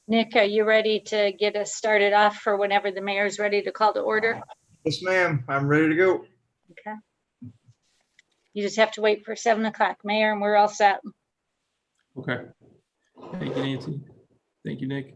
Nick, are you ready to get us started off for whenever the mayor's ready to call to order? Yes, ma'am. I'm ready to go. Okay. You just have to wait for 7 o'clock, Mayor, and we're all set. Okay. Thank you, Nancy. Thank you, Nick.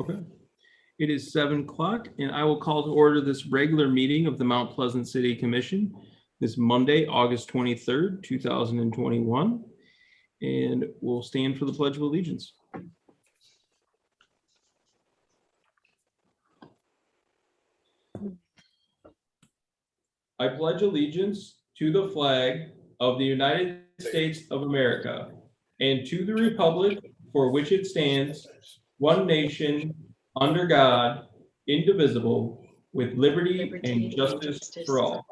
Okay. It is 7 o'clock, and I will call to order this regular meeting of the Mount Pleasant City Commission this Monday, August 23rd, 2021. And we'll stand for the Pledge of Allegiance. I pledge allegiance to the flag of the United States of America and to the republic for which it stands, one nation, under God, indivisible, with liberty and justice for all.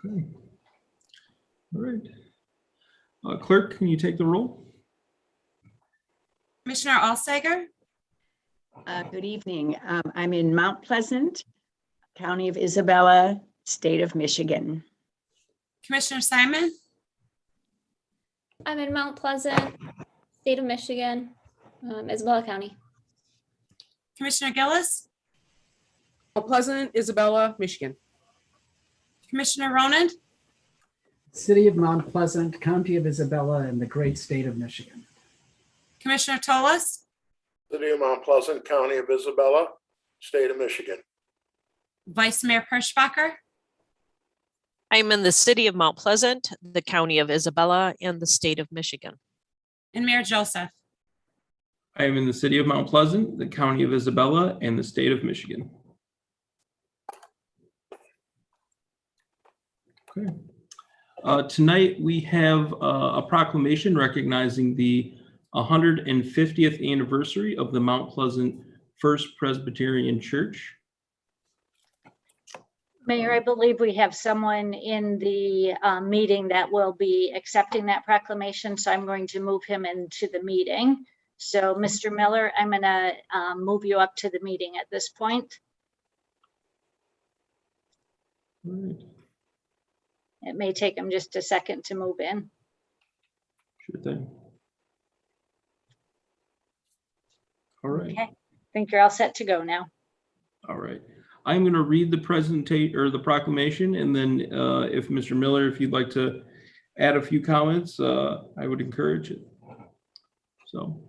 Okay. All right. Clerk, can you take the roll? Commissioner Alsager? Good evening. I'm in Mount Pleasant, County of Isabella, State of Michigan. Commissioner Simon? I'm in Mount Pleasant, State of Michigan, Isabella County. Commissioner Gillis? Mount Pleasant, Isabella, Michigan. Commissioner Ronan? City of Mount Pleasant, County of Isabella, and the great state of Michigan. Commissioner Tolas? City of Mount Pleasant, County of Isabella, State of Michigan. Vice Mayor Petersbacher? I'm in the city of Mount Pleasant, the county of Isabella, and the state of Michigan. And Mayor Joseph? I am in the city of Mount Pleasant, the county of Isabella, and the state of Michigan. Okay. Tonight we have a proclamation recognizing the 150th anniversary of the Mount Pleasant First Presbyterian Church. Mayor, I believe we have someone in the meeting that will be accepting that proclamation, so I'm going to move him into the meeting. So, Mr. Miller, I'm going to move you up to the meeting at this point. All right. It may take him just a second to move in. Sure thing. All right. Okay, I think you're all set to go now. All right. I'm going to read the presentation or the proclamation, and then if Mr. Miller, if you'd like to add a few comments, I would encourage it. So,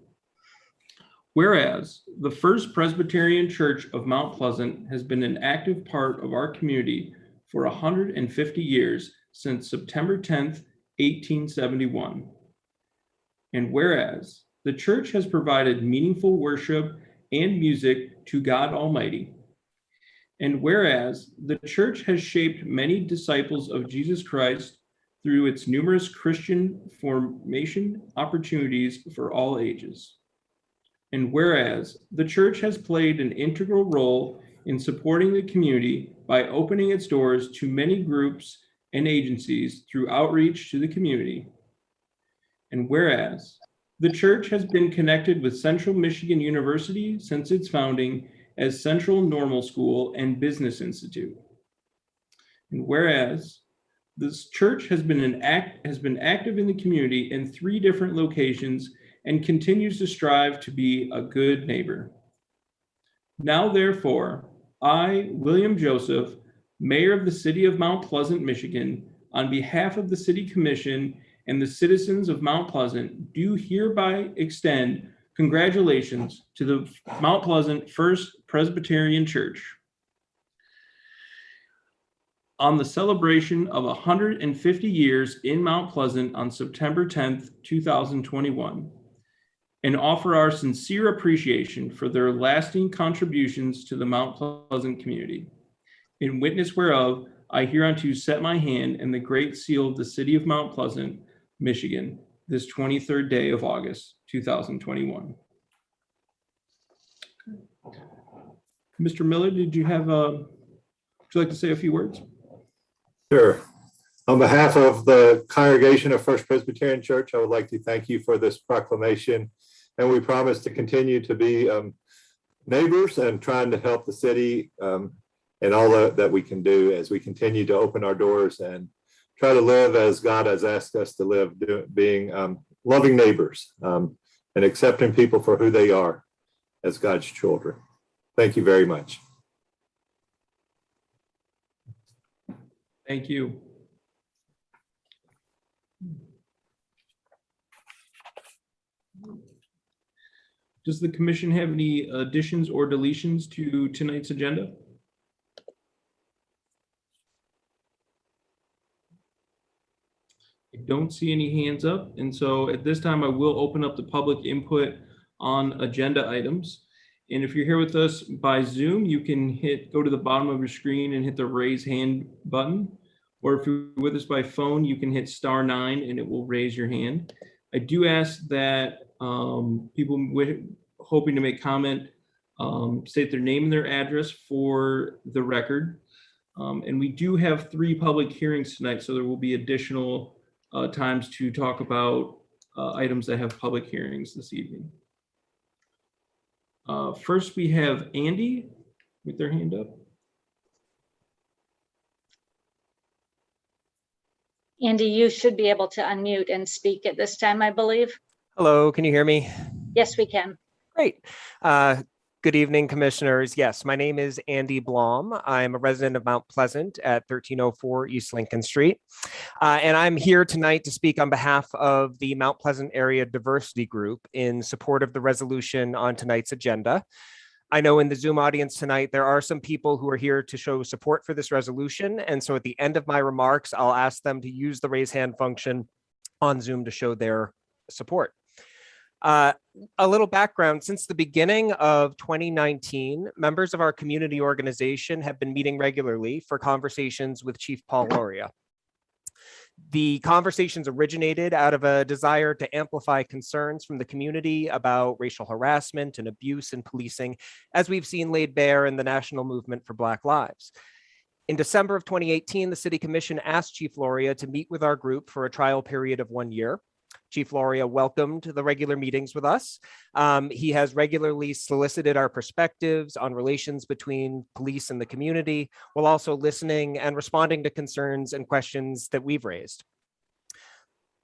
whereas the First Presbyterian Church of Mount Pleasant has been an active part of our community for 150 years since September 10th, 1871. And whereas the church has provided meaningful worship and music to God Almighty. And whereas the church has shaped many disciples of Jesus Christ through its numerous Christian formation opportunities for all ages. And whereas the church has played an integral role in supporting the community by opening its doors to many groups and agencies through outreach to the community. And whereas the church has been connected with Central Michigan University since its founding as Central Normal School and Business Institute. And whereas this church has been active in the community in 3 different locations and continues to strive to be a good neighbor. Now, therefore, I, William Joseph, Mayor of the City of Mount Pleasant, Michigan, on behalf of the City Commission and the citizens of Mount Pleasant, do hereby extend congratulations to the Mount Pleasant First Presbyterian Church on the celebration of 150 years in Mount Pleasant on September 10th, 2021, and offer our sincere appreciation for their lasting contributions to the Mount Pleasant community. In witness whereof, I hereunto set my hand in the great seal of the City of Mount Pleasant, Michigan, this 23rd day of August, 2021. Mr. Miller, did you have, would you like to say a few words? Sure. On behalf of the congregation of First Presbyterian Church, I would like to thank you for this proclamation. And we promise to continue to be neighbors and trying to help the city and all that we can do as we continue to open our doors and try to live as God has asked us to live, being loving neighbors and accepting people for who they are as God's children. Thank you very much. Thank you. Does the commission have any additions or deletions to tonight's agenda? I don't see any hands up, and so at this time I will open up the public input on agenda items. And if you're here with us by Zoom, you can go to the bottom of your screen and hit the raise hand button. Or if you're with us by phone, you can hit *9 and it will raise your hand. I do ask that people hoping to make comment state their name and their address for the record. And we do have 3 public hearings tonight, so there will be additional times to talk about items that have public hearings this evening. First, we have Andy with their hand up. Andy, you should be able to unmute and speak at this time, I believe. Hello, can you hear me? Yes, we can. Great. Good evening, commissioners. Yes, my name is Andy Blom. I'm a resident of Mount Pleasant at 1304 East Lincoln Street. And I'm here tonight to speak on behalf of the Mount Pleasant Area Diversity Group in support of the resolution on tonight's agenda. I know in the Zoom audience tonight, there are some people who are here to show support for this resolution. And so at the end of my remarks, I'll ask them to use the raise hand function on Zoom to show their support. A little background: since the beginning of 2019, members of our community organization have been meeting regularly for conversations with Chief Paul Loria. The conversations originated out of a desire to amplify concerns from the community about racial harassment and abuse in policing, as we've seen laid bare in the national movement for Black Lives. In December of 2018, the City Commission asked Chief Loria to meet with our group for a trial period of 1 year. Chief Loria welcomed the regular meetings with us. He has regularly solicited our perspectives on relations between police and the community, while also listening and responding to concerns and questions that we've raised.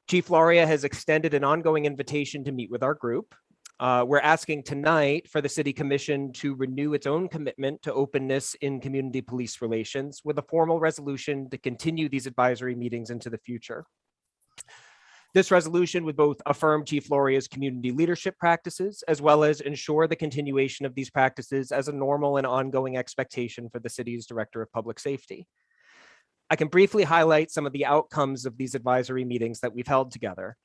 Chief Loria has extended an ongoing invitation to meet with our group. We're asking tonight for the City Commission to renew its own commitment to openness in community police relations with a formal resolution to continue these advisory meetings into the future. This resolution would both affirm Chief Loria's community leadership practices, as well as ensure the continuation of these practices as a normal and ongoing expectation for the city's Director of Public Safety. I can briefly highlight some of the outcomes of these advisory meetings that we've held together.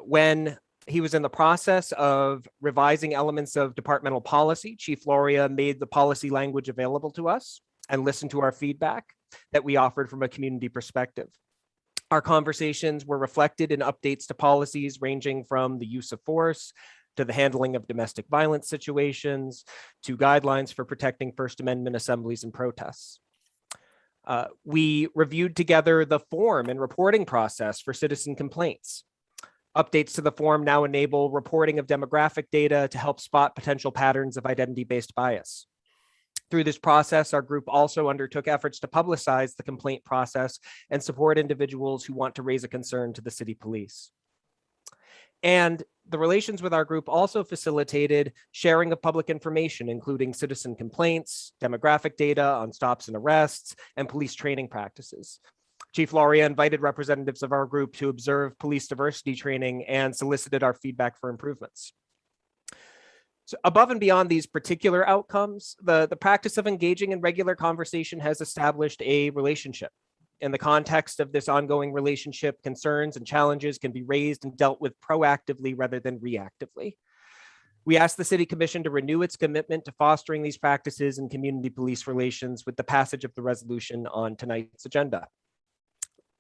When he was in the process of revising elements of departmental policy, Chief Loria made the policy language available to us and listened to our feedback that we offered from a community perspective. Our conversations were reflected in updates to policies ranging from the use of force to the handling of domestic violence situations to guidelines for protecting First Amendment assemblies and protests. We reviewed together the form and reporting process for citizen complaints. Updates to the form now enable reporting of demographic data to help spot potential patterns of identity-based bias. Through this process, our group also undertook efforts to publicize the complaint process and support individuals who want to raise a concern to the city police. And the relations with our group also facilitated sharing of public information, including citizen complaints, demographic data on stops and arrests, and police training practices. Chief Loria invited representatives of our group to observe police diversity training and solicited our feedback for improvements. So above and beyond these particular outcomes, the practice of engaging in regular conversation has established a relationship. In the context of this ongoing relationship, concerns and challenges can be raised and dealt with proactively rather than reactively. We ask the City Commission to renew its commitment to fostering these practices in community police relations with the passage of the resolution on tonight's agenda.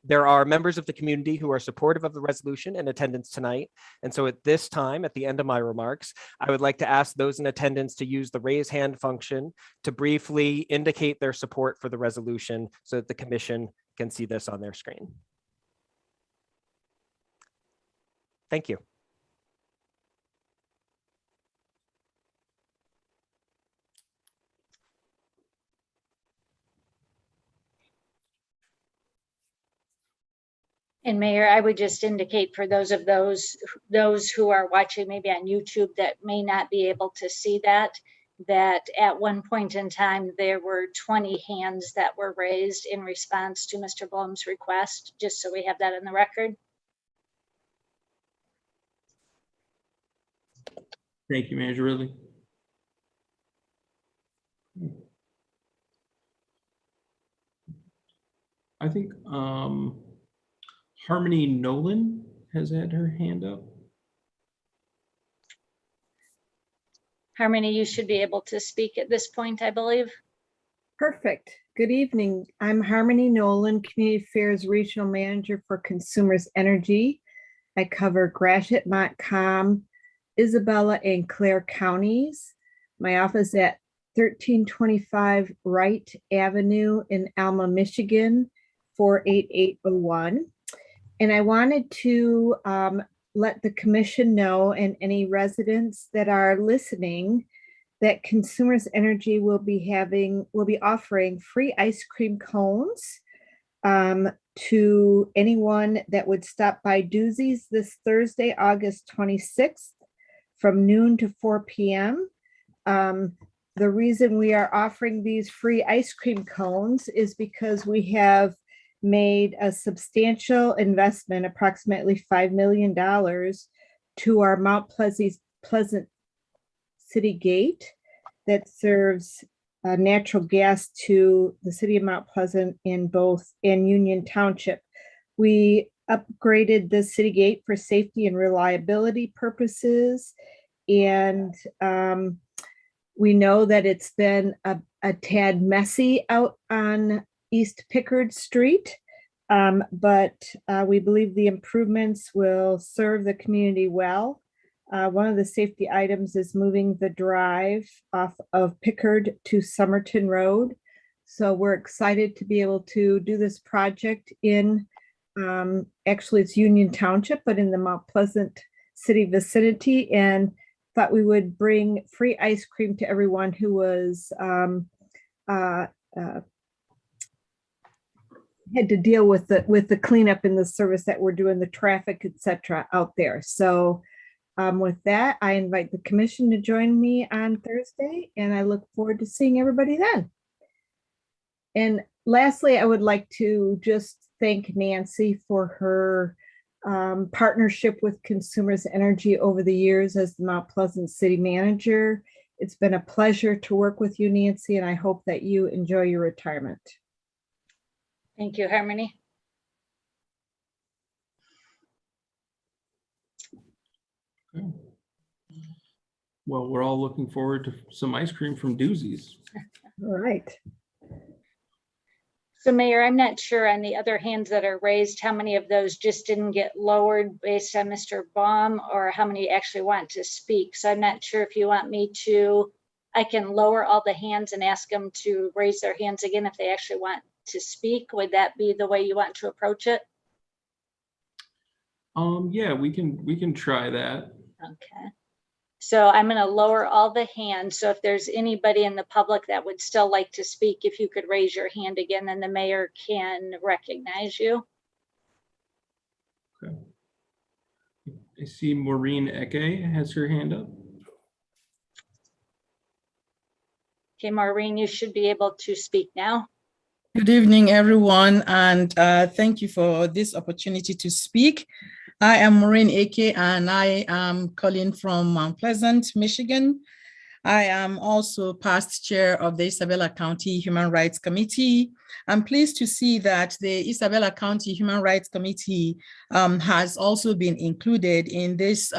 There are members of the community who are supportive of the resolution in attendance tonight. And so at this time, at the end of my remarks, I would like to ask those in attendance to use the raise hand function to briefly indicate their support for the resolution so that the commission can see this on their screen. Thank you. And Mayor, I would just indicate for those who are watching maybe on YouTube that may not be able to see that at one point in time, there were 20 hands that were raised in response to Mr. Blum's request, just so we have that in the record. Thank you, Manager Ridley. I think Harmony Nolan has had her hand up. Harmony, you should be able to speak at this point, I believe. Perfect. Good evening. I'm Harmony Nolan, Community Affairs Regional Manager for Consumers Energy. I cover Gratiot, Montcalm, Isabella, and Clare counties. My office at 1325 Wright Avenue in Alma, Michigan, 48801. And I wanted to let the commission know and any residents that are listening that Consumers Energy will be offering free ice cream cones to anyone that would stop by Doozy's this Thursday, August 26th from noon to 4 p.m. The reason we are offering these free ice cream cones is because we have made a substantial investment, approximately $5 million, to our Mount Pleasant City Gate that serves natural gas to the city of Mount Pleasant in Union Township. We upgraded the city gate for safety and reliability purposes, and we know that it's been a tad messy out on East Pickard Street, but we believe the improvements will serve the community well. One of the safety items is moving the drive off of Pickard to Summerton Road. So we're excited to be able to do this project in, actually it's Union Township, but in the Mount Pleasant city vicinity, and thought we would bring free ice cream to everyone who was had to deal with the cleanup in the service that we're doing, the traffic, etc. out there. So with that, I invite the commission to join me on Thursday, and I look forward to seeing everybody then. And lastly, I would like to just thank Nancy for her partnership with Consumers Energy over the years as the Mount Pleasant City Manager. It's been a pleasure to work with you, Nancy, and I hope that you enjoy your retirement. Thank you, Harmony. Okay. Well, we're all looking forward to some ice cream from Doozy's. All right. So Mayor, I'm not sure on the other hands that are raised, how many of those just didn't get lowered based on Mr. Baum, or how many actually want to speak. So I'm not sure if you want me to, I can lower all the hands and ask them to raise their hands again if they actually want to speak. Would that be the way you want to approach it? Yeah, we can try that. Okay. So I'm going to lower all the hands. So if there's anybody in the public that would still like to speak, if you could raise your hand again, then the mayor can recognize you. Okay. I see Maureen Eke has her hand up. Okay, Maureen, you should be able to speak now. Good evening, everyone, and thank you for this opportunity to speak. I am Maureen Eke, and I am calling from Mount Pleasant, Michigan. I am also past chair of the Isabella County Human Rights Committee. I'm pleased to see that the Isabella County Human Rights Committee has also been included in this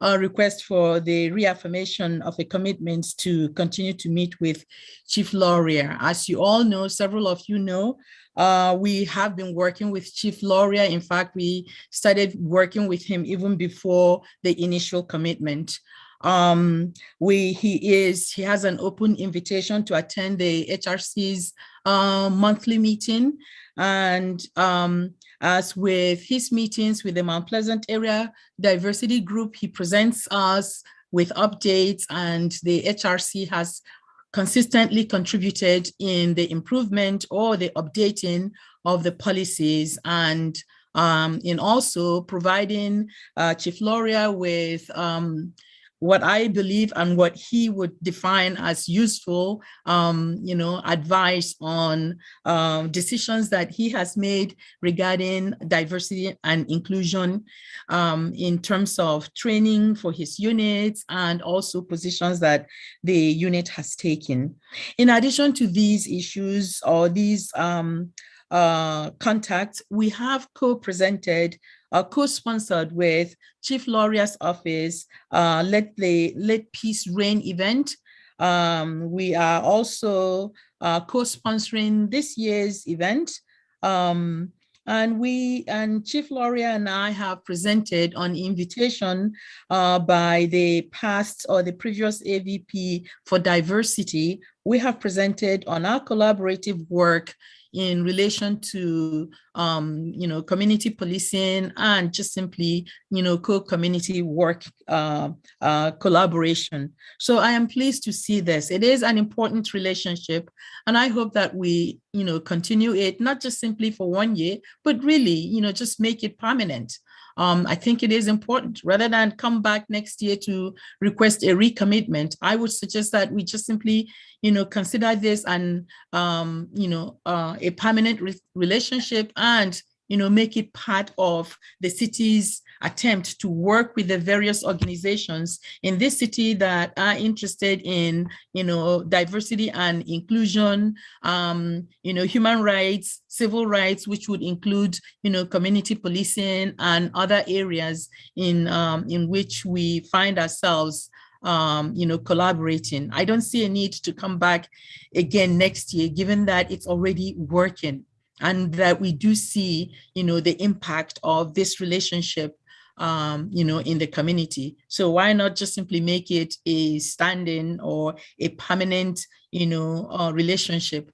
request for the reaffirmation of a commitment to continue to meet with Chief Laurier. As you all know, several of you know, we have been working with Chief Laurier. In fact, we started working with him even before the initial commitment. He has an open invitation to attend the HRC's monthly meeting. And as with his meetings with the Mount Pleasant Area Diversity Group, he presents us with updates, and the HRC has consistently contributed in the improvement or the updating of the policies, and in also providing Chief Laurier with what I believe and what he would define as useful, advice on decisions that he has made regarding diversity and inclusion in terms of training for his units and also positions that the unit has taken. In addition to these issues or these contacts, we have co-presented, co-sponsored with Chief Laurier's office, Let Peace Reign event. We are also co-sponsoring this year's event. And Chief Laurier and I have presented on invitation by the past or the previous AVP for diversity. We have presented on our collaborative work in relation to, community policing and just simply, co-community work collaboration. So I am pleased to see this. It is an important relationship, and I hope that we, continue it, not just simply for 1 year, but really, just make it permanent. I think it is important, rather than come back next year to request a recommitment. I would suggest that we just simply, consider this and, a permanent relationship, and, make it part of the city's attempt to work with the various organizations in this city that are interested in, diversity and inclusion, human rights, civil rights, which would include, community policing and other areas in which we find ourselves collaborating. I don't see a need to come back again next year, given that it's already working and that we do see, the impact of this relationship, in the community. So why not just simply make it a standing or a permanent, relationship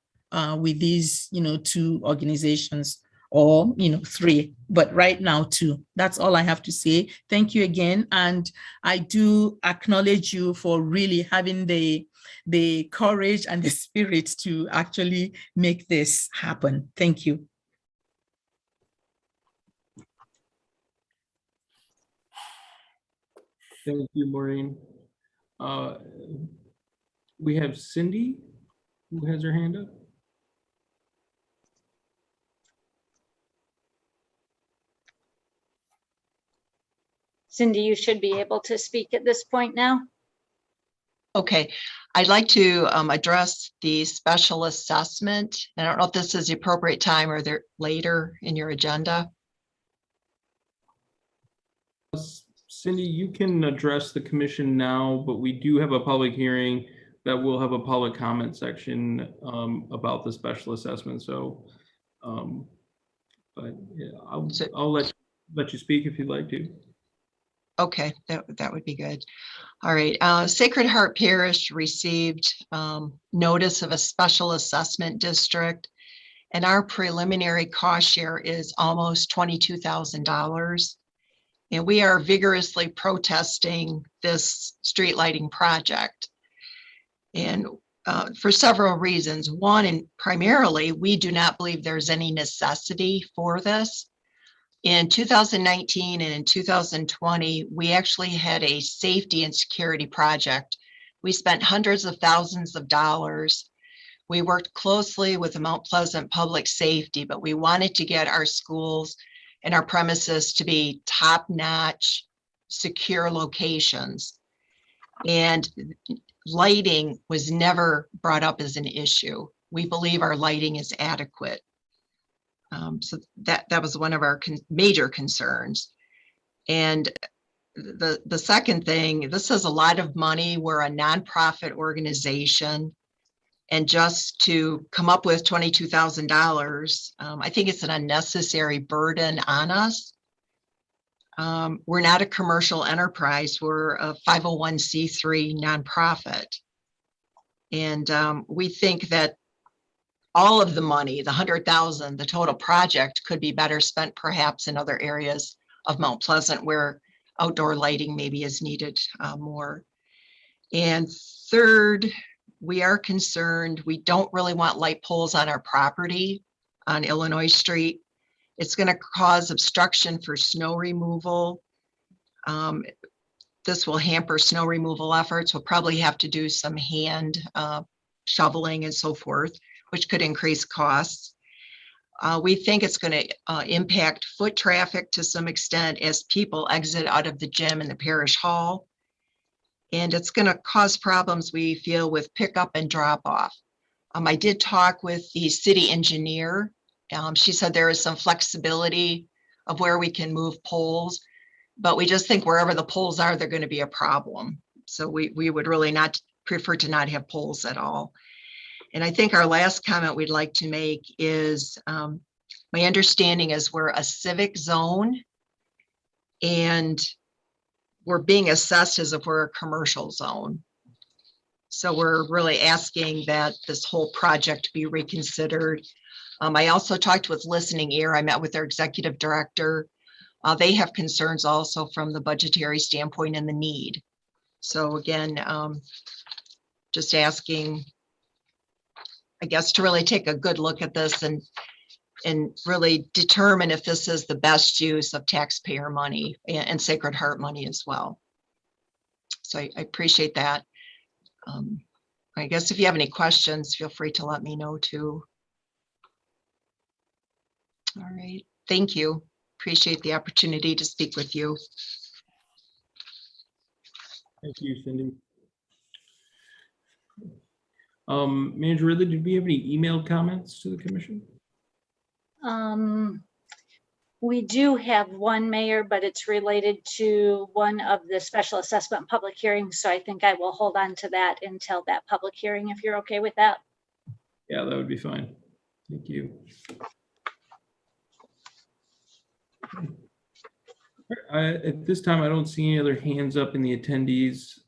with these, two organizations, or, 3, but right now 2. That's all I have to say. Thank you again. And I do acknowledge you for really having the courage and the spirit to actually make this happen. Thank you. Thank you, Maureen. We have Cindy, who has her hand up. Cindy, you should be able to speak at this point now. Okay, I'd like to address the special assessment. I don't know if this is the appropriate time or they're later in your agenda. Cindy, you can address the commission now, but we do have a public hearing that will have a public comment section about the special assessment. So, but yeah, I'll let you speak if you'd like to. Okay, that would be good. All right, Sacred Heart Parish received notice of a special assessment district, and our preliminary cost share is almost $22,000. And we are vigorously protesting this street lighting project. And for several reasons. One, and primarily, we do not believe there's any necessity for this. In 2019 and in 2020, we actually had a safety and security project. We spent hundreds of thousands of dollars. We worked closely with the Mount Pleasant Public Safety, but we wanted to get our schools and our premises to be top-notch, secure locations. And lighting was never brought up as an issue. We believe our lighting is adequate. So that was one of our major concerns. And the second thing, this is a lot of money. We're a nonprofit organization. And just to come up with $22,000, I think it's an unnecessary burden on us. We're not a commercial enterprise. We're a 501c3 nonprofit. And we think that all of the money, the 100,000, the total project could be better spent perhaps in other areas of Mount Pleasant where outdoor lighting maybe is needed more. And third, we are concerned, we don't really want light poles on our property on Illinois Street. It's going to cause obstruction for snow removal. This will hamper snow removal efforts. We'll probably have to do some hand shoveling and so forth, which could increase costs. We think it's going to impact foot traffic to some extent as people exit out of the gym and the parish hall. And it's going to cause problems, we feel, with pickup and drop off. I did talk with the city engineer. She said there is some flexibility of where we can move poles, but we just think wherever the poles are, they're going to be a problem. So we would really not prefer to not have poles at all. And I think our last comment we'd like to make is my understanding is we're a civic zone and we're being assessed as if we're a commercial zone. So we're really asking that this whole project be reconsidered. I also talked with Listening Ear. I met with their executive director. They have concerns also from the budgetary standpoint and the need. So again, just asking, I guess, to really take a good look at this and really determine if this is the best use of taxpayer money and Sacred Heart money as well. So I appreciate that. I guess if you have any questions, feel free to let me know too. All right, thank you. Appreciate the opportunity to speak with you. Thank you, Cindy. Manager Ridley, did we have any emailed comments to the commission? We do have one, Mayor, but it's related to one of the special assessment public hearings. So I think I will hold on to that until that public hearing, if you're okay with that. Yeah, that would be fine. Thank you. At this time, I don't see any other hands up in the attendees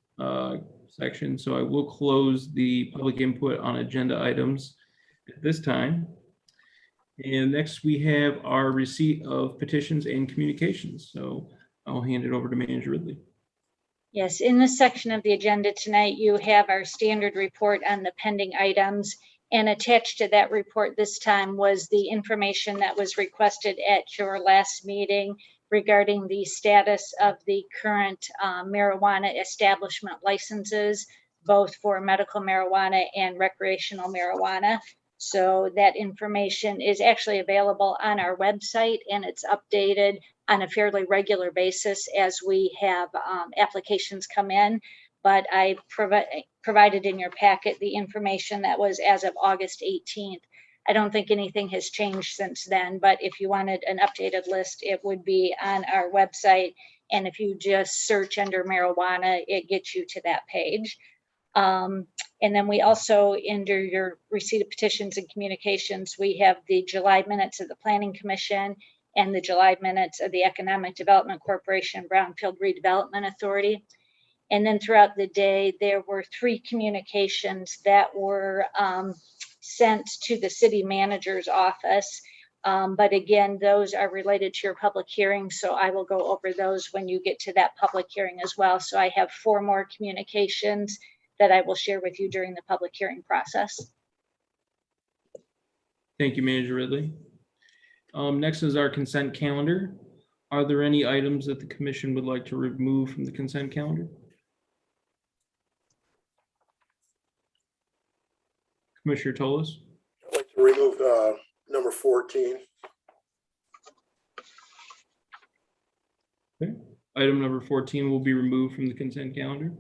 section, so I will close the public input on agenda items at this time. And next we have our receipt of petitions and communications. So I'll hand it over to Manager Ridley. Yes, in this section of the agenda tonight, you have our standard report on the pending items. And attached to that report this time was the information that was requested at your last meeting regarding the status of the current marijuana establishment licenses, both for medical marijuana and recreational marijuana. So that information is actually available on our website, and it's updated on a fairly regular basis as we have applications come in. But I provided in your packet the information that was as of August 18th. I don't think anything has changed since then, but if you wanted an updated list, it would be on our website. And if you just search under marijuana, it gets you to that page. And then we also, under your receipt of petitions and communications, we have the July minutes of the Planning Commission and the July minutes of the Economic Development Corporation Brownfield Redevelopment Authority. And then throughout the day, there were 3 communications that were sent to the city manager's office. But again, those are related to your public hearing. So I will go over those when you get to that public hearing as well. So I have 4 more communications that I will share with you during the public hearing process. Thank you, Manager Ridley. Next is our consent calendar. Are there any items that the commission would like to remove from the consent calendar? Commissioner Toles? I'd like to remove number 14. Okay. Item number 14 will be removed from the consent calendar.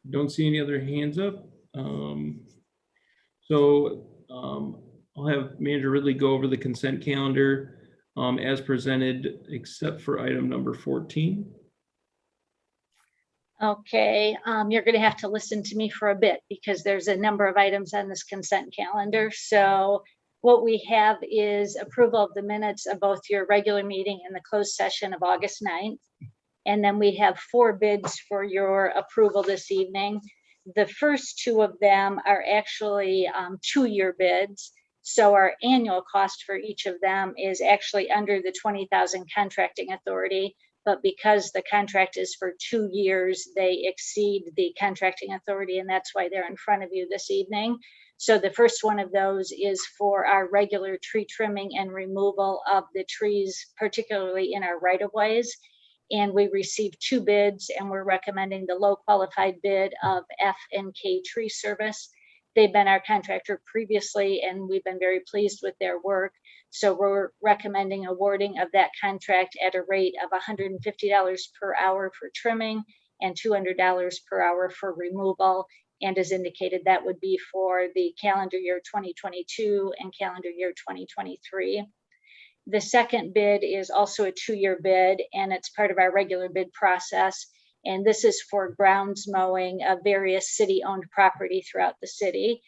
Don't see any other hands up. So I'll have Manager Ridley go over the consent calendar as presented, except for item number 14. Okay, you're going to have to listen to me for a bit because there's a number of items on this consent calendar. So what we have is approval of the minutes of both your regular meeting and the closed session of August 9th. And then we have 4 bids for your approval this evening. The first 2 of them are actually 2-year bids. So our annual cost for each of them is actually under the 20,000 contracting authority. But because the contract is for 2 years, they exceed the contracting authority, and that's why they're in front of you this evening. So the first one of those is for our regular tree trimming and removal of the trees, particularly in our right-of-ways. And we received 2 bids, and we're recommending the low qualified bid of F&K Tree Service. They've been our contractor previously, and we've been very pleased with their work. So we're recommending awarding of that contract at a rate of $150 per hour for trimming and $200 per hour for removal. And as indicated, that would be for the calendar year 2022 and calendar year 2023. The second bid is also a 2-year bid, and it's part of our regular bid process. And this is for grounds mowing of various city-owned property throughout the city.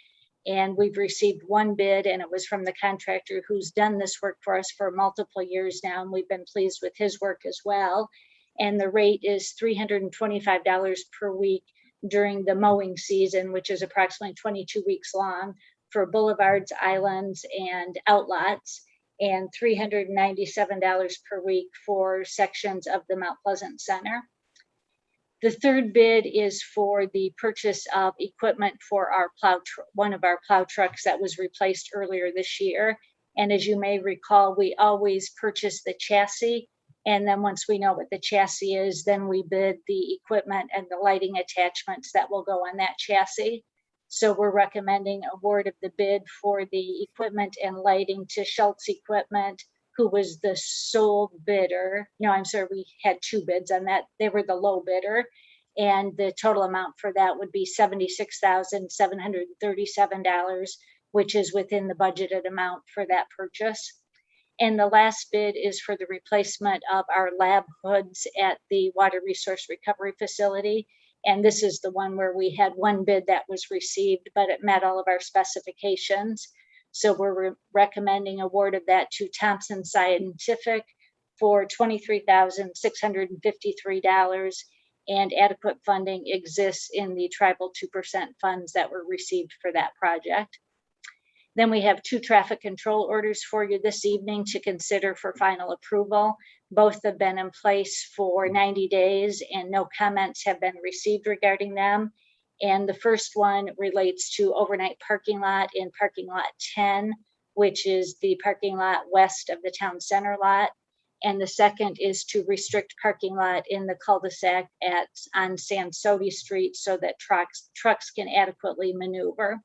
And we've received 1 bid, and it was from the contractor who's done this work for us for multiple years now, and we've been pleased with his work as well. And the rate is $325 per week during the mowing season, which is approximately 22 weeks long, for boulevards, islands, and outlots, and $397 per week for sections of the Mount Pleasant Center. The third bid is for the purchase of equipment for our one of our plow trucks that was replaced earlier this year. And as you may recall, we always purchase the chassis. And then once we know what the chassis is, then we bid the equipment and the lighting attachments that will go on that chassis. So we're recommending award of the bid for the equipment and lighting to Schultz Equipment, who was the sole bidder. No, I'm sorry, we had 2 bids on that. They were the low bidder. And the total amount for that would be $76,737, which is within the budgeted amount for that purchase. And the last bid is for the replacement of our lab hoods at the Water Resource Recovery Facility. And this is the one where we had 1 bid that was received, but it met all of our specifications. So we're recommending award of that to Thompson Scientific for $23,653, and adequate funding exists in the tribal 2% funds that were received for that project. Then we have 2 traffic control orders for you this evening to consider for final approval. Both have been in place for 90 days and no comments have been received regarding them. And the first one relates to overnight parking lot in parking lot 10, which is the parking lot west of the town center lot. And the second is to restrict parking lot in the cul-de-sac on Sansoti Street so that trucks can adequately maneuver.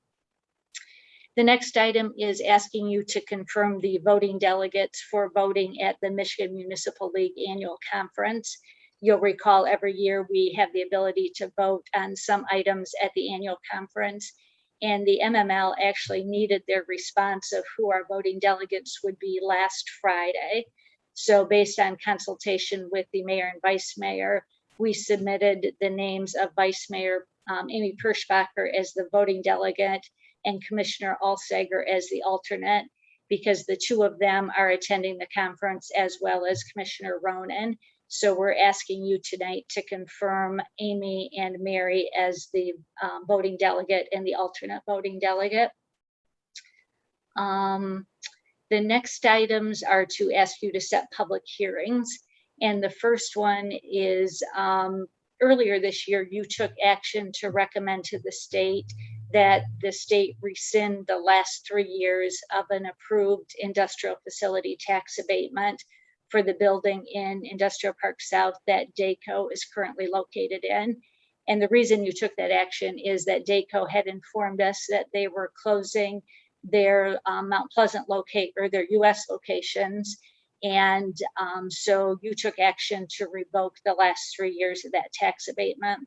The next item is asking you to confirm the voting delegates for voting at the Michigan Municipal League Annual Conference. You'll recall every year we have the ability to vote on some items at the annual conference, and the MML actually needed their response of who our voting delegates would be last Friday. So based on consultation with the mayor and vice mayor, we submitted the names of Vice Mayor Amy Petersbacher as the voting delegate and Commissioner Alsager as the alternate, because the 2 of them are attending the conference as well as Commissioner Ronan. So we're asking you tonight to confirm Amy and Mary as the voting delegate and the alternate voting delegate. The next items are to ask you to set public hearings. And the first one is earlier this year, you took action to recommend to the state that the state rescind the last 3 years of an approved industrial facility tax abatement for the building in Industrial Park South that DACO is currently located in. And the reason you took that action is that DACO had informed us that they were closing their Mount Pleasant their US locations. And so you took action to revoke the last 3 years of that tax abatement.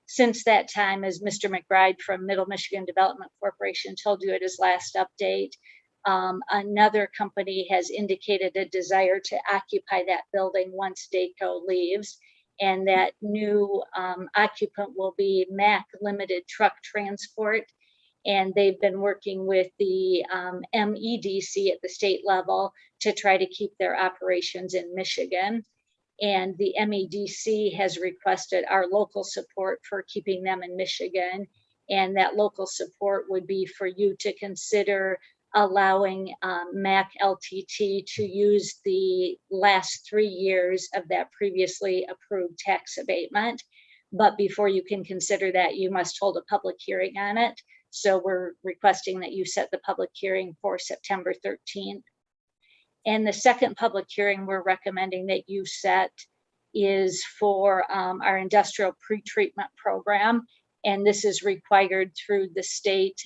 Since that time, as Mr. McBride from Middle Michigan Development Corporation told you at his last update, another company has indicated a desire to occupy that building once DACO leaves. And that new occupant will be Mack Limited Truck Transport. And they've been working with the MEDC at the state level to try to keep their operations in Michigan. And the MEDC has requested our local support for keeping them in Michigan. And that local support would be for you to consider allowing Mack LTT to use the last 3 years of that previously approved tax abatement. But before you can consider that, you must hold a public hearing on it. So we're requesting that you set the public hearing for September 13th. And the second public hearing we're recommending that you set is for our industrial pretreatment program. And this is required through the state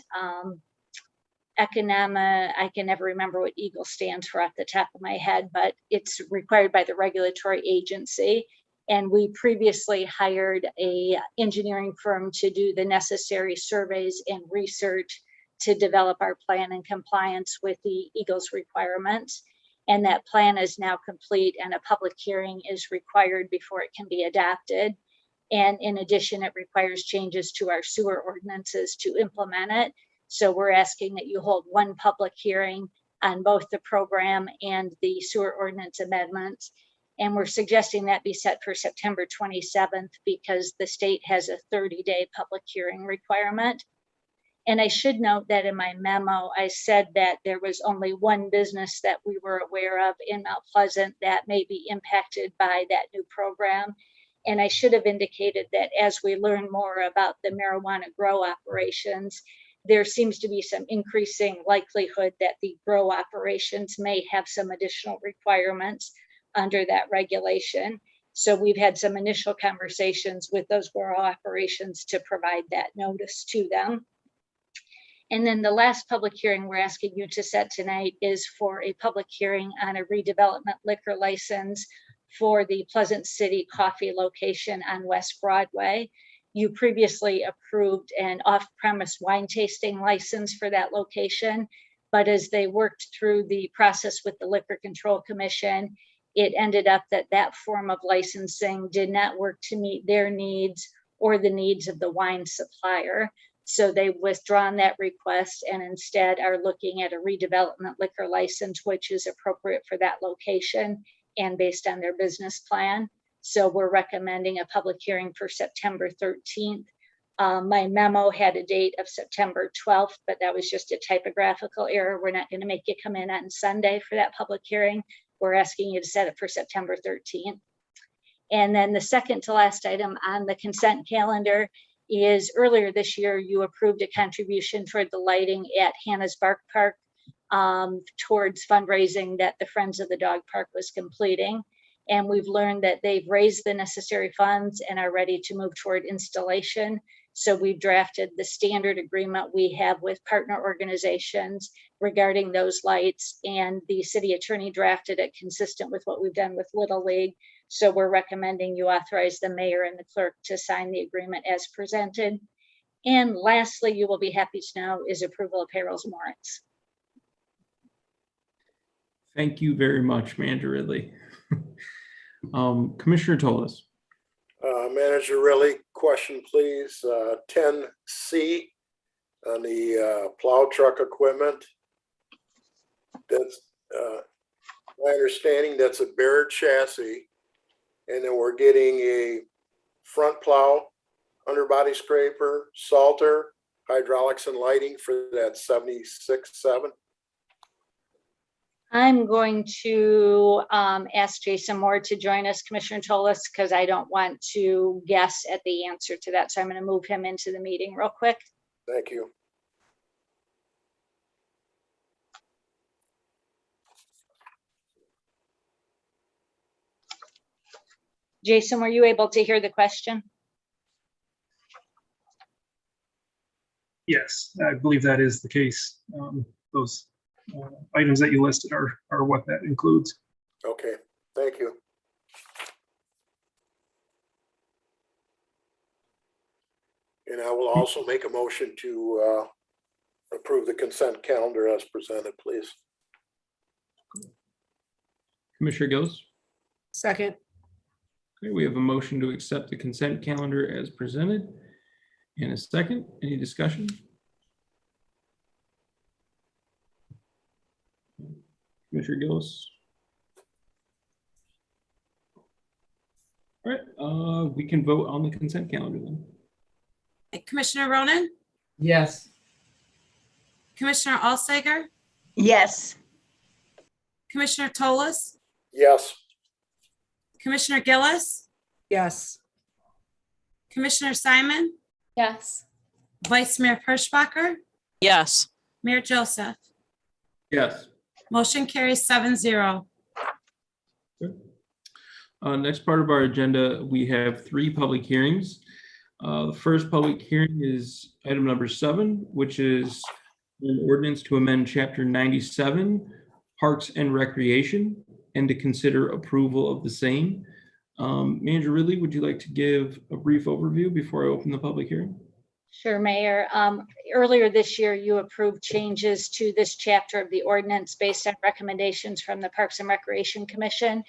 economic, I can never remember what EAGLE stands for off the top of my head, but it's required by the regulatory agency. And we previously hired a engineering firm to do the necessary surveys and research to develop our plan in compliance with the EAGLE's requirements. And that plan is now complete and a public hearing is required before it can be adopted. And in addition, it requires changes to our sewer ordinances to implement it. So we're asking that you hold one public hearing on both the program and the sewer ordinance amendments. And we're suggesting that be set for September 27th because the state has a 30-day public hearing requirement. And I should note that in my memo, I said that there was only one business that we were aware of in Mount Pleasant that may be impacted by that new program. And I should have indicated that as we learn more about the marijuana grow operations, there seems to be some increasing likelihood that the grow operations may have some additional requirements under that regulation. So we've had some initial conversations with those grow operations to provide that notice to them. And then the last public hearing we're asking you to set tonight is for a public hearing on a redevelopment liquor license for the Pleasant City Coffee location on West Broadway. You previously approved an off-premise wine tasting license for that location, but as they worked through the process with the Liquor Control Commission, it ended up that that form of licensing did not work to meet their needs or the needs of the wine supplier. So they've withdrawn that request and instead are looking at a redevelopment liquor license, which is appropriate for that location and based on their business plan. So we're recommending a public hearing for September 13th. My memo had a date of September 12th, but that was just a typographical error. We're not going to make you come in on Sunday for that public hearing. We're asking you to set it for September 13th. And then the second to last item on the consent calendar is earlier this year, you approved a contribution toward the lighting at Hannah's Bark Park towards fundraising that the Friends of the Dog Park was completing. And we've learned that they've raised the necessary funds and are ready to move toward installation. So we've drafted the standard agreement we have with partner organizations regarding those lights, and the city attorney drafted it consistent with what we've done with Little League. So we're recommending you authorize the mayor and the clerk to sign the agreement as presented. And lastly, you will be happy to know is approval of payrolls and warrants. Thank you very much, Manager Ridley. Commissioner Toles. Manager Ridley, question please. 10C on the plow truck equipment. That's my understanding that's a Baird chassis. And then we're getting a front plow, underbody scraper, salter, hydraulics and lighting for that 76.7. I'm going to ask Jason Moore to join us, Commissioner Toles, because I don't want to guess at the answer to that. So I'm going to move him into the meeting real quick. Thank you. Jason, were you able to hear the question? Yes, I believe that is the case. Those items that you listed are what that includes. Okay, thank you. And I will also make a motion to approve the consent calendar as presented, please. Commissioner Gillis. Second. Okay, we have a motion to accept the consent calendar as presented. And a second, any discussion? Commissioner Gillis. All right, we can vote on the consent calendar then. Commissioner Ronan, Yes. Commissioner Alsager, Yes. Commissioner Tolas, Yes. Commissioner Gillis, Yes. Commissioner Simon, Yes. Vice Mayor Perschbacher, Yes. Mayor Joseph. Yes. Motion carries 7-0. Next part of our agenda, we have 3 public hearings. The first public hearing is item number 7, which is an ordinance to amend Chapter 97, Parks and Recreation, and to consider approval of the same. Manager Ridley, would you like to give a brief overview before I open the public hearing? Sure, Mayor. Earlier this year, you approved changes to this chapter of the ordinance based on recommendations from the Parks and Recreation Commission.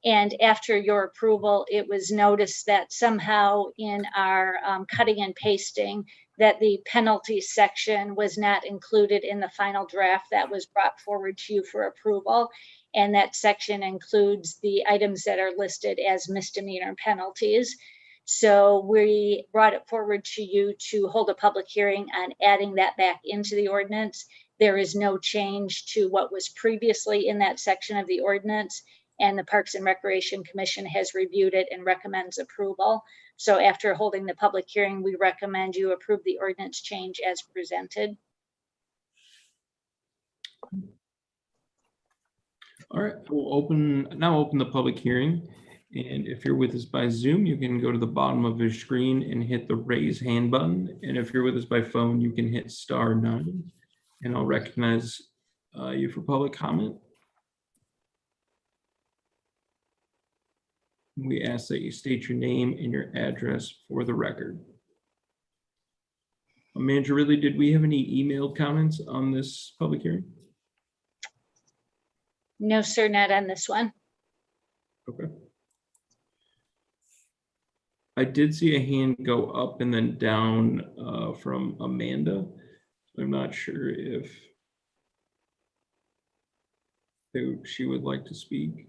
And after your approval, it was noticed that somehow in our cutting and pasting that the penalty section was not included in the final draft that was brought forward to you for approval. And that section includes the items that are listed as misdemeanor penalties. So we brought it forward to you to hold a public hearing on adding that back into the ordinance. There is no change to what was previously in that section of the ordinance, and the Parks and Recreation Commission has reviewed it and recommends approval. So after holding the public hearing, we recommend you approve the ordinance change as presented. All right, we'll now open the public hearing. And if you're with us by Zoom, you can go to the bottom of your screen and hit the raise hand button. And if you're with us by phone, you can hit *9, and I'll recognize you for public comment. We ask that you state your name and your address for the record. Manager Ridley, did we have any emailed comments on this public hearing? No, sir, not on this one. Okay. I did see a hand go up and then down from Amanda. I'm not sure if she would like to speak.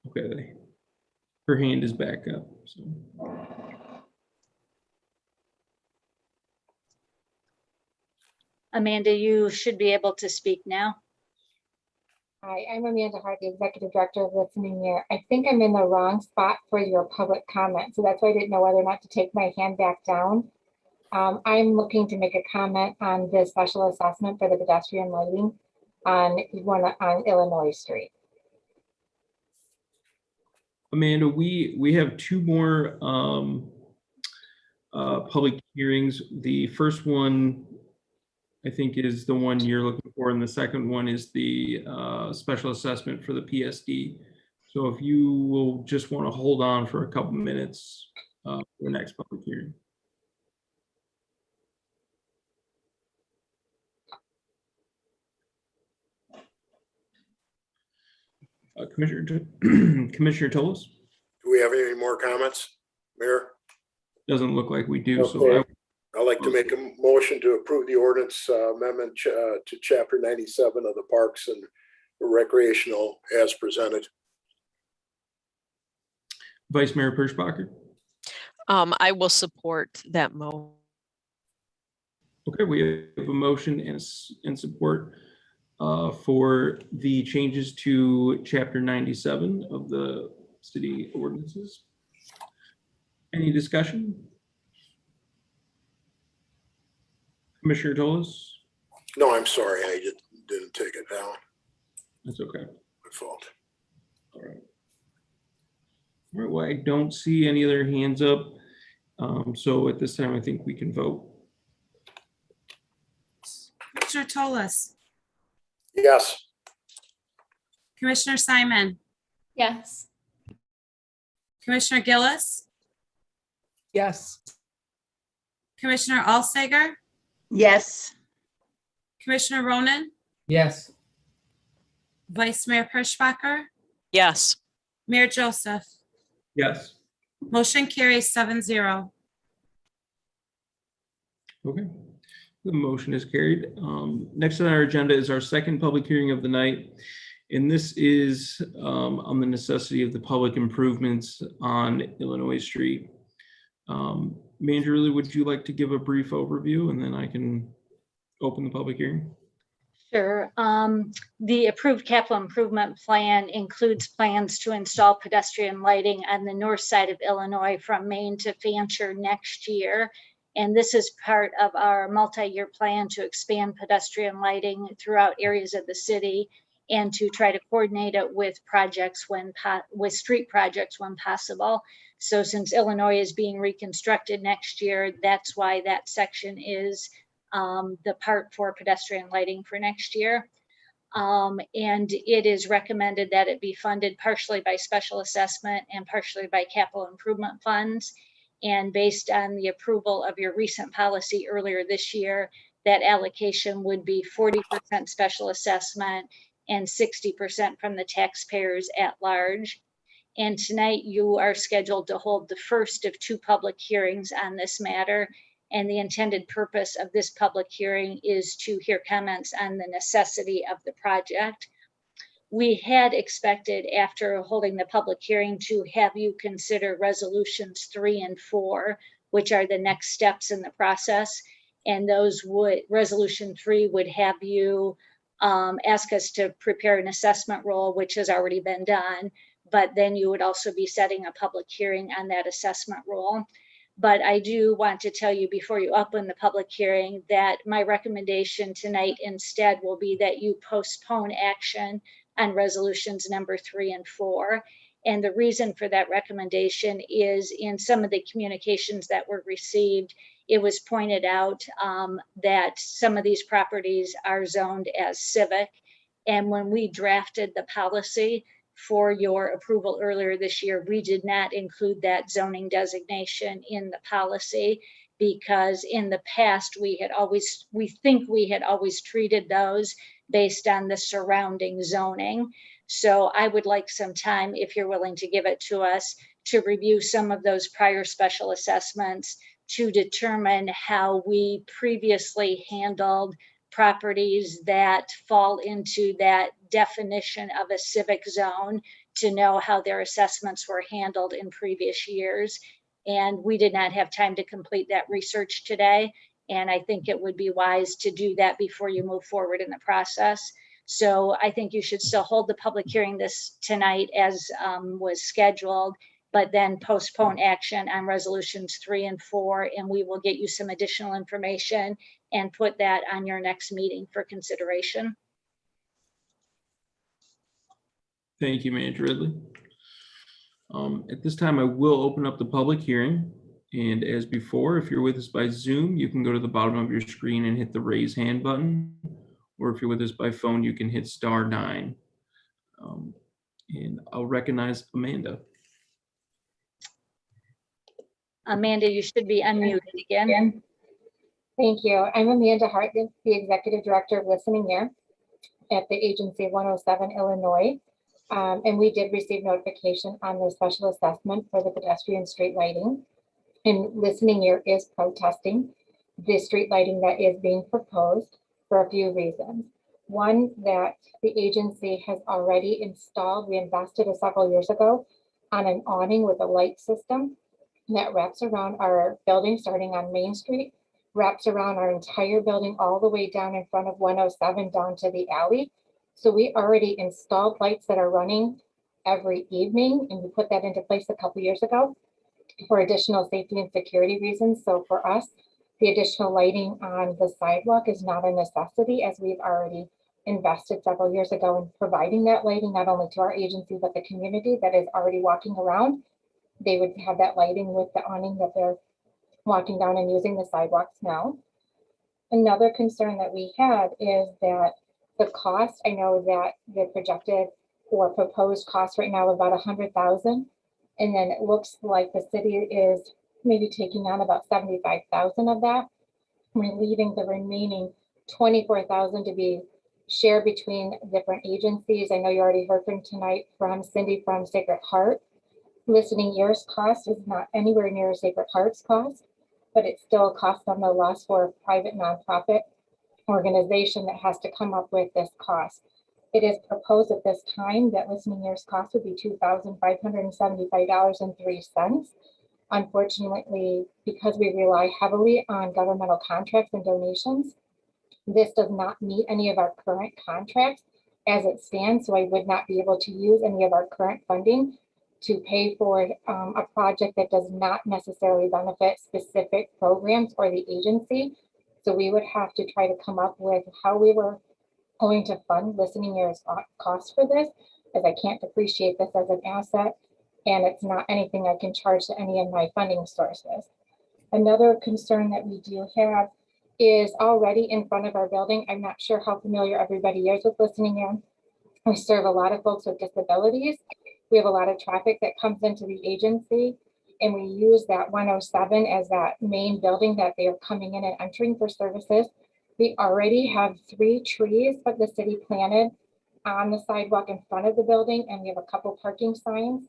Okay, her hand is back up. So. Amanda, you should be able to speak now. Hi, I'm Amanda Hart, the Executive Director of Listening Ear. I think I'm in the wrong spot for your public comment, so that's why I didn't know whether or not to take my hand back down. I'm looking to make a comment on the special assessment for the pedestrian lighting on Illinois Street. Amanda, we have 2 more public hearings. The first one, I think, is the one you're looking for, and the second one is the special assessment for the PSD. So if you will just want to hold on for a couple minutes for the next public hearing. Commissioner Tolas? Do we have any more comments, Mayor? Doesn't look like we do. Okay. So I'd like to make a motion to approve the ordinance amendment to Chapter 97 of the Parks and Recreational as presented. Vice Mayor Perschbacher? I will support that motion. Okay, we have a motion and support for the changes to Chapter 97 of the city ordinances. Any discussion? Commissioner Tolas? No, I'm sorry, I didn't take it down. That's okay. My fault. All right. All right, well, I don't see any other hands up. So at this time, I think we can vote. Commissioner Tolas, Yes. Commissioner Simon, Yes. Commissioner Gillis, Yes. Commissioner Alsager, Yes. Commissioner Ronan, Yes. Vice Mayor Perschbacher, Yes. Mayor Joseph. Yes. Motion carries 7-0. Okay. The motion is carried. Next on our agenda is our second public hearing of the night. And this is on the necessity of the public improvements on Illinois Street. Manager, Ridley, would you like to give a brief overview and then I can open the public hearing? Sure. The approved capital improvement plan includes plans to install pedestrian lighting on the north side of Illinois from Maine to Fancher next year. And this is part of our multi-year plan to expand pedestrian lighting throughout areas of the city and to try to coordinate it with projects with street projects when possible. So since Illinois is being reconstructed next year, that's why that section is the part for pedestrian lighting for next year. And it is recommended that it be funded partially by special assessment and partially by capital improvement funds. And based on the approval of your recent policy earlier this year, that allocation would be 40% special assessment and 60% from the taxpayers at large. And tonight you are scheduled to hold the first of 2 public hearings on this matter. And the intended purpose of this public hearing is to hear comments on the necessity of the project. We had expected, after holding the public hearing, to have you consider resolutions 3 and 4, which are the next steps in the process. And those would, resolution 3 would have you ask us to prepare an assessment roll, which has already been done. But then you would also be setting a public hearing on that assessment roll. But I do want to tell you before you open the public hearing that my recommendation tonight instead will be that you postpone action on resolutions number 3 and 4. And the reason for that recommendation is in some of the communications that were received, it was pointed out that some of these properties are zoned as civic. And when we drafted the policy for your approval earlier this year, we did not include that zoning designation in the policy because in the past we think we had always treated those based on the surrounding zoning. So I would like some time, if you're willing to give it to us, to review some of those prior special assessments to determine how we previously handled properties that fall into that definition of a civic zone, to know how their assessments were handled in previous years. And we did not have time to complete that research today. And I think it would be wise to do that before you move forward in the process. So I think you should still hold the public hearing this tonight as was scheduled, but then postpone action on resolutions 3 and 4, and we will get you some additional information and put that on your next meeting for consideration. Thank you, Manager Ridley. At this time, I will open up the public hearing. And as before, if you're with us by Zoom, you can go to the bottom of your screen and hit the raise hand button. Or if you're with us by phone, you can hit *9. And I'll recognize Amanda. Amanda, you should be unmuted again. Thank you. I'm Amanda Hart, the Executive Director of Listening Ear at the agency 107 Illinois. And we did receive notification on the special assessment for the pedestrian street lighting. And Listening Ear is protesting the street lighting that is being proposed for a few reasons. One, that the agency has already installed, we invested several years ago on an awning with a light system that wraps around our building starting on Main Street, wraps around our entire building all the way down in front of 107 down to the alley. So we already installed lights that are running every evening, and we put that into place a couple years ago for additional safety and security reasons. So for us, the additional lighting on the sidewalk is not a necessity, as we've already invested several years ago in providing that lighting, not only to our agency, but the community that is already walking around. They would have that lighting with the awning that they're walking down and using the sidewalks now. Another concern that we had is that the cost, I know that the projected or proposed cost right now is about 100,000. And then it looks like the city is maybe taking on about 75,000 of that. We're leaving the remaining 24,000 to be shared between different agencies. I know you already heard from tonight from Cindy from Sacred Heart. Listening ears cost is not anywhere near Sacred Heart's cost, but it's still a cost nonetheless for a private nonprofit organization that has to come up with this cost. It is proposed at this time that listening ears cost would be $2,575.03. Unfortunately, because we rely heavily on governmental contracts and donations, this does not meet any of our current contracts as it stands, so I would not be able to use any of our current funding to pay for a project that does not necessarily benefit specific programs or the agency. So we would have to try to come up with how we were going to fund listening ears costs for this, as I can't depreciate this as an asset, and it's not anything I can charge to any of my funding sources. Another concern that we do have is already in front of our building. I'm not sure how familiar everybody is with listening ear. We serve a lot of folks with disabilities. We have a lot of traffic that comes into the agency, and we use that 107 as that main building that they are coming in and entering for services. We already have 3 trees that the city planted on the sidewalk in front of the building, and we have a couple parking signs.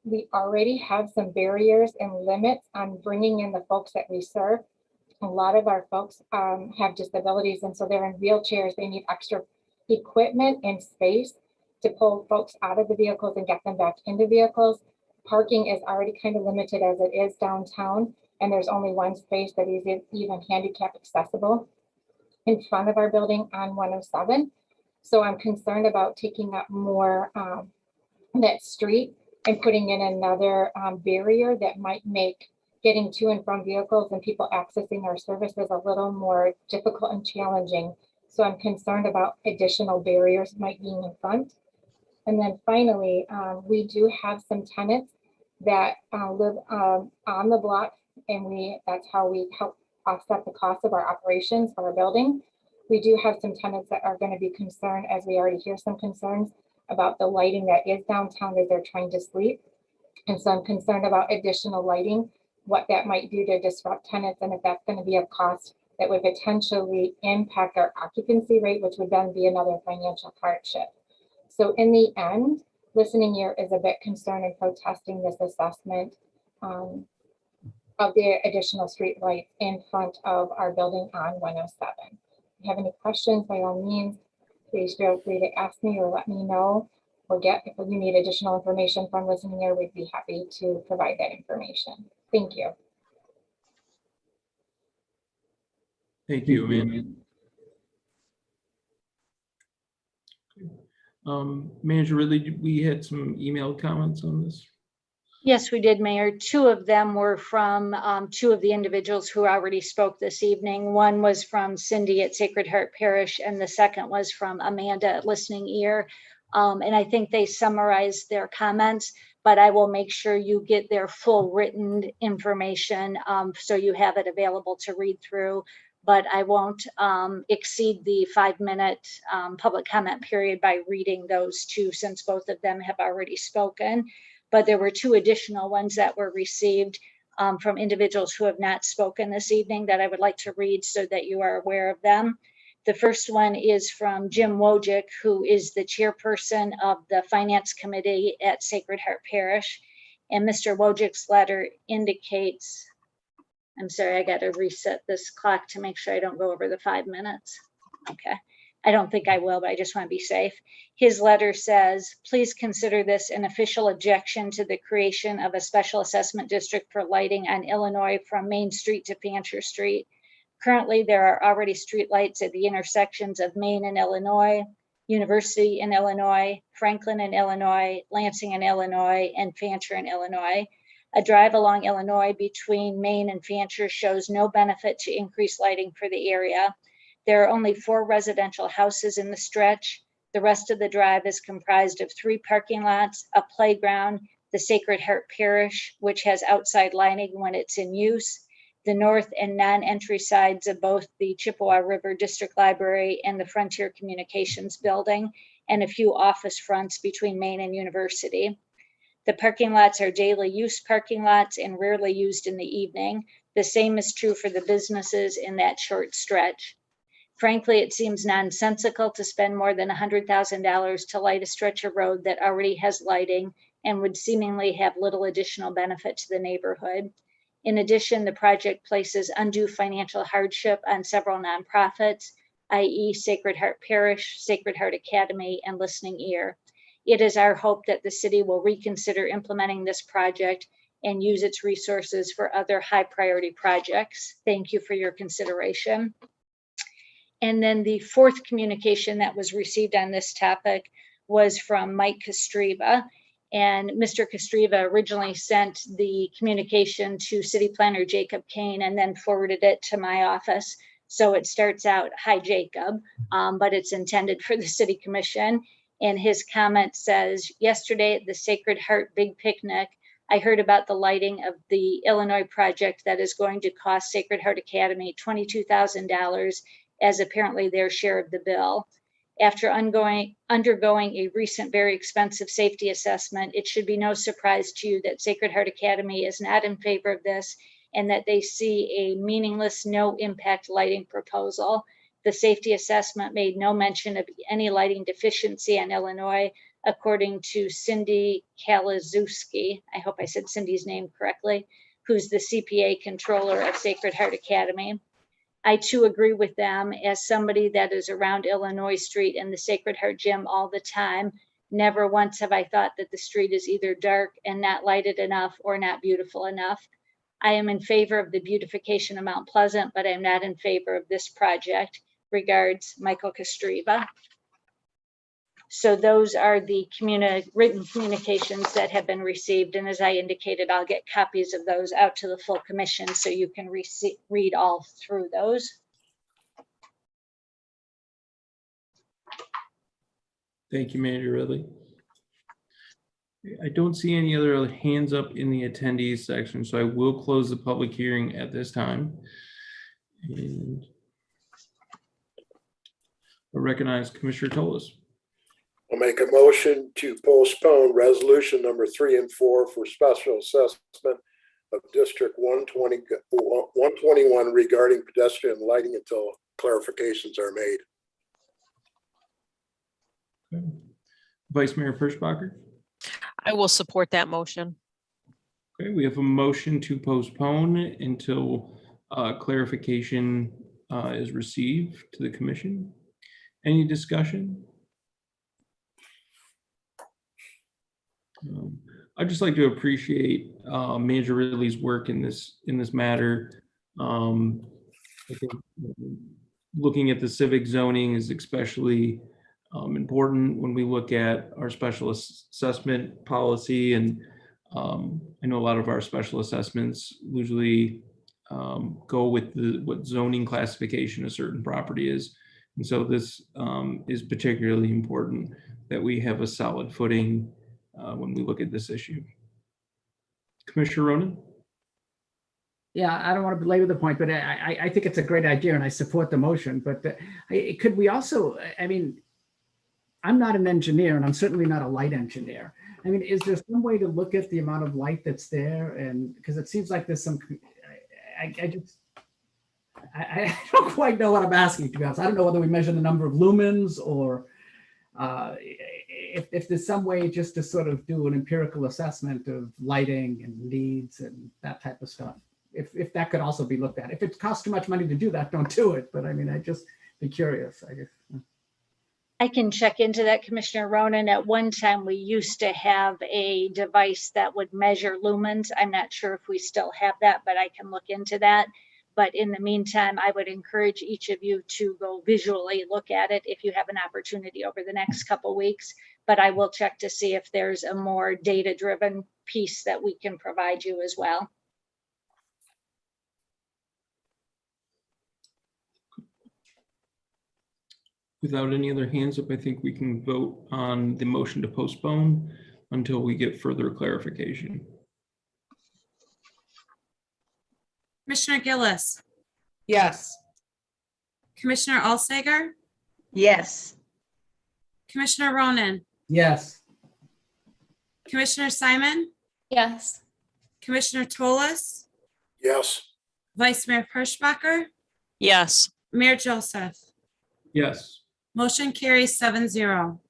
We already have some barriers and limits on bringing in the folks that we serve. A lot of our folks have disabilities, and so they're in wheelchairs. They need extra equipment and space to pull folks out of the vehicles and get them back into vehicles. Parking is already kind of limited as it is downtown, and there's only one space that is even handicap accessible in front of our building on 107. So I'm concerned about taking up more that street and putting in another barrier that might make getting to and from vehicles and people accessing our services a little more difficult and challenging. So I'm concerned about additional barriers might be in front. And then finally, we do have some tenants that live on the block, and that's how we help offset the cost of our operations for our building. We do have some tenants that are going to be concerned, as we already hear some concerns about the lighting that is downtown as they're trying to sleep. And so I'm concerned about additional lighting, what that might do to disrupt tenants, and if that's going to be a cost that would potentially impact our occupancy rate, which would then be another financial hardship. So in the end, listening ear is a bit concerned and protesting this assessment of the additional street lights in front of our building on 107. If you have any questions, by all means, please feel free to ask me or let me know, or if you need additional information from listening ear, we'd be happy to provide that information. Thank you. Thank you, Amanda. Manager Ridley, we had some email comments on this. Yes, we did, Mayor. 2 of them were from 2 of the individuals who already spoke this evening. One was from Cindy at Sacred Heart Parish, and the second was from Amanda at Listening Ear. And I think they summarized their comments, but I will make sure you get their full written information so you have it available to read through. But I won't exceed the 5-minute public comment period by reading those 2, since both of them have already spoken. But there were 2 additional ones that were received from individuals who have not spoken this evening that I would like to read so that you are aware of them. The first one is from Jim Wojcik, who is the chairperson of the Finance Committee at Sacred Heart Parish. And Mr. Wojcik's letter indicates, I'm sorry, I got to reset this clock to make sure I don't go over the 5 minutes. Okay. I don't think I will, but I just want to be safe. His letter says, please consider this an official objection to the creation of a special assessment district for lighting on Illinois from Main Street to Fancher Street. Currently, there are already streetlights at the intersections of Main and Illinois, University in Illinois, Franklin in Illinois, Lansing in Illinois, and Fancher in Illinois. A drive along Illinois between Main and Fancher shows no benefit to increase lighting for the area. There are only 4 residential houses in the stretch. The rest of the drive is comprised of 3 parking lots, a playground, the Sacred Heart Parish, which has outside lighting when it's in use, the north and non-entry sides of both the Chippewa River District Library and the Frontier Communications Building, and a few office fronts between Main and University. The parking lots are daily use parking lots and rarely used in the evening. The same is true for the businesses in that short stretch. Frankly, it seems nonsensical to spend more than $100,000 to light a stretch of road that already has lighting and would seemingly have little additional benefit to the neighborhood. In addition, the project places undue financial hardship on several nonprofits, i.e. Sacred Heart Parish, Sacred Heart Academy, and Listening Ear. It is our hope that the city will reconsider implementing this project and use its resources for other high priority projects. Thank you for your consideration. And then the fourth communication that was received on this topic was from Mike Kostreva. And Mr. Kostreva originally sent the communication to City Planner Jacob Kane and then forwarded it to my office. So it starts out, "Hi, Jacob," but it's intended for the City Commission. And his comment says, "Yesterday at the Sacred Heart Big Picnic, I heard about the lighting of the Illinois project that is going to cost Sacred Heart Academy $22,000 as apparently their share of the bill. After undergoing a recent very expensive safety assessment, it should be no surprise to you that Sacred Heart Academy is not in favor of this and that they see a meaningless, no impact lighting proposal. The safety assessment made no mention of any lighting deficiency in Illinois, according to Cindy Kalazewski. I hope I said Cindy's name correctly, who's the CPA controller of Sacred Heart Academy. I too agree with them. As somebody that is around Illinois Street and the Sacred Heart Gym all the time, never once have I thought that the street is either dark and not lighted enough or not beautiful enough. I am in favor of the beautification of Mount Pleasant, but I'm not in favor of this project. Regards, Michael Kostreva." So those are the written communications that have been received. And as I indicated, I'll get copies of those out to the full commission so you can read all through those. Thank you, Manager Ridley. I don't see any other hands up in the attendees section, so I will close the public hearing at this time. And I recognize Commissioner Toles. I'll make a motion to postpone resolution number 3 and 4 for special assessment of District 121 regarding pedestrian lighting until clarifications are made. Okay. Vice Mayor Petersbacher. I will support that motion. Okay, we have a motion to postpone until clarification is received to the commission. Any discussion? I'd just like to appreciate Manager Ridley's work in this matter. I think looking at the civic zoning is especially important when we look at our special assessment policy, and I know a lot of our special assessments usually go with what zoning classification a certain property is, and so this is particularly important that we have a solid footing when we look at this issue. Commissioner Ronan? Yeah, I don't want to belabor the point, but I think it's a great idea and I support the motion. But could we also, I mean, I'm not an engineer and I'm certainly not a light engineer. I mean, is there some way to look at the amount of light that's there? And because it seems like there's some, I don't quite know what I'm asking, to be honest. I don't know whether we measure the number of lumens or if there's some way just to sort of do an empirical assessment of lighting and needs and that type of stuff. If that could also be looked at. If it costs too much money to do that, don't do it. But I mean, I'd just be curious, I guess. I can check into that, Commissioner Ronan. At one time, we used to have a device that would measure lumens. I'm not sure if we still have that, but I can look into that. But in the meantime, I would encourage each of you to go visually look at it if you have an opportunity over the next couple of weeks. But I will check to see if there's a more data-driven piece that we can provide you as well. Without any other hands up, I think we can vote on the motion to postpone until we get further clarification. Commissioner Gillis, Yes. Commissioner Alsager, Yes. Commissioner Ronan, Yes. Commissioner Simon, Yes. Commissioner Tolas, Yes. Vice Mayor Perschbacher, Yes. Mayor Joseph. Yes. Motion carries 7-0.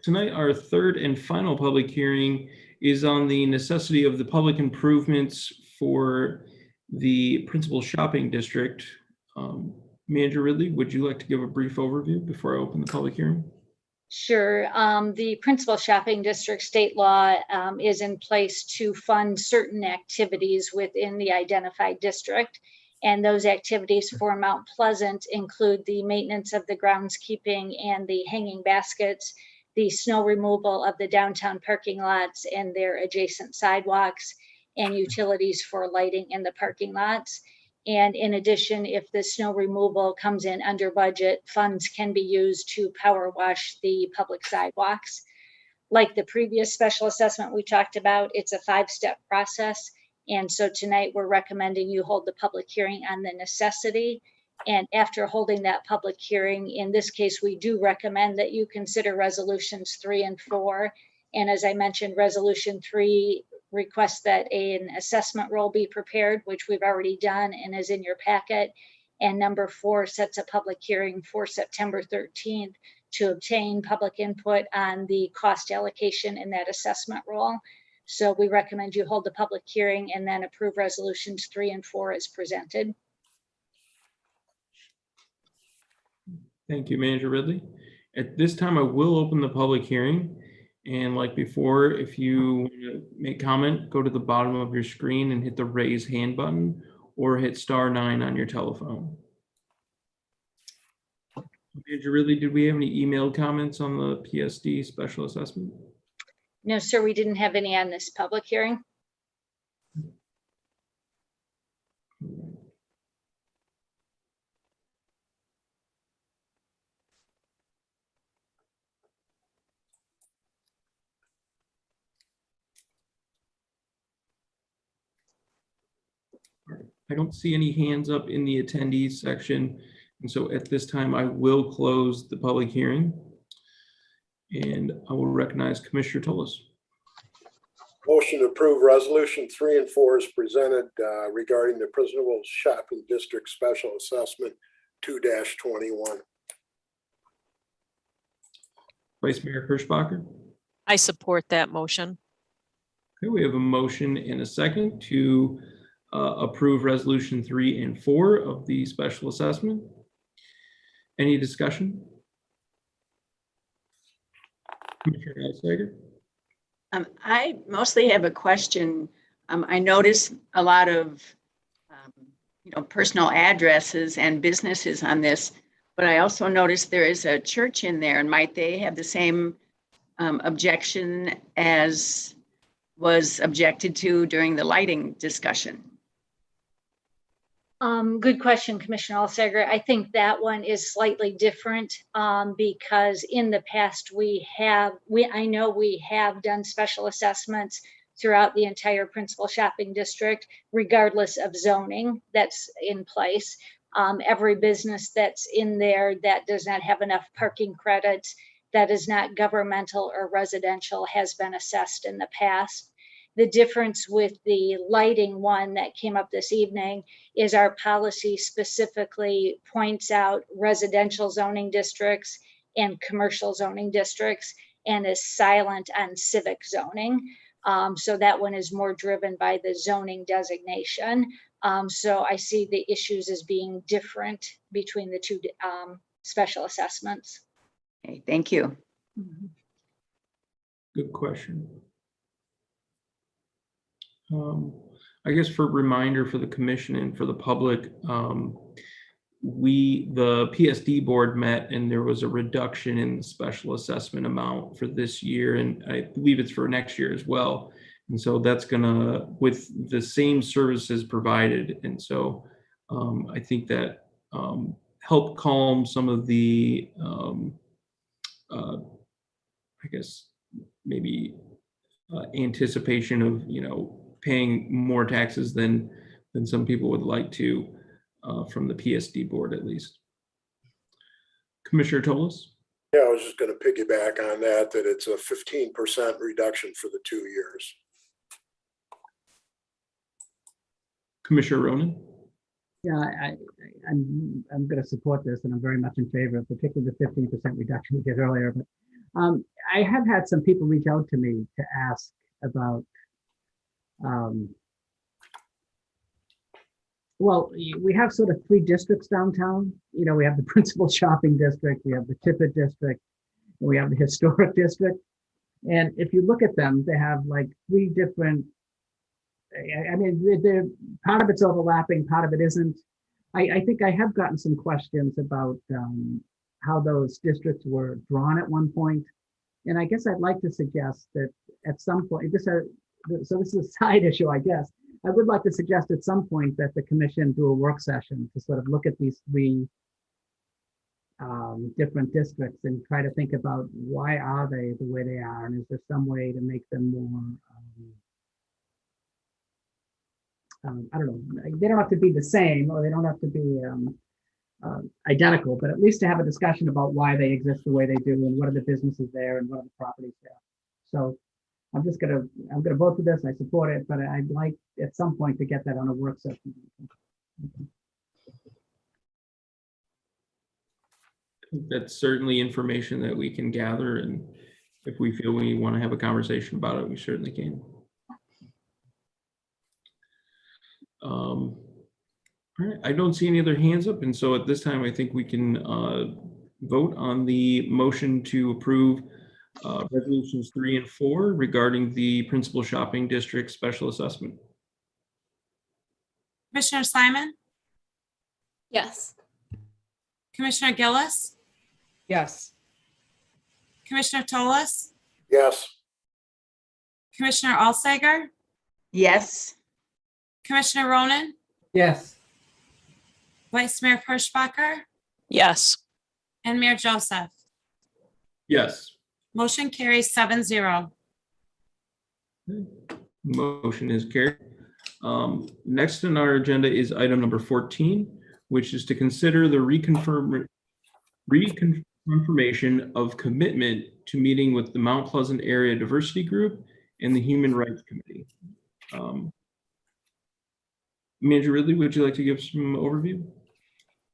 Tonight, our third and final public hearing is on the necessity of the public improvements for the principal shopping district. Manager Ridley, would you like to give a brief overview before I open the public hearing? Sure. The principal shopping district state law is in place to fund certain activities within the identified district. And those activities for Mount Pleasant include the maintenance of the groundskeeping and the hanging baskets, the snow removal of the downtown parking lots and their adjacent sidewalks, and utilities for lighting in the parking lots. And in addition, if the snow removal comes in under budget, funds can be used to power wash the public sidewalks. Like the previous special assessment we talked about, it's a 5-step process. And so tonight we're recommending you hold the public hearing on the necessity. And after holding that public hearing, in this case, we do recommend that you consider resolutions 3 and 4. And as I mentioned, resolution 3 requests that an assessment roll be prepared, which we've already done and is in your packet. And number 4 sets a public hearing for September 13th to obtain public input on the cost allocation in that assessment roll. So we recommend you hold the public hearing and then approve resolutions 3 and 4 as presented. Thank you, Manager Ridley. At this time, I will open the public hearing. And like before, if you want to make comment, go to the bottom of your screen and hit the raise hand button or hit *9 on your telephone. Manager Ridley, did we have any emailed comments on the PSD special assessment? No, sir, we didn't have any on this public hearing. I don't see any hands up in the attendees section. And so at this time, I will close the public hearing. And I will recognize Commissioner Tolas. Motion to approve resolution 3 and 4 is presented regarding the principal shopping district special assessment 2-21. Vice Mayor Perschbacher. I support that motion. Okay, we have a motion and a second to approve resolution 3 and 4 of the special assessment. Any discussion? Commissioner Alsager. I mostly have a question. I noticed a lot of, personal addresses and businesses on this, but I also noticed there is a church in there, and might they have the same objection as was objected to during the lighting discussion? Good question, Commissioner Alsager. I think that one is slightly different because in the past I know we have done special assessments throughout the entire principal shopping district, regardless of zoning that's in place. Every business that's in there that does not have enough parking credits, that is not governmental or residential, has been assessed in the past. The difference with the lighting one that came up this evening is our policy specifically points out residential zoning districts and commercial zoning districts and is silent on civic zoning. So that one is more driven by the zoning designation. So I see the issues as being different between the two special assessments. Okay, thank you. Good question. I guess for reminder for the commission and for the public, the PSD board met and there was a reduction in the special assessment amount for this year, and I believe it's for next year as well. And so that's gonna, with the same services provided, and so I think that helped calm some of the I guess maybe anticipation of, paying more taxes than some people would like to, from the PSD board at least. Commissioner Tolis? Yeah, I was just going to piggyback on that, that it's a 15% reduction for the 2 years. Commissioner Ronan? Yeah, I'm going to support this, and I'm very much in favor of particularly the 15% reduction we did earlier. But I have had some people reach out to me to ask about, well, we have sort of 3 districts downtown. We have the principal shopping district, we have the Tippett district, and we have the historic district. And if you look at them, they have like 3 different, I mean, they're, part of it's overlapping, part of it isn't. I think I have gotten some questions about how those districts were drawn at one point. And I guess I'd like to suggest that at some point, so this is a side issue, I guess. I would like to suggest at some point that the commission do a work session to sort of look at these 3 different districts and try to think about why are they the way they are, and is there some way to make them more, I don't know, they don't have to be the same, or they don't have to be identical, but at least to have a discussion about why they exist the way they do, and what are the businesses there, and what are the properties there. So I'm gonna vote for this. I support it, but I'd like at some point to get that on a work session. That's certainly information that we can gather, and if we feel we want to have a conversation about it, we certainly can. All right, I don't see any other hands up, and so at this time, I think we can vote on the motion to approve resolutions 3 and 4 regarding the principal shopping district special assessment. Commissioner Simon, Yes. Commissioner Gillis, Yes. Commissioner Tolis, Yes. Commissioner Alsager, Yes. Commissioner Ronan, Yes. Vice Mayor Perschbacher, Yes. and Mayor Joseph. Yes. Motion carries 7-0. Motion is carried. Next on our agenda is item number 14, which is to consider the reconfirmation of commitment to meeting with the Mount Pleasant Area Diversity Group and the Human Rights Committee. Manager Ridley, would you like to give some overview?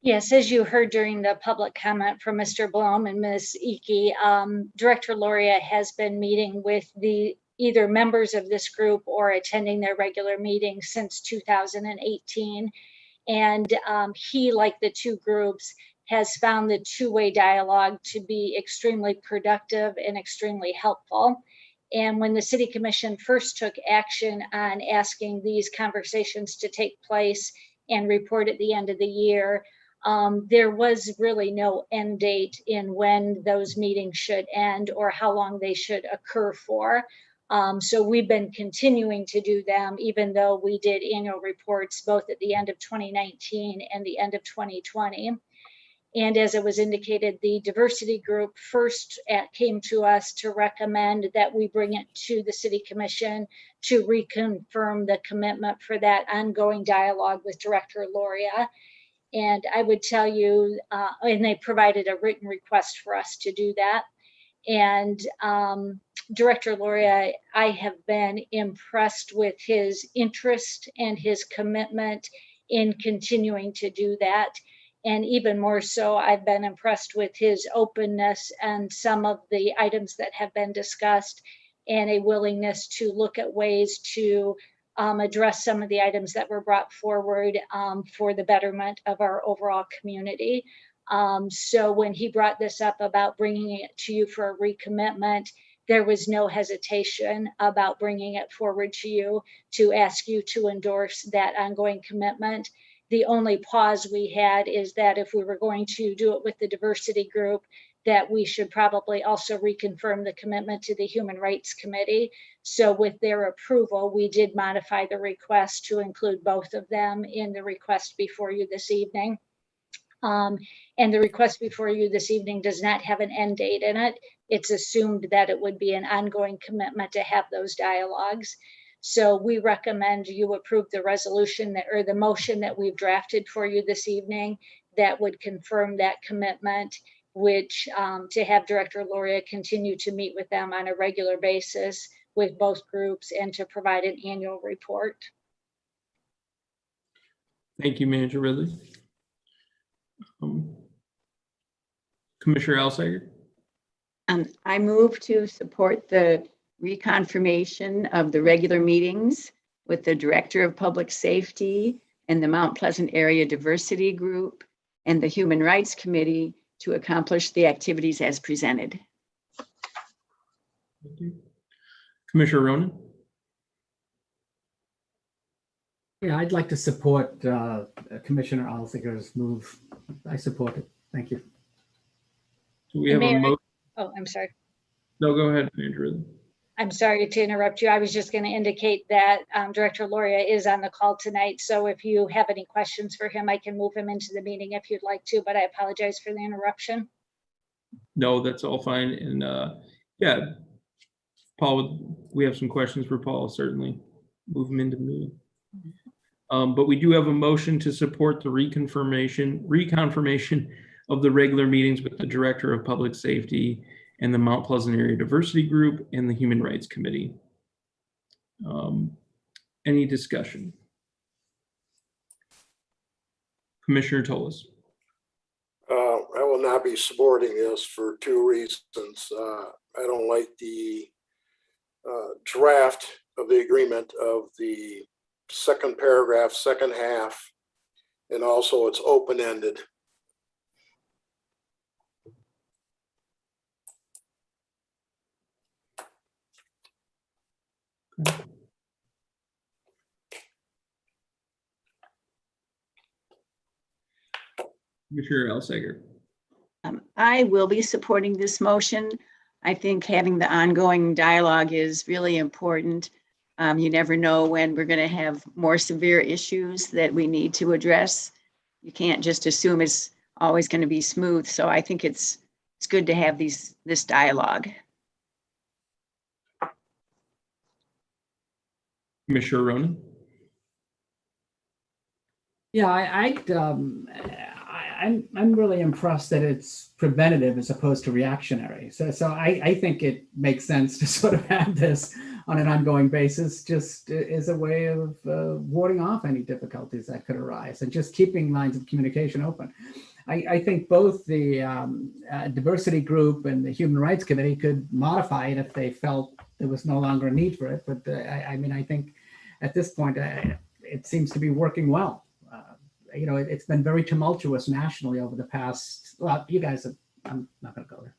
Yes, as you heard during the public comment from Mr. Blom and Ms. Ike, Director Loria has been meeting with either members of this group or attending their regular meetings since 2018. And he, like the 2 groups, has found the 2-way dialogue to be extremely productive and extremely helpful. And when the City Commission first took action on asking these conversations to take place and report at the end of the year, there was really no end date in when those meetings should end or how long they should occur for. So we've been continuing to do them, even though we did annual reports both at the end of 2019 and the end of 2020. And as it was indicated, the diversity group first came to us to recommend that we bring it to the City Commission to reconfirm the commitment for that ongoing dialogue with Director Loria. And I would tell you, and they provided a written request for us to do that. And Director Loria, I have been impressed with his interest and his commitment in continuing to do that. And even more so, I've been impressed with his openness and some of the items that have been discussed, and a willingness to look at ways to address some of the items that were brought forward for the betterment of our overall community. So when he brought this up about bringing it to you for a recommitment, there was no hesitation about bringing it forward to you to ask you to endorse that ongoing commitment. The only pause we had is that if we were going to do it with the diversity group, that we should probably also reconfirm the commitment to the Human Rights Committee. So with their approval, we did modify the request to include both of them in the request before you this evening. And the request before you this evening does not have an end date in it. It's assumed that it would be an ongoing commitment to have those dialogues. So we recommend you approve the resolution that, or the motion that we've drafted for you this evening that would confirm that commitment, which to have Director Loria continue to meet with them on a regular basis with both groups and to provide an annual report. Thank you, Manager Ridley. Commissioner Alsager? I move to support the reconfirmation of the regular meetings with the Director of Public Safety and the Mount Pleasant Area Diversity Group and the Human Rights Committee to accomplish the activities as presented. Thank you. Commissioner Ronan? Yeah, I'd like to support Commissioner Alsager's move. I support it. Thank you. Do we have a motion? Oh, I'm sorry. No, go ahead, Manager Ridley. I'm sorry to interrupt you. I was just going to indicate that Director Loria is on the call tonight. So if you have any questions for him, I can move him into the meeting if you'd like to, but I apologize for the interruption. No, that's all fine. And yeah, Paul, we have some questions for Paul, certainly. Move him into the meeting. But we do have a motion to support the reconfirmation of the regular meetings with the Director of Public Safety and the Mount Pleasant Area Diversity Group and the Human Rights Committee. Any discussion? Commissioner Toles. I will not be supporting this for two reasons. I don't like the draft of the agreement of the second paragraph, second half, and also it's open-ended. Commissioner Alsager. I will be supporting this motion. I think having the ongoing dialogue is really important. You never know when we're going to have more severe issues that we need to address. You can't just assume it's always going to be smooth. So I think it's good to have this dialogue. Commissioner Ronan. Yeah, I'm really impressed that it's preventative as opposed to reactionary. So I think it makes sense to sort of have this on an ongoing basis, just as a way of warding off any difficulties that could arise and just keeping lines of communication open. I think both the diversity group and the Human Rights Committee could modify it if they felt there was no longer a need for it. But I mean, I think at this point, it seems to be working well. You know, it's been very tumultuous nationally over the past, well, you guys have, I'm not going to go there.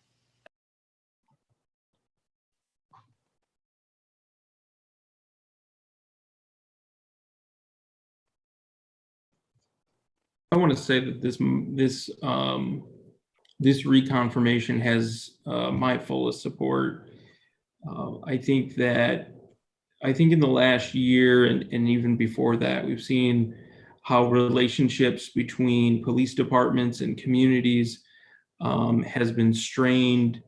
I want to say that this reconfirmation has my fullest support. I think in the last year and even before that, we've seen how relationships between police departments and communities has been strained.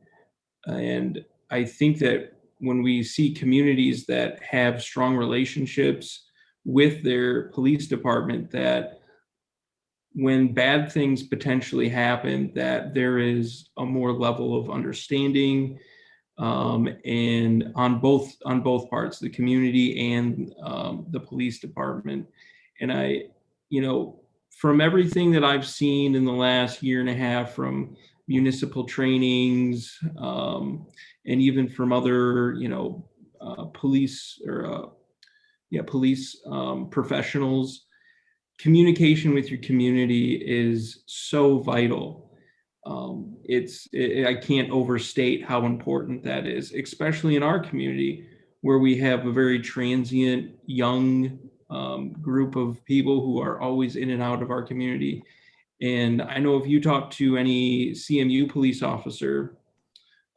And I think that when we see communities that have strong relationships with their police department, that when bad things potentially happen, that there is a more level of understanding and on both parts, the community and the police department. And you know, from everything that I've seen in the last year and a half from municipal trainings and even from other, you know, police professionals, communication with your community is so vital. I can't overstate how important that is, especially in our community where we have a very transient young group of people who are always in and out of our community. And I know if you talk to any CMU police officer,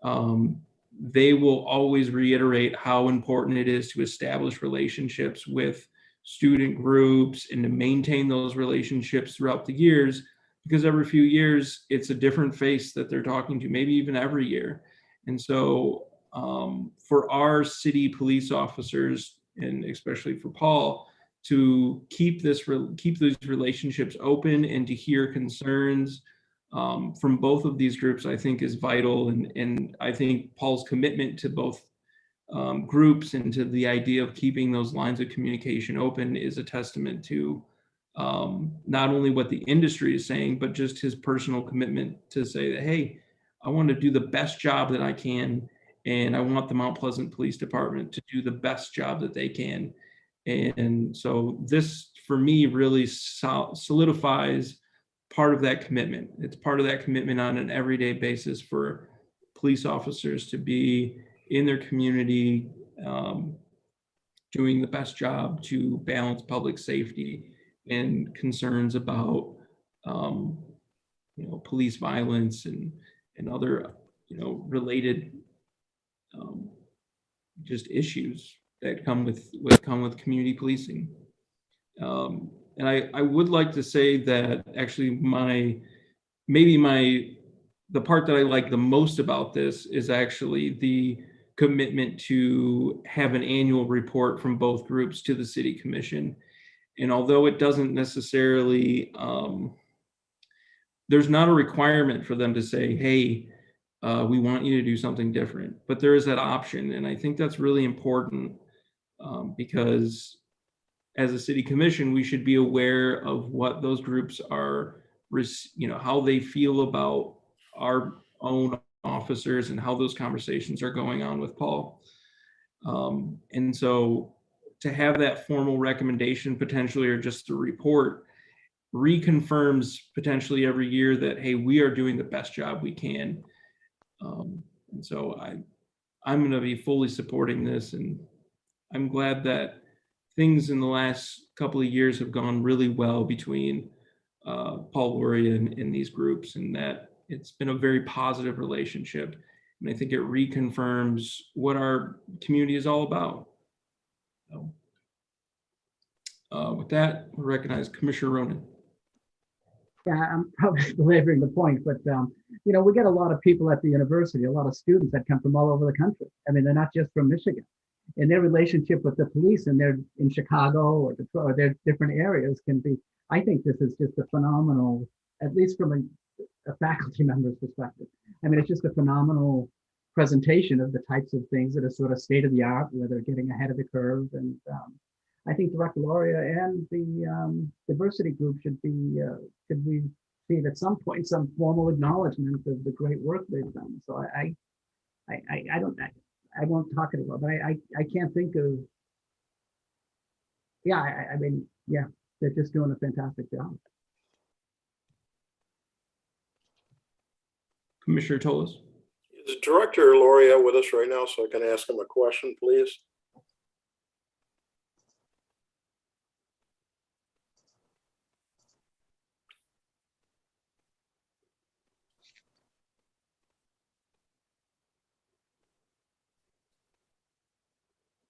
they will always reiterate how important it is to establish relationships with student groups and to maintain those relationships throughout the years, because every few years it's a different face that they're talking to, maybe even every year. And so for our city police officers, and especially for Paul, to keep these relationships open and to hear concerns from both of these groups, I think is vital. And I think Paul's commitment to both groups and to the idea of keeping those lines of communication open is a testament to not only what the industry is saying, but just his personal commitment to say that, hey, I want to do the best job that I can, and I want the Mount Pleasant Police Department to do the best job that they can. And so this, for me, really solidifies part of that commitment. It's part of that commitment on an everyday basis for police officers to be in their community, doing the best job to balance public safety and concerns about, police violence and other, related just issues that come with community policing. And I would like to say that actually the part that I like the most about this is actually the commitment to have an annual report from both groups to the City Commission. And although it doesn't necessarily, there's not a requirement for them to say, hey, we want you to do something different, but there is that option. And I think that's really important because as a City Commission, we should be aware of what those groups are, how they feel about our own officers and how those conversations are going on with Paul. And so to have that formal recommendation potentially, or just a report, reconfirms potentially every year that, hey, we are doing the best job we can. And so I'm going to be fully supporting this, and I'm glad that things in the last couple of years have gone really well between Paul Luria and these groups, and that it's been a very positive relationship. And I think it reconfirms what our community is all about. So, with that, I recognize Commissioner Ronan. Yeah, I'm probably belaboring the point, but we get a lot of people at the university, a lot of students that come from all over the country. I mean, they're not just from Michigan. And their relationship with the police, and they're in Chicago or Detroit, or their different areas can be, I think this is just a phenomenal, at least from a faculty member's perspective. I mean, it's just a phenomenal presentation of the types of things that are sort of state of the art, where they're getting ahead of the curve. And I think Director Luria and the diversity group should receive at some point some formal acknowledgement of the great work they've done. So I won't talk it about, but I can't think of, I mean, they're just doing a fantastic job. Commissioner Toles. Is Director Luria with us right now, so I can ask him a question, please?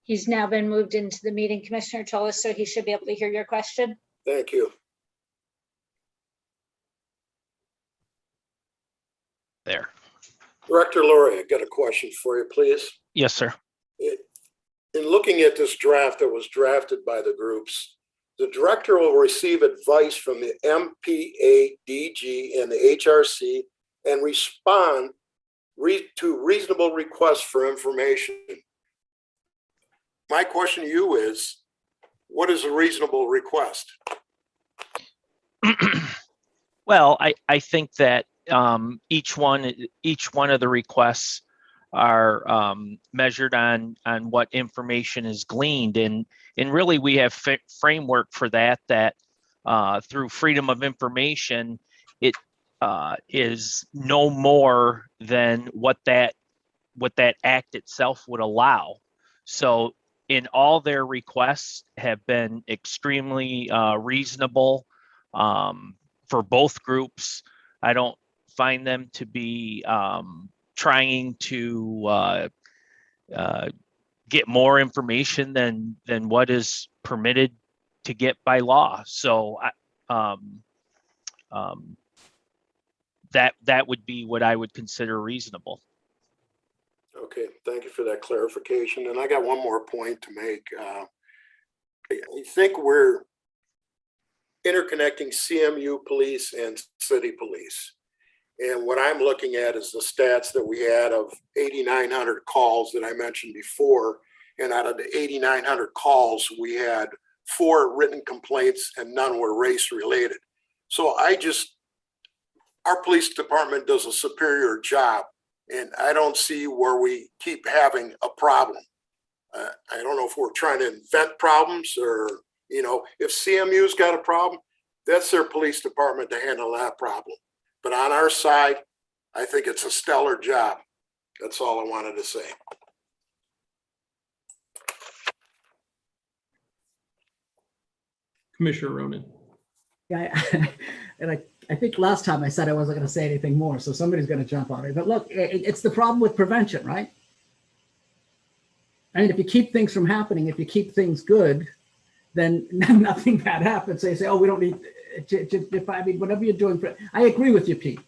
He's now been moved into the meeting, Commissioner Toles, so he should be able to hear your question. Thank you. There. Director Luria, got a question for you, please. Yes, sir. In looking at this draft that was drafted by the groups, the director will receive advice from the MPADG and the HRC and respond to reasonable requests for information. My question to you is, what is a reasonable request? Well, I think that each one of the requests are measured on what information is gleaned, and really we have framework for that through freedom of information, it is no more than what that act itself would allow. So in all their requests have been extremely reasonable for both groups. I don't find them to be trying to get more information than what is permitted to get by law. So that would be what I would consider reasonable. Okay, thank you for that clarification. And I got one more point to make. I think we're interconnecting CMU police and city police. And what I'm looking at is the stats that we had of 8,900 calls that I mentioned before. And out of the 8,900 calls, we had 4 written complaints and none were race related. So our police department does a superior job, and I don't see where we keep having a problem. I don't know if we're trying to invent problems or, if CMU's got a problem, that's their police department to handle that problem. But on our side, I think it's a stellar job. That's all I wanted to say. Commissioner Ronan. Yeah, and I think last time I said I wasn't going to say anything more, so somebody's going to jump on me. But look, it's the problem with prevention, right? I mean, if you keep things from happening, if you keep things good, then nothing bad happens. They say, oh, we don't need, I mean, whatever you're doing. I agree with you, Pete.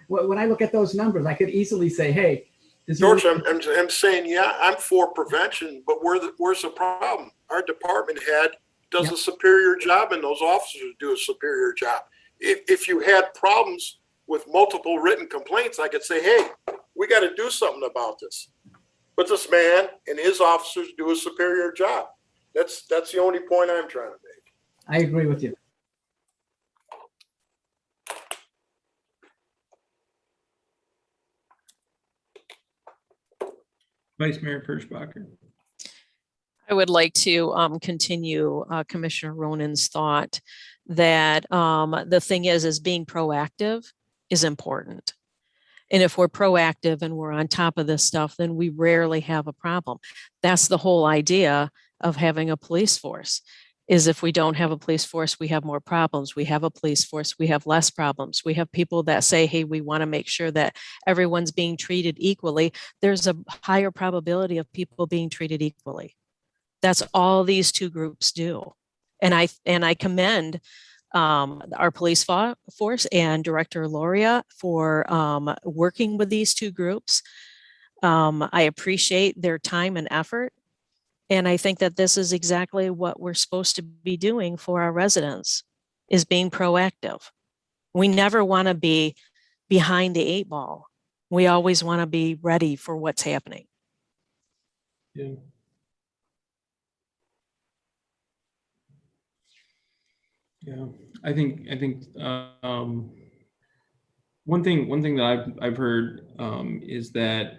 When I look at those numbers, I could easily say, hey, George, I'm saying, yeah, I'm for prevention, but where's the problem? Our department head does a superior job, and those officers do a superior job. If you had problems with multiple written complaints, I could say, hey, we got to do something about this. But this man and his officers do a superior job. That's the only point I'm trying to make. I agree with you. Vice Mayor Petersbacher. I would like to continue Commissioner Ronan's thought that the thing is being proactive is important. And if we're proactive and we're on top of this stuff, then we rarely have a problem. That's the whole idea of having a police force, is if we don't have a police force, we have more problems. We have a police force, we have less problems. We have people that say, hey, we want to make sure that everyone's being treated equally. There's a higher probability of people being treated equally. That's all these two groups do. And I commend our police force and Director Loria for working with these two groups. I appreciate their time and effort. And I think that this is exactly what we're supposed to be doing for our residents, is being proactive. We never want to be behind the 8 ball. We always want to be ready for what's happening. Yeah. Yeah, I think one thing that I've heard is that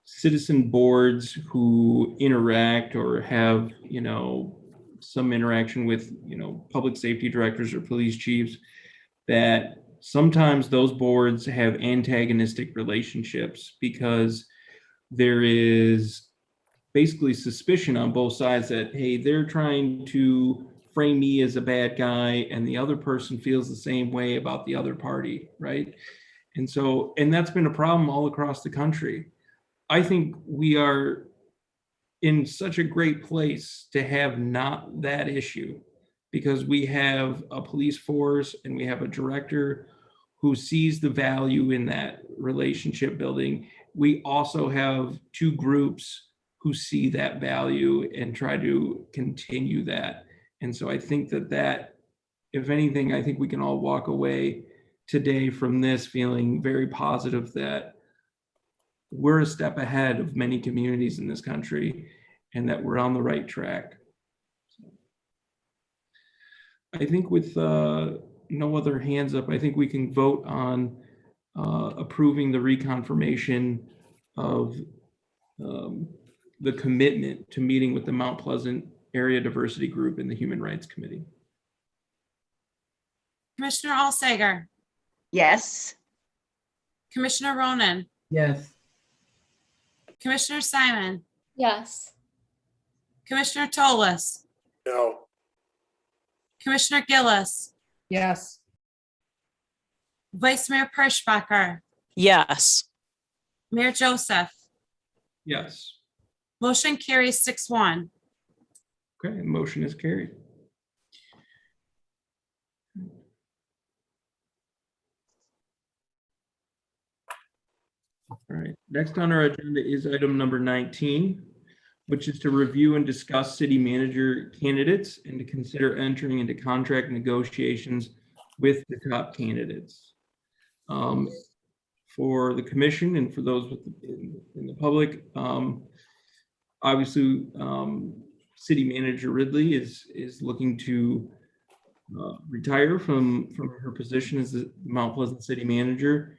citizen boards who interact or have some interaction with public safety directors or police chiefs, that sometimes those boards have antagonistic relationships because there is basically suspicion on both sides that, hey, they're trying to frame me as a bad guy and the other person feels the same way about the other party, right? And that's been a problem all across the country. I think we are in such a great place to have not that issue, because we have a police force and we have a director who sees the value in that relationship building. We also have two groups who see that value and try to continue that. And so I think that, if anything, I think we can all walk away today from this feeling very positive that we're a step ahead of many communities in this country and that we're on the right track. I think with no other hands up, I think we can vote on approving the reconfirmation of the commitment to meeting with the Mount Pleasant Area Diversity Group in the Human Rights Committee. Commissioner Alsager. Yes. Commissioner Ronan. Yes. Commissioner Simon. Yes. Commissioner Tolis. No. Commissioner Gillis. Yes. Vice Mayor Petersbacher. Yes. Mayor Joseph. Yes. Motion carries 6-1. Okay, motion is carried. All right, next on our agenda is item number 19, which is to review and discuss city manager candidates and to consider entering into contract negotiations with the top candidates. For the commission and for those in the public, obviously, City Manager Ridley is looking to retire from her position as the Mount Pleasant City Manager.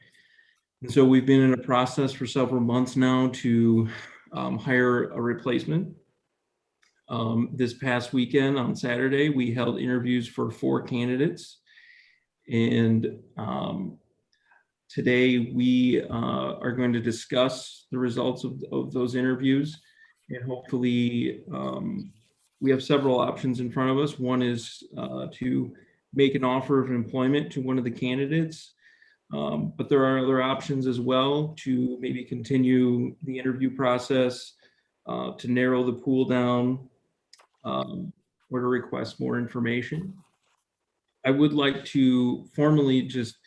And so we've been in a process for several months now to hire a replacement. This past weekend on Saturday, we held interviews for 4 candidates. And today we are going to discuss the results of those interviews. And hopefully we have several options in front of us. One is to make an offer of employment to one of the candidates. But there are other options as well to maybe continue the interview process, to narrow the pool down, or to request more information. I would like to formally just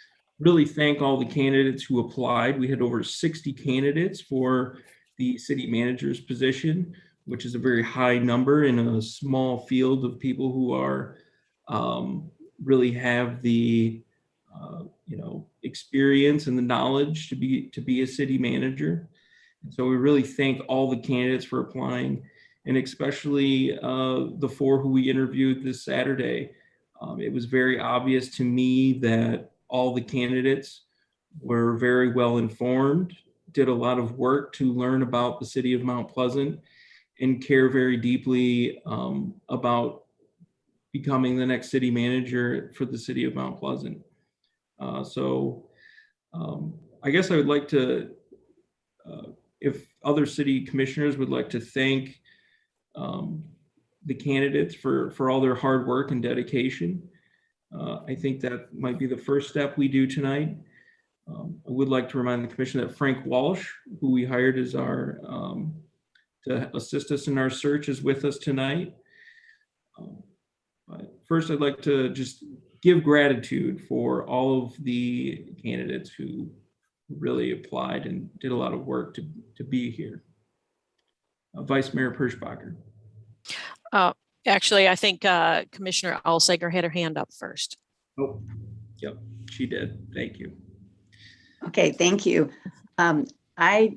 really thank all the candidates who applied. We had over 60 candidates for the city manager's position, which is a very high number in a small field of people who are really have the experience and the knowledge to be a city manager. And so we really thank all the candidates for applying, and especially the 4 who we interviewed this Saturday. It was very obvious to me that all the candidates were very well informed, did a lot of work to learn about the city of Mount Pleasant, and care very deeply about becoming the next city manager for the city of Mount Pleasant. I guess I would like to, if other city commissioners would like to thank the candidates for all their hard work and dedication. I think that might be the first step we do tonight. I would like to remind the commission that Frank Walsh, who we hired as our to assist us in our search, is with us tonight. But first, I'd like to just give gratitude for all of the candidates who really applied and did a lot of work to be here. Vice Mayor Petersbacher. Actually, I think Commissioner Alsager had her hand up first. Oh, yep, she did. Thank you. Okay, thank you. I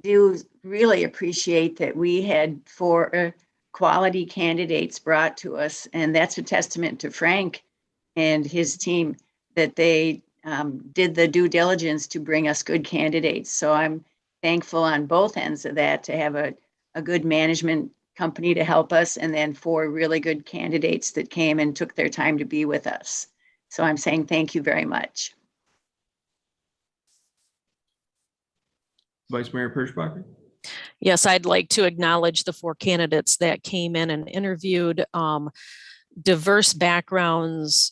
do really appreciate that we had 4 quality candidates brought to us, and that's a testament to Frank and his team that they did the due diligence to bring us good candidates. So I'm thankful on both ends of that to have a good management company to help us, and then 4 really good candidates that came and took their time to be with us. So I'm saying thank you very much. Vice Mayor Petersbacher. Yes, I'd like to acknowledge the 4 candidates that came in and interviewed. Diverse backgrounds,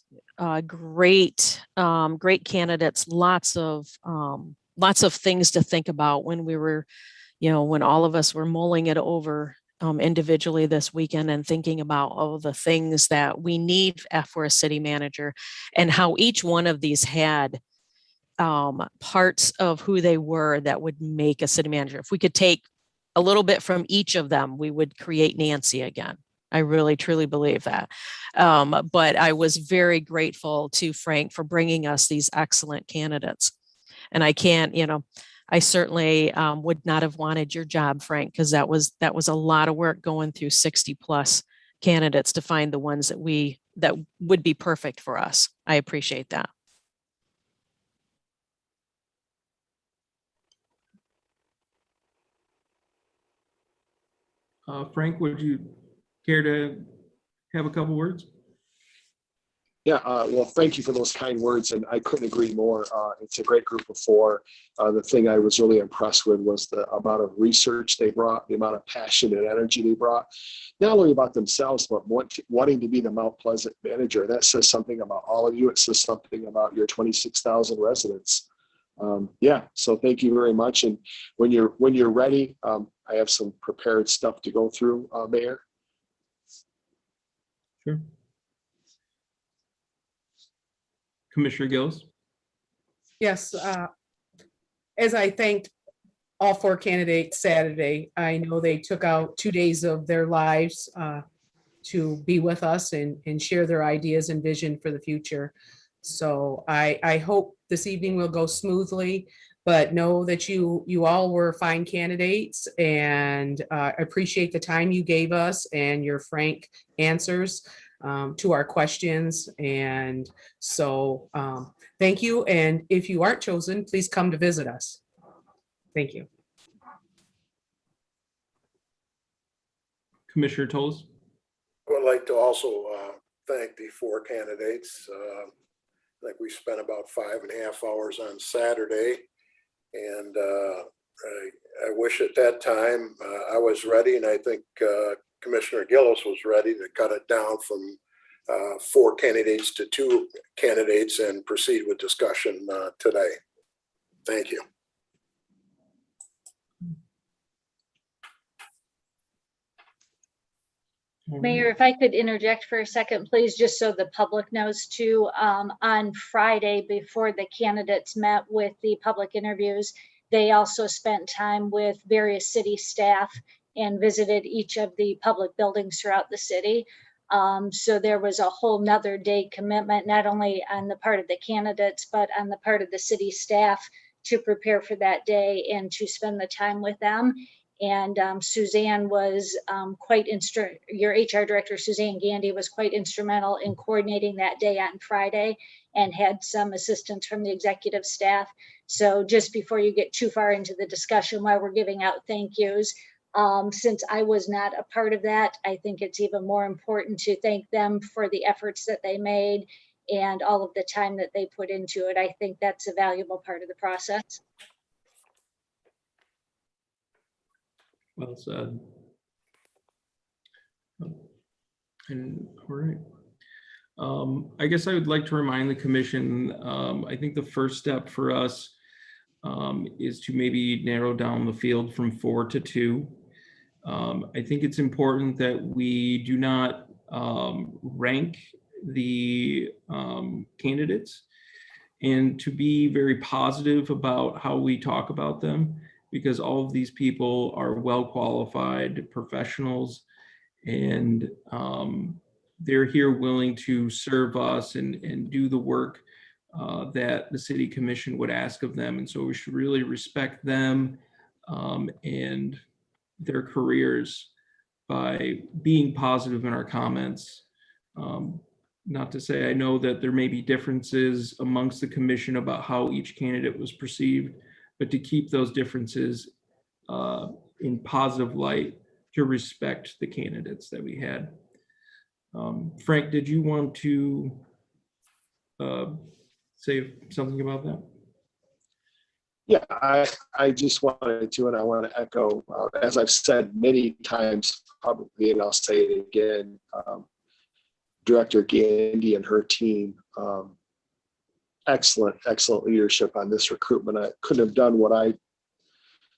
great candidates, lots of things to think about when we were, when all of us were mulling it over individually this weekend and thinking about all the things that we need for a city manager, and how each one of these had parts of who they were that would make a city manager. If we could take a little bit from each of them, we would create Nancy again. I really, truly believe that. But I was very grateful to Frank for bringing us these excellent candidates. And I can't, I certainly would not have wanted your job, Frank, because that was a lot of work going through 60 plus candidates to find the ones that would be perfect for us. I appreciate that. Frank, would you care to have a couple words? Yeah, well, thank you for those kind words, and I couldn't agree more. It's a great group of 4. The thing I was really impressed with was the amount of research they brought, the amount of passion and energy they brought, not only about themselves, but wanting to be the Mount Pleasant manager. That says something about all of you. It says something about your 26,000 residents. Yeah, so thank you very much. And when you're ready, I have some prepared stuff to go through, Mayor. Sure. Commissioner Gillis. Yes. As I thanked all four candidates Saturday. I know they took out 2 days of their lives to be with us and share their ideas and vision for the future. So I hope this evening will go smoothly, but know that you all were fine candidates, and appreciate the time you gave us and your frank answers to our questions. And so thank you. And if you aren't chosen, please come to visit us. Thank you. Commissioner Tolles? I would like to also thank the 4 candidates. I think we spent about 5.5 hours on Saturday, and I wish at that time I was ready, and I think Commissioner Gillis was ready to cut it down from 4 candidates to 2 candidates and proceed with discussion today. Thank you. Mayor, if I could interject for a second, please, just so the public knows too. On Friday, before the candidates met with the public interviews, they also spent time with various city staff and visited each of the public buildings throughout the city. So there was a whole nother day commitment, not only on the part of the candidates, but on the part of the city staff to prepare for that day and to spend the time with them. And Suzanne was your HR director, Suzanne Gandy, was quite instrumental in coordinating that day on Friday, and had some assistance from the executive staff. So just before you get too far into the discussion, while we're giving out thank yous, since I was not a part of that, I think it's even more important to thank them for the efforts that they made and all of the time that they put into it. I think that's a valuable part of the process. Well said. And all right. I guess I would like to remind the commission, I think the first step for us is to maybe narrow down the field from 4 to 2. I think it's important that we do not rank the candidates, and to be very positive about how we talk about them, because all of these people are well qualified professionals, and they're here willing to serve us and do the work that the city commission would ask of them. And so we should really respect them and their careers by being positive in our comments. Not to say, I know that there may be differences amongst the commission about how each candidate was perceived, but to keep those differences in positive light, to respect the candidates that we had. Frank, did you want to say something about that? Yeah, I just wanted to, and I want to echo, as I've said many times publicly, and I'll say it again, Director Gandy and her team, excellent leadership on this recruitment. I couldn't have done what I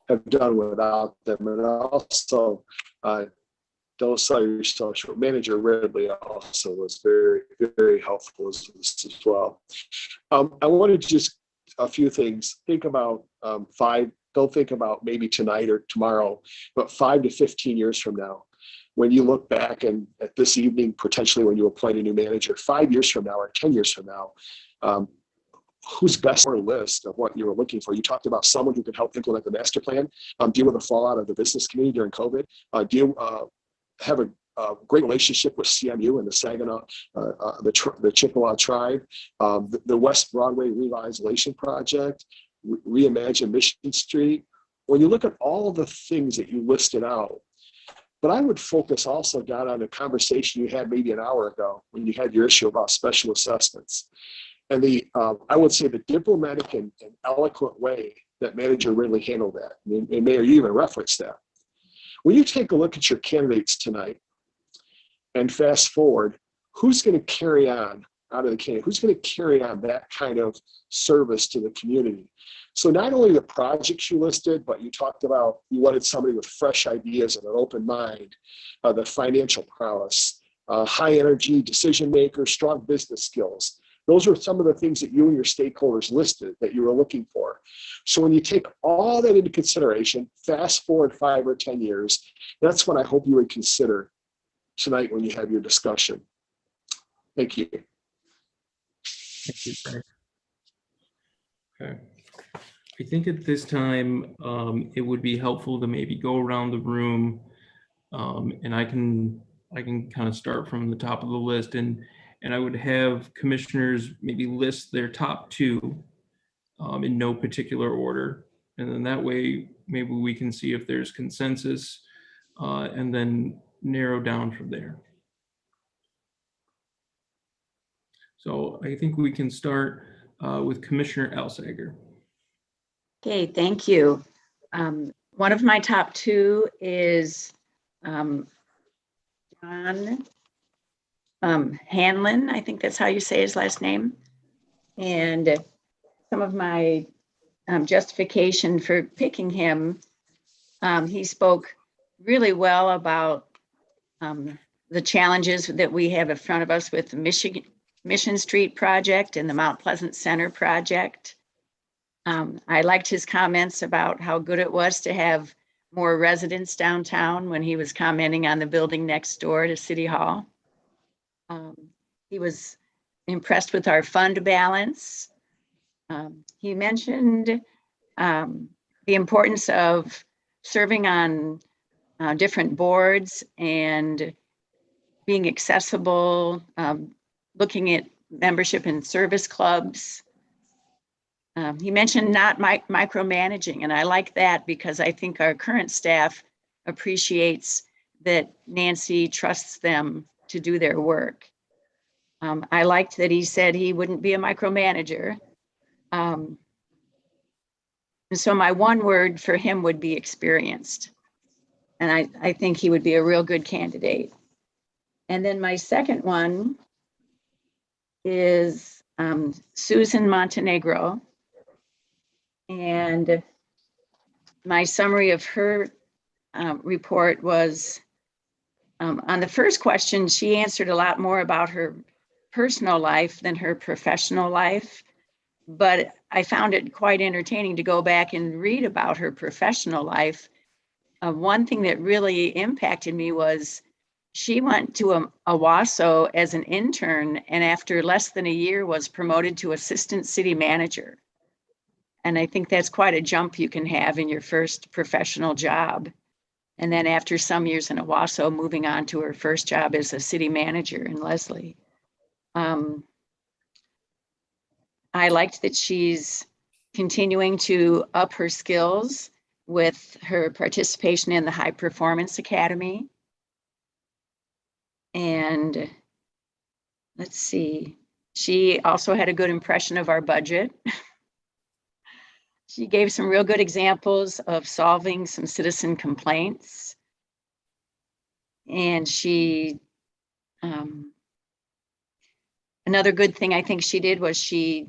have done without them. And also, your social manager Ridley also was very, very helpful as well. I wanted to just a few things. Think about don't think about maybe tonight or tomorrow, but 5 to 15 years from now, when you look back and at this evening, potentially when you appoint a new manager, 5 years from now or 10 years from now, who's best on your list of what you were looking for? You talked about someone who could help implement the master plan, deal with the fallout of the business community during COVID, have a great relationship with CMU and the Saginaw, the Chippewa tribe, the West Broadway Revitalization Project, Reimagine Mission Street. When you look at all of the things that you listed out, but I would focus also, Don, on a conversation you had maybe an hour ago when you had your issue about special assessments. And I would say the diplomatic and eloquent way that Manager Ridley handled that, and Mayor, you even referenced that. When you take a look at your candidates tonight and fast forward, who's going to carry on out of the candidate? Who's going to carry on that kind of service to the community? So not only the projects you listed, but you talked about you wanted somebody with fresh ideas and an open mind, the financial prowess, high energy decision maker, strong business skills. Those are some of the things that you and your stakeholders listed that you were looking for. So when you take all that into consideration, fast forward 5 or 10 years, that's what I hope you would consider tonight when you have your discussion. Thank you. Thank you, sir. Okay. I think at this time, it would be helpful to maybe go around the room, and I can kind of start from the top of the list, and I would have commissioners maybe list their top 2 in no particular order, and then that way maybe we can see if there's consensus, and then narrow down from there. So I think we can start with Commissioner Alsager. Okay, thank you. One of my top 2 is John Hanlon. I think that's how you say his last name. And some of my justification for picking him, he spoke really well about the challenges that we have in front of us with the Mission Street project and the Mount Pleasant Center project. I liked his comments about how good it was to have more residents downtown when he was commenting on the building next door to City Hall. He was impressed with our fund balance. He mentioned the importance of serving on different boards and being accessible, looking at membership in service clubs. He mentioned not micromanaging, and I like that because I think our current staff appreciates that Nancy trusts them to do their work. I liked that he said he wouldn't be a micromanager. And so my one word for him would be experienced. And I think he would be a real good candidate. And then my second one is Susan Montenegro. And my summary of her report was, on the first question, she answered a lot more about her personal life than her professional life. But I found it quite entertaining to go back and read about her professional life. One thing that really impacted me was she went to Owasso as an intern, and after less than a year was promoted to assistant city manager. And I think that's quite a jump you can have in your first professional job. And then after some years in Owasso, moving on to her first job as a city manager in Leslie. I liked that she's continuing to up her skills with her participation in the High Performance Academy. And let's see, she also had a good impression of our budget. She gave some real good examples of solving some citizen complaints. And she, another good thing I think she did was she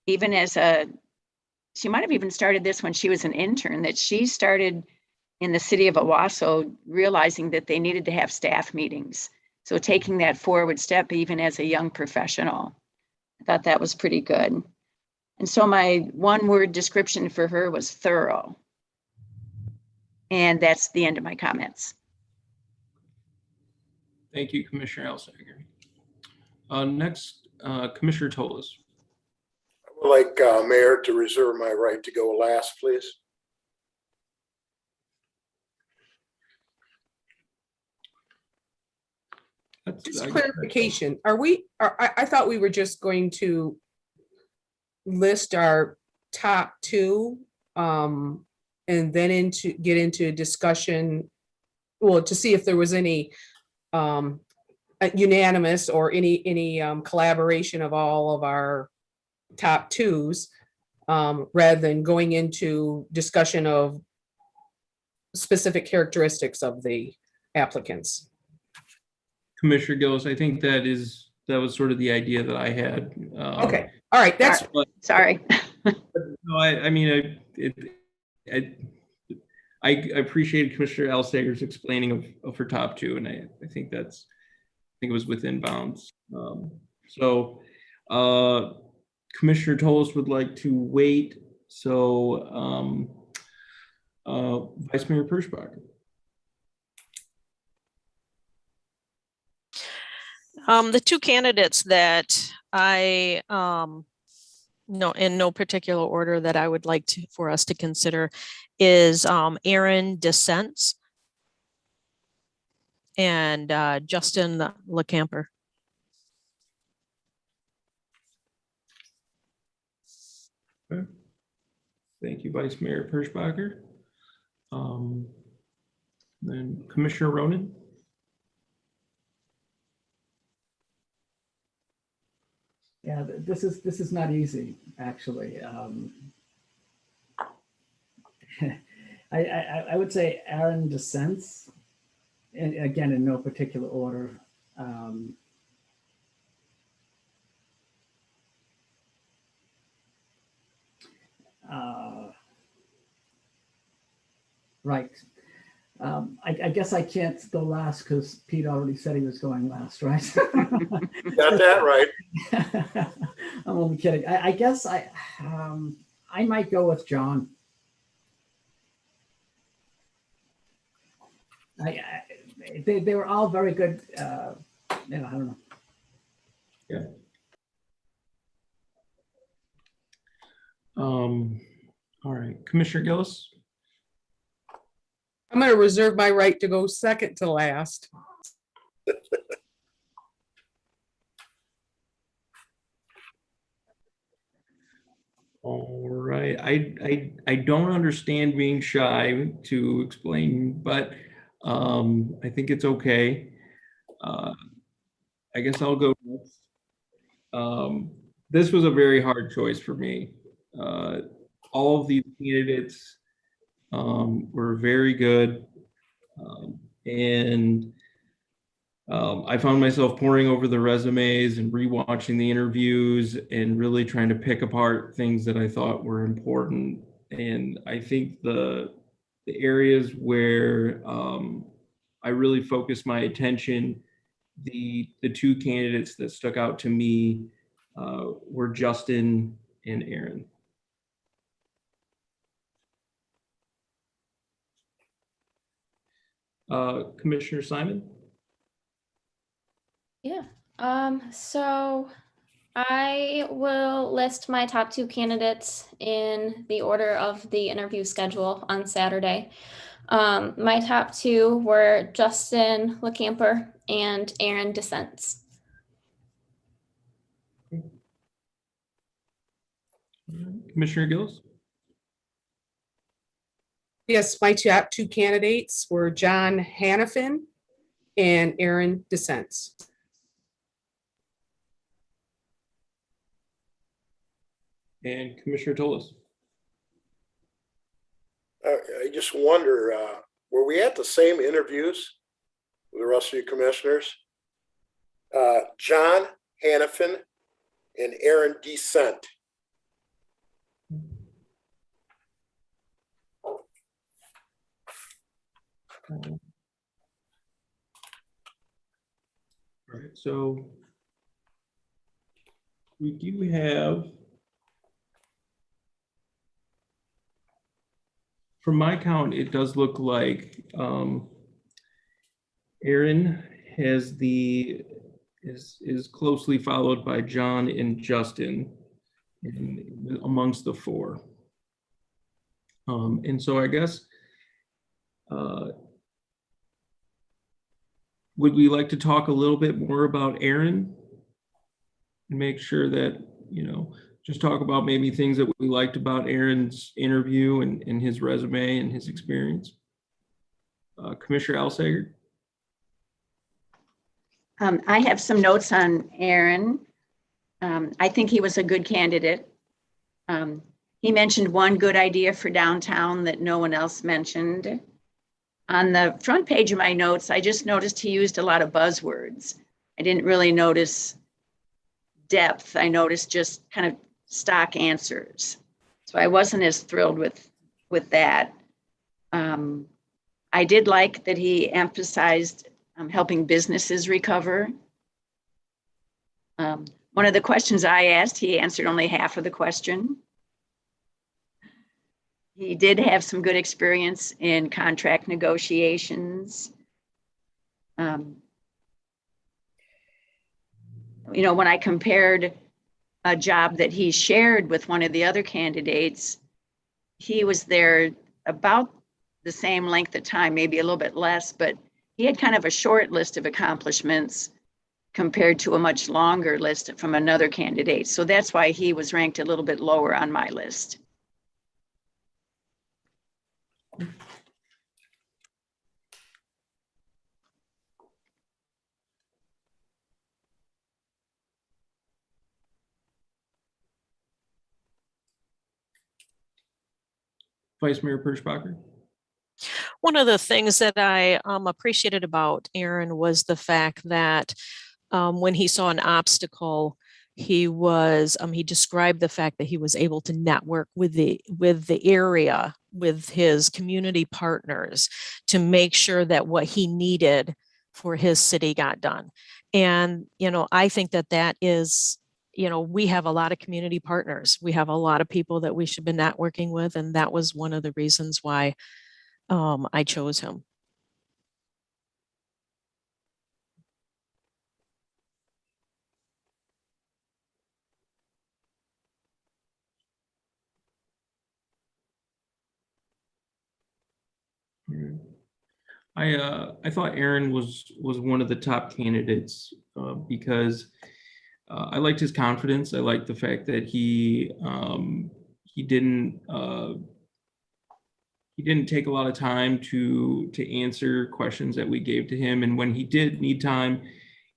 might have even started this when she was an intern, that she started in the city of Owasso realizing that they needed to have staff meetings. So taking that forward step, even as a young professional, I thought that was pretty good. And so my one word description for her was thorough. And that's the end of my comments. Thank you, Commissioner Alsager. Next, Commissioner Toles. I would like Mayor to reserve my right to go last, please. Just clarification, I thought we were just going to list our top 2 and then get into a discussion, well, to see if there was any unanimous or any collaboration of all of our top 2s, rather than going into discussion of specific characteristics of the applicants. Commissioner Gillis, I think that was sort of the idea that I had. Okay, all right, that's sorry. No, I mean, I appreciated Commissioner Alsager's explaining of her top 2, and I think it was within bounds. So Commissioner Toles would like to wait, so Vice Mayor Petersbacher. The two candidates that I no, in no particular order that I would like for us to consider is Aaron DeSense and Justin LeCamper. Okay. Thank you, Vice Mayor Petersbacher. Then Commissioner Ronan. Yeah, this is not easy, actually. I would say Aaron DeSense, and again, in no particular order. Right. I guess I can't go last because Pete already said he was going last, right? Got that right. I'm only kidding. I guess I might go with John. They were all very good. I don't know. Yeah. All right, Commissioner Gillis. I'm going to reserve my right to go second to last. All right, I don't understand being shy to explain, but I think it's okay. I guess I'll go next. This was a very hard choice for me. All of these candidates were very good. And I found myself poring over the resumes and rewatching the interviews and really trying to pick apart things that I thought were important. And I think the areas where I really focused my attention, the two candidates that stuck out to me were Justin and Aaron. Commissioner Simon? Yeah. So I will list my top two candidates in the order of the interview schedule on Saturday. My top two were Justin LeCamper and Aaron DeSense. Commissioner Gillis? Yes, my top two candidates were John Hanafin and Aaron DeSense. And Commissioner Toles? I just wonder, were we at the same interviews with the rest of you commissioners? John Hanafin and Aaron DeSense. All right, so we do have, from my count, it does look like Aaron has is closely followed by John and Justin amongst the four. And so I guess, would we like to talk a little bit more about Aaron and make sure that, just talk about maybe things that we liked about Aaron's interview and his resume and his experience? Commissioner Alsager? I have some notes on Aaron. I think he was a good candidate. He mentioned one good idea for downtown that no one else mentioned. On the front page of my notes, I just noticed he used a lot of buzzwords. I didn't really notice depth. I noticed just kind of stock answers. So I wasn't as thrilled with that. I did like that he emphasized helping businesses recover. One of the questions I asked, he answered only half of the question. He did have some good experience in contract negotiations. When I compared a job that he shared with one of the other candidates, he was there about the same length of time, maybe a little bit less, but he had kind of a short list of accomplishments compared to a much longer list from another candidate. So that's why he was ranked a little bit lower on my list. Vice Mayor Petersbacher. One of the things that I appreciated about Aaron was the fact that when he saw an obstacle, he described the fact that he was able to network with the area, with his community partners, to make sure that what he needed for his city got done. And I think that is, we have a lot of community partners. We have a lot of people that we should be networking with, and that was one of the reasons why I chose him. I thought Aaron was one of the top candidates because I liked his confidence. I liked the fact that he didn't take a lot of time to answer questions that we gave to him, and when he did need time,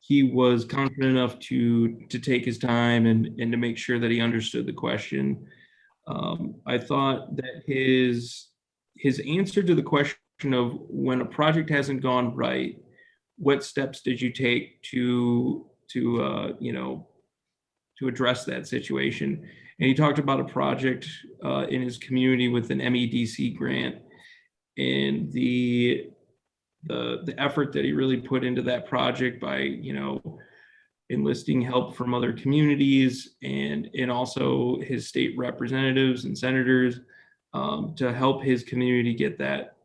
he was confident enough to take his time and to make sure that he understood the question. I thought that his answer to the question of when a project hasn't gone right, what steps did you take to address that situation? And he talked about a project in his community with an MEDC grant, and the effort that he really put into that project by enlisting help from other communities and also his state representatives and senators to help his community get that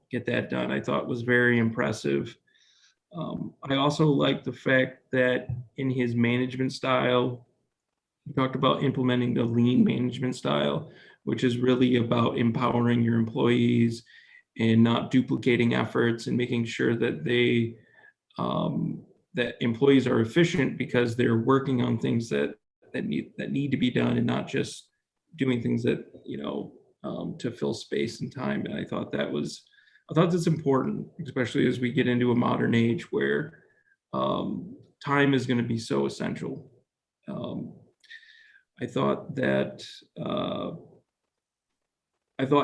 done, I thought was very impressive. I also like the fact that in his management style, he talked about implementing the lean management style, which is really about empowering your employees and not duplicating efforts and making sure that that employees are efficient because they're working on things that need to be done and not just doing things that to fill space and time. And I thought that's important, especially as we get into a modern age where time is going to be so essential. I thought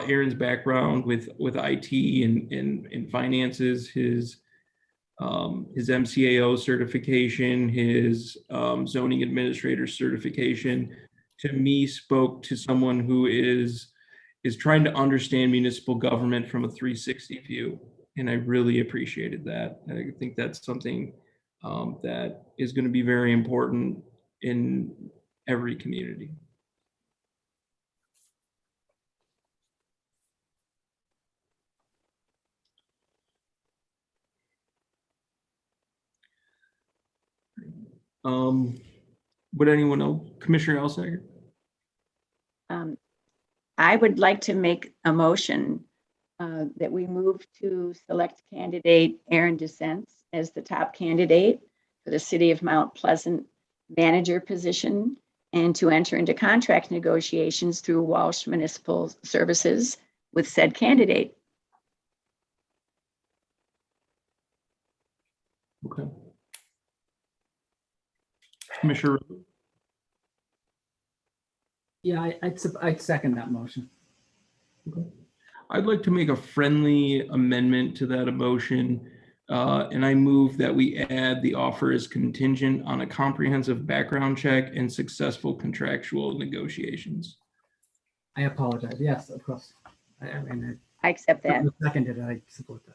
Aaron's background with IT and finances, his MCAO certification, his zoning administrator certification, to me spoke to someone who is trying to understand municipal government from a 360 view. And I really appreciated that. And I think that's something that is going to be very important in every community. Would anyone else, Commissioner Elsager? I would like to make a motion that we move to select candidate Aaron DeSense as the top candidate for the City of Mount Pleasant manager position, and to enter into contract negotiations through Walsh Municipal Services with said candidate. Okay. Commissioner. Yeah, I'd second that motion. Okay. I'd like to make a friendly amendment to that motion, and I move that we add the offer is contingent on a comprehensive background check and successful contractual negotiations. I apologize. Yes, of course. I accept that. Seconded. I support that.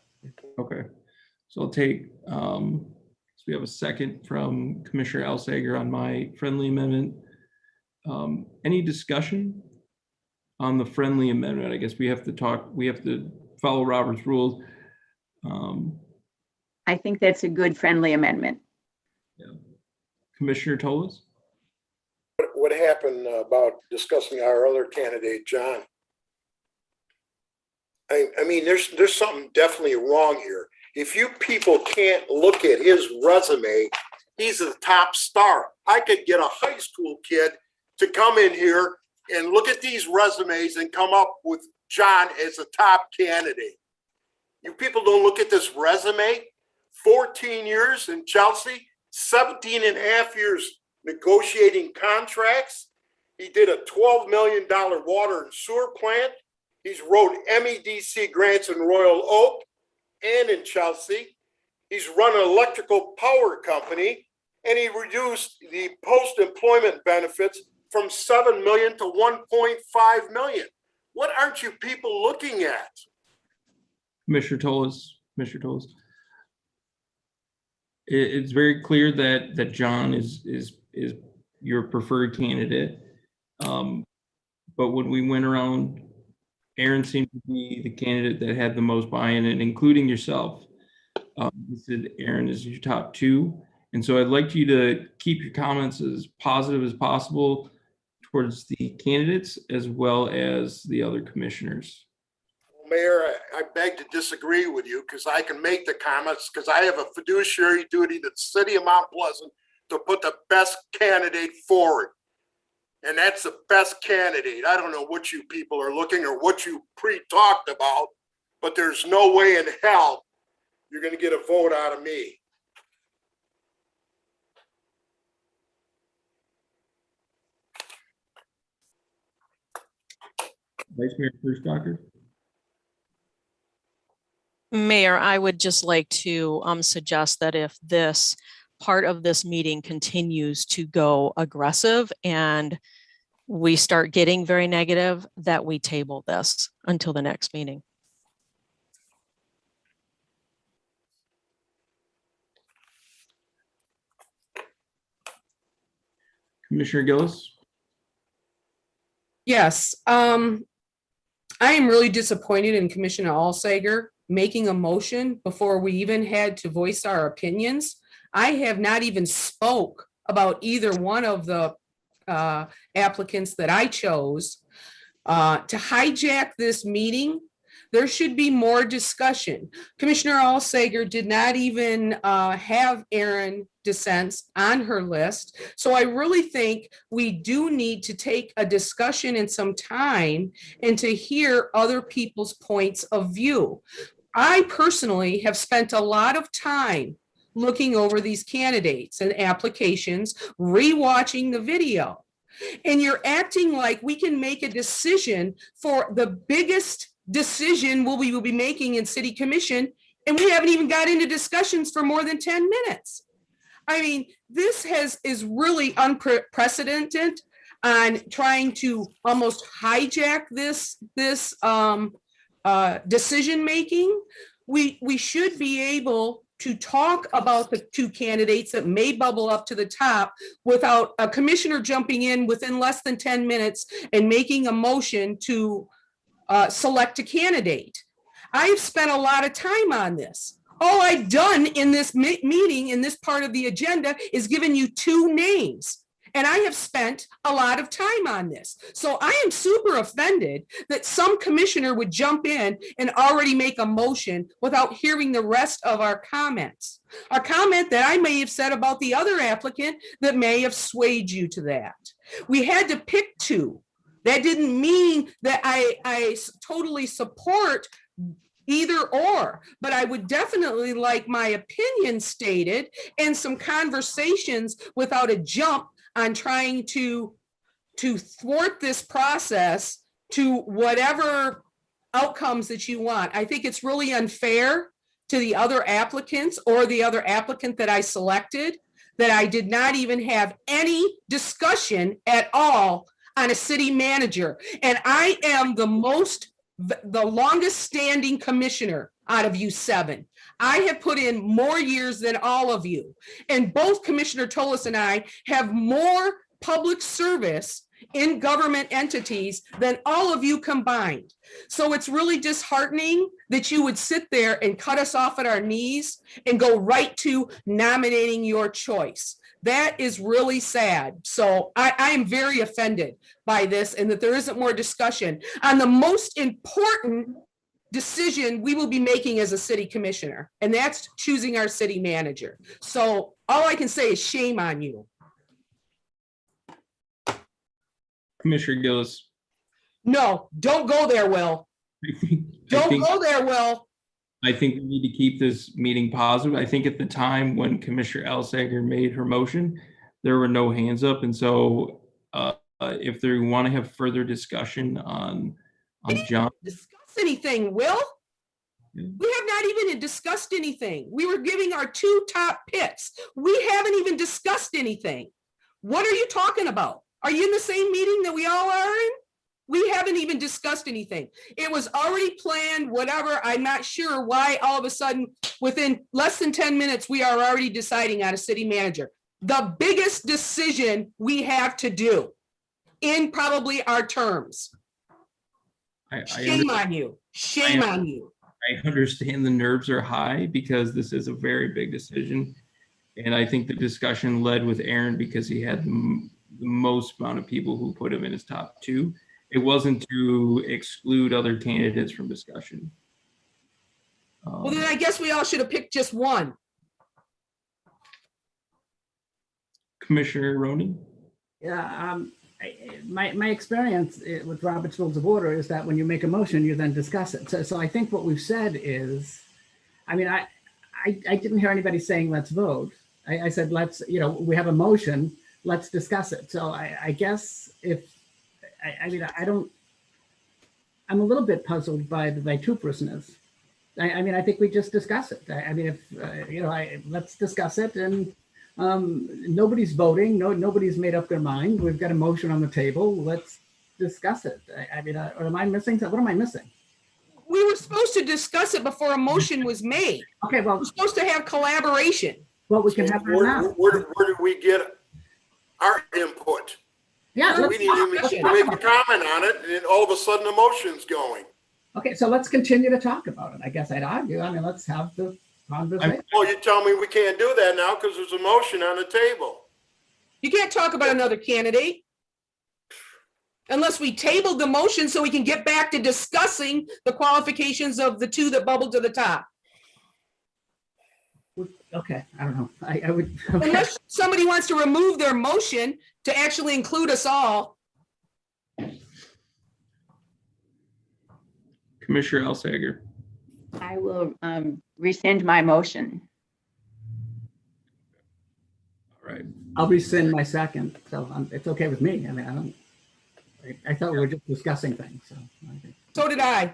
Okay, so I'll take So we have a second from Commissioner Alsager on my friendly amendment. Any discussion on the friendly amendment? I guess we have to follow Robert's rules. I think that's a good friendly amendment. Yeah. Commissioner Toles? What happened about discussing our other candidate, John? I mean, there's something definitely wrong here. If you people can't look at his resume, he's a top star. I could get a high school kid to come in here and look at these resumes and come up with John as a top candidate. You people don't look at this resume. 14 years in Chelsea, 17 and a half years negotiating contracts. He did a $12 million water and sewer plant. He's wrote MEDC grants in Royal Oak and in Chelsea. He's run an electrical power company, and he reduced the post-employment benefits from 7 million to 1.5 million. What aren't you people looking at? Commissioner Toles? It's very clear that John is your preferred candidate. But when we went around, Aaron seemed to be the candidate that had the most buy-in, and including yourself. You said Aaron is your top two. And so I'd like you to keep your comments as positive as possible towards the candidates as well as the other commissioners. Mayor, I beg to disagree with you because I can make the comments because I have a fiduciary duty to the city of Mount Pleasant to put the best candidate forward. And that's the best candidate. I don't know what you people are looking or what you pre-talked about, but there's no way in hell you're going to get a vote out of me. Vice Mayor Petersbacher? Mayor, I would just like to suggest that if this part of this meeting continues to go aggressive and we start getting very negative, that we table this until the next meeting. Commissioner Gillis? Yes, I am really disappointed in Commissioner Alsager making a motion before we even had to voice our opinions. I have not even spoke about either one of the applicants that I chose. To hijack this meeting, there should be more discussion. Commissioner Alsager did not even have Aaron dissents on her list. So I really think we do need to take a discussion and some time and to hear other people's points of view. I personally have spent a lot of time looking over these candidates and applications, rewatching the video. And you're acting like we can make a decision for the biggest decision we will be making in City Commission, and we haven't even got into discussions for more than 10 minutes. I mean, this is really unprecedented on trying to almost hijack this decision making. We should be able to talk about the two candidates that may bubble up to the top without a commissioner jumping in within less than 10 minutes and making a motion to select a candidate. I've spent a lot of time on this. All I've done in this meeting, in this part of the agenda, is given you two names. And I have spent a lot of time on this. So I am super offended that some commissioner would jump in and already make a motion without hearing the rest of our comments. A comment that I may have said about the other applicant that may have swayed you to that. We had to pick two. That didn't mean that I totally support either or, but I would definitely like my opinion stated and some conversations without a jump on trying to thwart this process to whatever outcomes that you want. I think it's really unfair to the other applicants or the other applicant that I selected that I did not even have any discussion at all on a city manager. And I am the longest standing commissioner out of you seven. I have put in more years than all of you. And both Commissioner Tolis and I have more public service in government entities than all of you combined. So it's really disheartening that you would sit there and cut us off at our knees and go right to nominating your choice. That is really sad. So I am very offended by this and that there isn't more discussion on the most important decision we will be making as a city commissioner, and that's choosing our city manager. So all I can say is shame on you. Commissioner Gillis. No, don't go there, Will. Don't go there, Will. I think we need to keep this meeting positive. I think at the time when Commissioner Elsager made her motion, there were no hands up. And so if they want to have further discussion on John. Discuss anything, Will? We have not even discussed anything. We were giving our 2 top picks. We haven't even discussed anything. What are you talking about? Are you in the same meeting that we all are in? We haven't even discussed anything. It was already planned, whatever. I'm not sure why all of a sudden, within less than 10 minutes, we are already deciding on a city manager. The biggest decision we have to do in probably our terms. Shame on you. Shame on you. I understand the nerves are high because this is a very big decision. And I think the discussion led with Aaron because he had the most amount of people who put him in his top 2. It wasn't to exclude other candidates from discussion. Well, then I guess we all should have picked just one. Commissioner Ronan? Yeah, my experience with Robert's Rules of Order is that when you make a motion, you then discuss it. So I think what we've said is, I mean, I didn't hear anybody saying let's vote. I said let's, we have a motion, let's discuss it. So I guess if, I'm a little bit puzzled by the vituperousness. I mean, I think we just discuss it. I mean, if, let's discuss it, and nobody's voting, nobody's made up their mind. We've got a motion on the table, let's discuss it. I mean, or am I missing something? What am I missing? We were supposed to discuss it before a motion was made. Okay, well. We're supposed to have collaboration. Well, we can have that now. Where do we get our input? Yeah, we need to make a comment on it, and then all of a sudden the motion's going. Okay, so let's continue to talk about it. I guess I'd argue. I mean, let's have the conversation. Oh, you tell me we can't do that now because there's a motion on the table. You can't talk about another candidate unless we tabled the motion so we can get back to discussing the qualifications of the 2 that bubbled to the top. Okay, I don't know. I would. Okay. Unless somebody wants to remove their motion to actually include us all. Commissioner Elsager. I will rescind my motion. All right. I'll rescind my second, so it's okay with me. I mean, I thought we were just discussing things. So did I.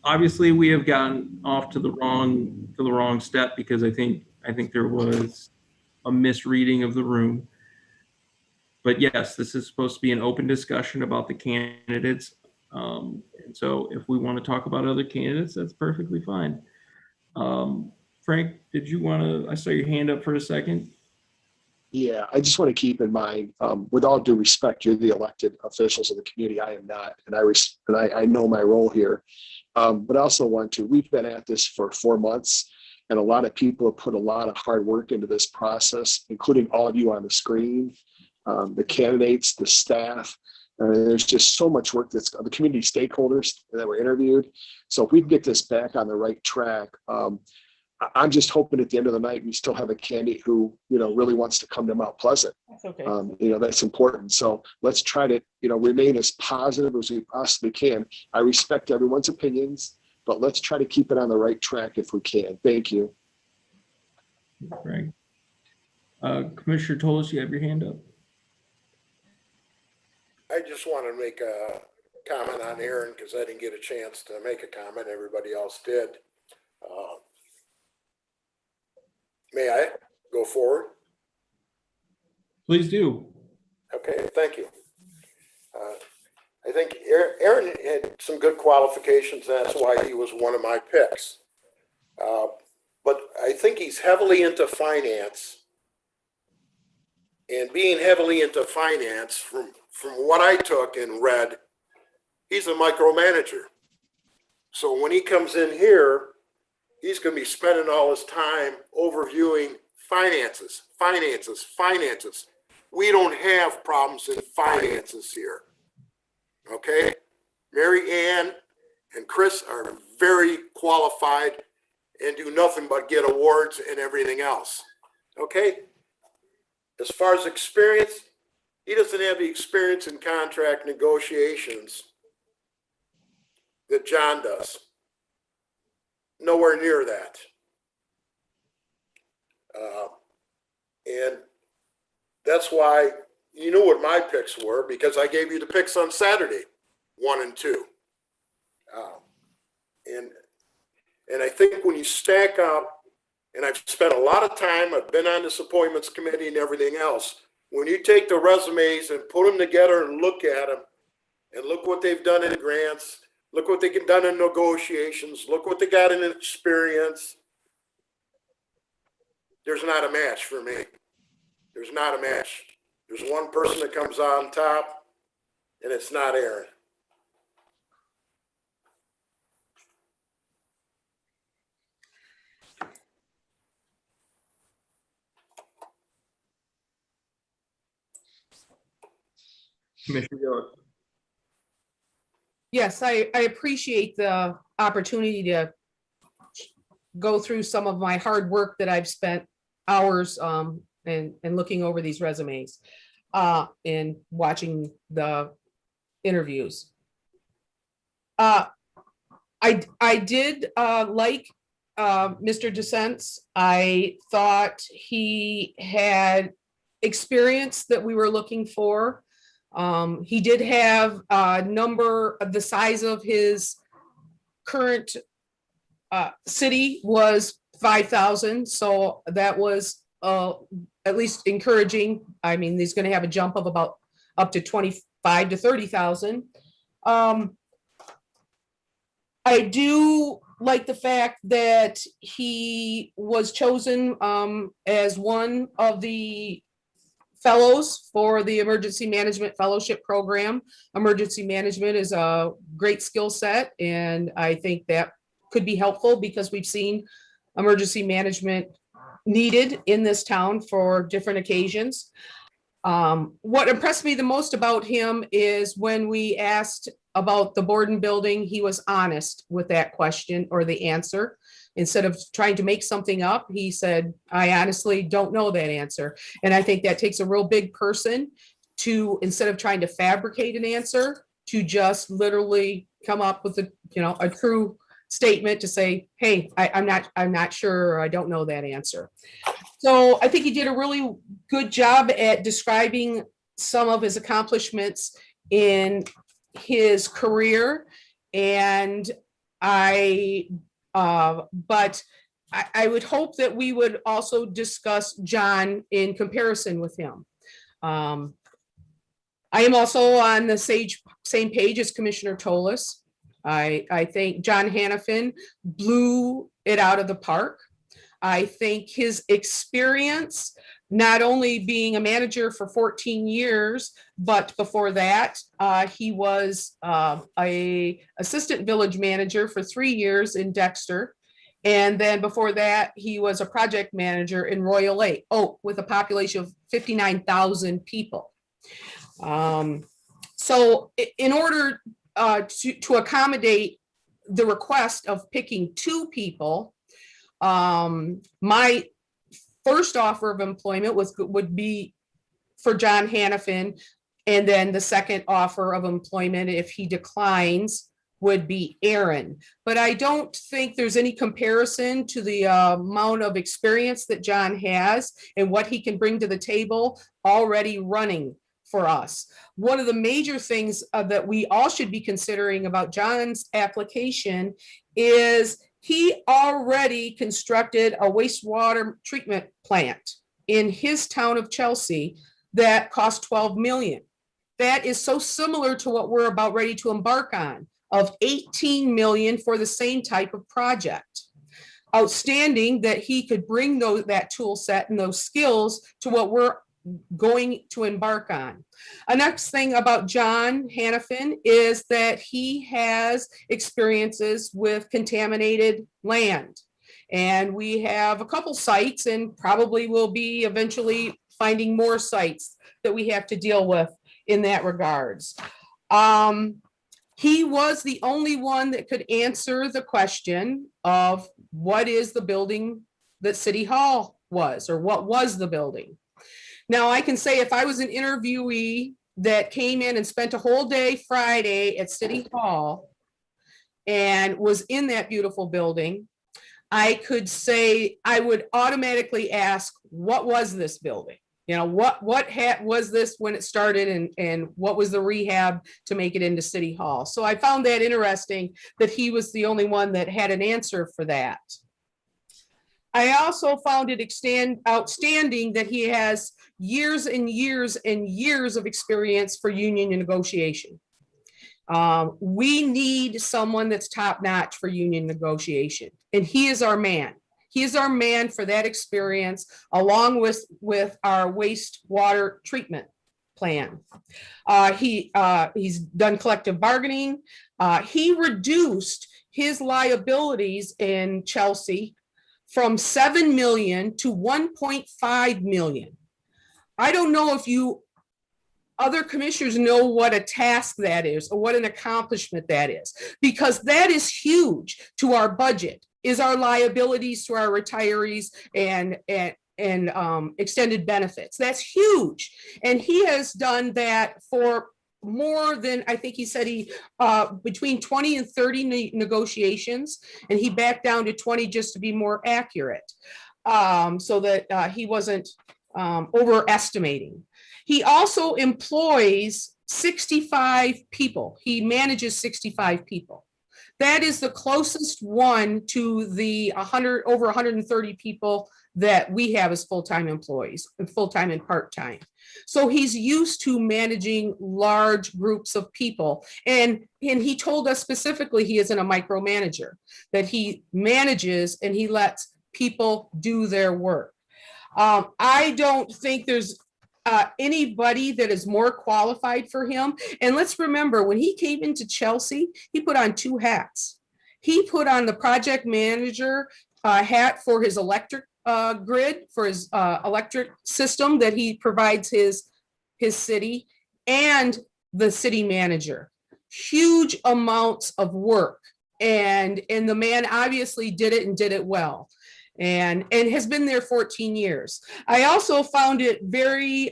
Obviously, we have gotten off to the wrong step because I think there was a misreading of the room. But yes, this is supposed to be an open discussion about the candidates. And so if we want to talk about other candidates, that's perfectly fine. Frank, did you want to, I saw your hand up for a second. Yeah, I just want to keep in mind, with all due respect, you're the elected officials of the community. I am not, and I know my role here. But I also want to, we've been at this for 4 months, and a lot of people have put a lot of hard work into this process, including all of you on the screen, the candidates, the staff. There's just so much work that's the community stakeholders that were interviewed. So if we can get this back on the right track, I'm just hoping at the end of the night, we still have a candidate who, really wants to come to Mount Pleasant. That's okay. That's important. So let's try to, remain as positive as we possibly can. I respect everyone's opinions, but let's try to keep it on the right track if we can. Thank you. Frank. Commissioner Tolis, you have your hand up. I just want to make a comment on Aaron because I didn't get a chance to make a comment. Everybody else did. May I go forward? Please do. Okay, thank you. I think Aaron had some good qualifications. That's why he was one of my picks. But I think he's heavily into finance. And being heavily into finance, from what I took and read, he's a micromanager. So when he comes in here, he's going to be spending all his time overviewing finances. We don't have problems in finances here. Okay? Mary Ann and Chris are very qualified and do nothing but get awards and everything else. Okay? As far as experience, he doesn't have the experience in contract negotiations that John does. Nowhere near that. And that's why you knew what my picks were, because I gave you the picks on Saturday, 1 and 2. And I think when you stack up, and I've spent a lot of time, I've been on this appointments committee and everything else, when you take the resumes and put them together and look at them, and look what they've done in grants, look what they've done in negotiations, look what they got in experience, there's not a match for me. There's not a match. There's one person that comes on top, and it's not Aaron. Commissioner Gillis. Yes, I appreciate the opportunity to go through some of my hard work that I've spent hours and looking over these resumes and watching the interviews. I did like Mr. DeSense. I thought he had experience that we were looking for. He did have a number of the size of his current city was 5,000. So that was at least encouraging. I mean, he's going to have a jump of about up to 25 to 30,000. I do like the fact that he was chosen as one of the fellows for the Emergency Management Fellowship Program. Emergency management is a great skill set, and I think that could be helpful because we've seen emergency management needed in this town for different occasions. What impressed me the most about him is when we asked about the Borden building, he was honest with that question or the answer. Instead of trying to make something up, he said, I honestly don't know that answer. And I think that takes a real big person to, instead of trying to fabricate an answer, to just literally come up with a true statement to say, hey, I'm not sure, or I don't know that answer. So I think he did a really good job at describing some of his accomplishments in his career. And but I would hope that we would also discuss John in comparison with him. I am also on the same page as Commissioner Tolis. I think John Hanafin blew it out of the park. I think his experience, not only being a manager for 14 years, but before that, he was a assistant village manager for 3 years in Dexter. And then before that, he was a project manager in Royal Oak with a population of 59,000 people. So in order to accommodate the request of picking 2 people, my first offer of employment would be for John Hanafin, and then the second offer of employment, if he declines, would be Aaron. But I don't think there's any comparison to the amount of experience that John has and what he can bring to the table already running for us. One of the major things that we all should be considering about John's application is he already constructed a wastewater treatment plant in his town of Chelsea that cost $12 million. that is so similar to what we're about ready to embark on of 18 million for the same type of project. Outstanding that he could bring that tool set and those skills to what we're going to embark on. A next thing about John Hanafin is that he has experiences with contaminated land. And we have a couple sites and probably will be eventually finding more sites that we have to deal with in that regards. He was the only one that could answer the question of what is the building that City Hall was, or what was the building. Now I can say if I was an interviewee that came in and spent a whole day Friday at City Hall and was in that beautiful building, I could say, I would automatically ask, what was this building? You know, what was this when it started, and what was the rehab to make it into City Hall? So I found that interesting that he was the only one that had an answer for that. I also found it outstanding that he has years and years and years of experience for union negotiation. We need someone that's top notch for union negotiation, and he is our man. He is our man for that experience, along with our wastewater treatment plan. He's done collective bargaining. He reduced his liabilities in Chelsea from 7 million to 1.5 million. I don't know if other commissioners know what a task that is or what an accomplishment that is, because that is huge to our budget, is our liabilities to our retirees and extended benefits. That's huge. And he has done that for more than, I think he said between 20 and 30 negotiations, and he backed down to 20 just to be more accurate, so that he wasn't overestimating. He also employs 65 people. He manages 65 people. That is the closest one to the over 130 people that we have as full-time employees, full-time and part-time. So he's used to managing large groups of people. And he told us specifically he isn't a micromanager, that he manages and he lets people do their work. I don't think there's anybody that is more qualified for him. And let's remember, when he came into Chelsea, he put on 2 hats. He put on the project manager hat for his electric grid, for his electric system that he provides his city, and the city manager. Huge amounts of work. And the man obviously did it and did it well. And has been there 14 years. I also found it very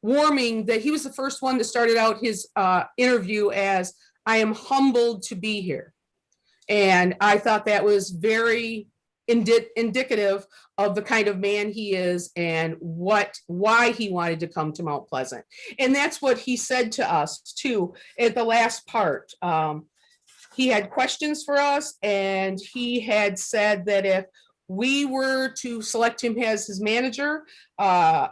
warming that he was the first one that started out his interview as, "I am humbled to be here." And I thought that was very indicative of the kind of man he is and why he wanted to come to Mount Pleasant. And that's what he said to us too at the last part. He had questions for us, and he had said that if we were to select him as his manager,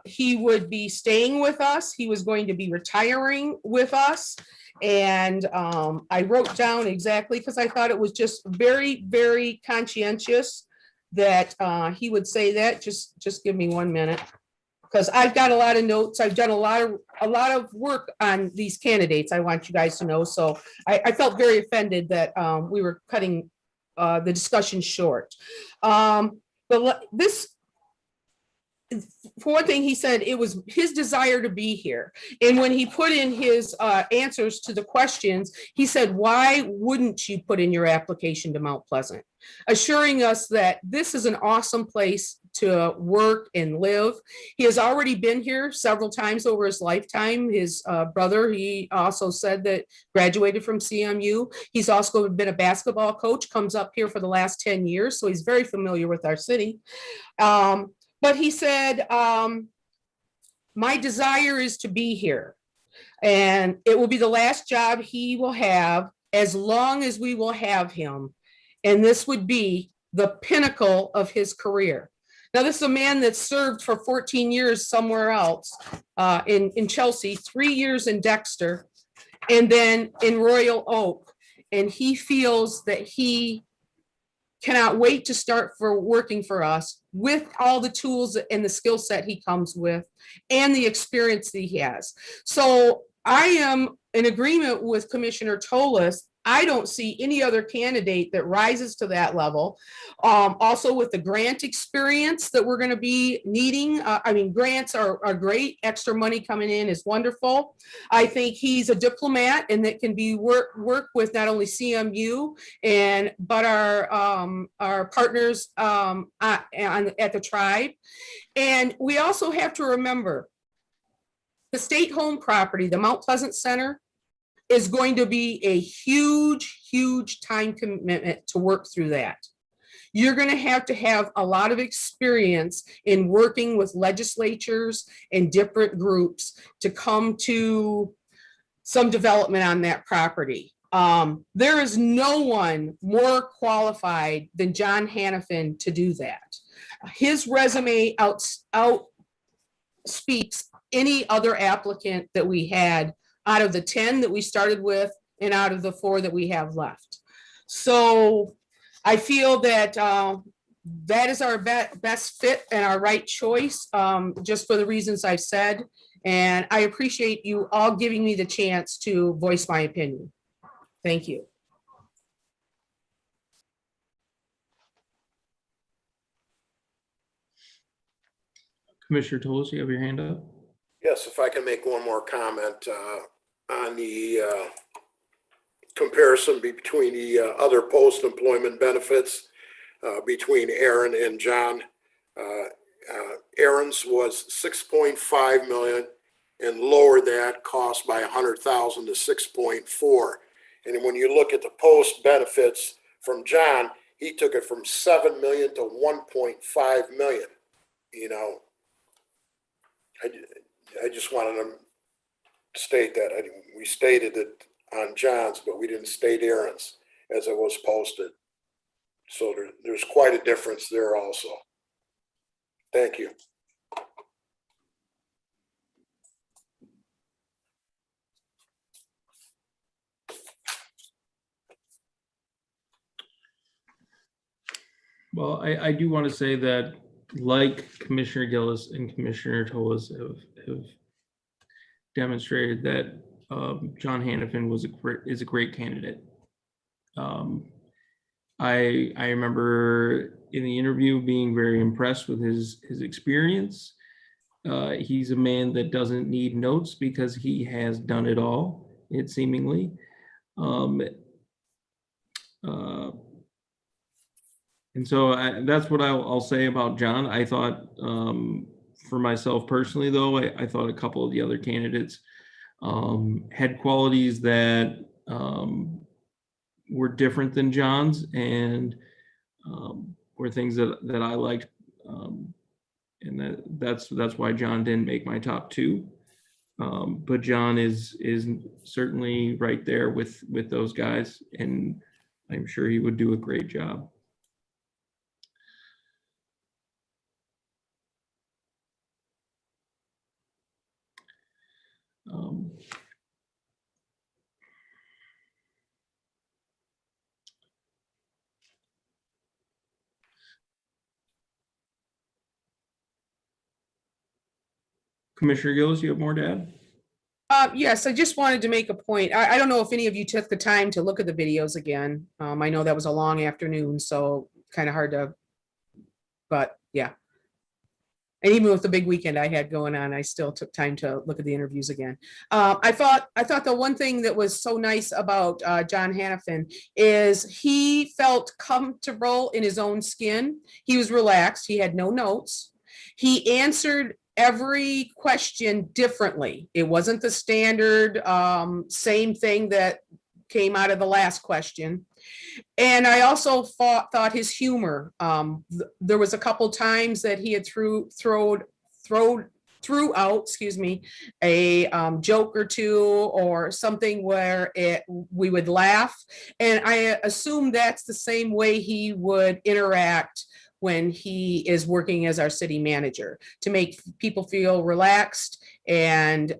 he would be staying with us. He was going to be retiring with us. And I wrote down exactly, because I thought it was just very, very conscientious that he would say that. Just give me 1 minute, because I've got a lot of notes. I've done a lot of work on these candidates, I want you guys to know. So I felt very offended that we were cutting the discussion short. But this, for one thing, he said it was his desire to be here. And when he put in his answers to the questions, he said, "Why wouldn't you put in your application to Mount Pleasant?" Assuring us that this is an awesome place to work and live. He has already been here several times over his lifetime. His brother, he also said, that graduated from CMU. He's also been a basketball coach, comes up here for the last 10 years. So he's very familiar with our city. But he said, "My desire is to be here, and it will be the last job he will have as long as we will have him. And this would be the pinnacle of his career." Now, this is a man that served for 14 years somewhere else, in Chelsea, 3 years in Dexter, and then in Royal Oak. And he feels that he cannot wait to start working for us with all the tools and the skill set he comes with and the experience that he has. So I am in agreement with Commissioner Tolis. I don't see any other candidate that rises to that level. Also with the grant experience that we're going to be needing. I mean, grants are great. Extra money coming in is wonderful. I think he's a diplomat and that can be work with not only CMU but our partners at the tribe. And we also have to remember the state home property, the Mount Pleasant Center, is going to be a huge time commitment to work through that. You're going to have a lot of experience in working with legislatures and different groups to come to some development on that property. There is no one more qualified than John Hanafin to do that. His resume out speaks any other applicant that we had out of the 10 that we started with and out of the 4 that we have left. So I feel that that is our best fit and our right choice, just for the reasons I've said. And I appreciate you all giving me the chance to voice my opinion. Thank you. Commissioner Tolis, you have your hand up. Yes, if I can make one more comment on the comparison between the other post-employment benefits between Aaron and John. Aaron's was 6.5 million and lowered that cost by 100,000 to 6.4. And when you look at the post benefits from John, he took it from 7 million to 1.5 million. You know, I just wanted to state that. We stated it on John's, but we didn't state Aaron's as it was posted. So there's quite a difference there also. Thank you. Well, I do want to say that, like Commissioner Gillis and Commissioner Tolis have demonstrated, that John Hanafin is a great candidate. I remember in the interview being very impressed with his experience. He's a man that doesn't need notes because he has done it all, it seemingly. And so that's what I'll say about John. I thought, for myself personally, though, I thought a couple of the other candidates had qualities that were different than John's, and were things that I liked, and that's why John didn't make my top 2. But John is certainly right there with those guys, and I'm sure he would do a great job. Commissioner Gillis, you have more to add? Yes, I just wanted to make a point. I don't know if any of you took the time to look at the videos again. I know that was a long afternoon, so kind of hard to, but yeah. And even with the big weekend I had going on, I still took time to look at the interviews again. I thought the one thing that was so nice about John Hanafin is he felt comfortable in his own skin. He was relaxed. He had no notes. He answered every question differently. It wasn't the standard same thing that came out of the last question. And I also thought his humor. There was a couple times that he had threw out, a joke or two or something where we would laugh. And I assume that's the same way he would interact when he is working as our city manager, to make people feel relaxed and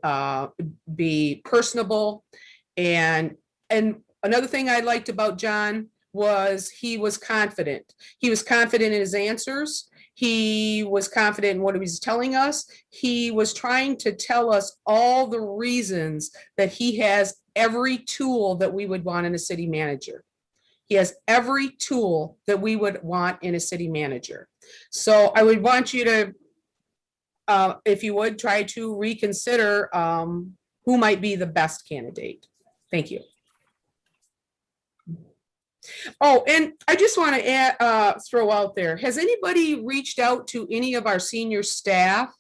be personable. And another thing I liked about John was he was confident. He was confident in his answers. He was confident in what he was telling us. He was trying to tell us all the reasons that he has every tool that we would want in a city manager. He has every tool that we would want in a city manager. So I would want you to, if you would, try to reconsider who might be the best candidate. Thank you. Oh, and I just want to throw out there, has anybody reached out to any of our senior staff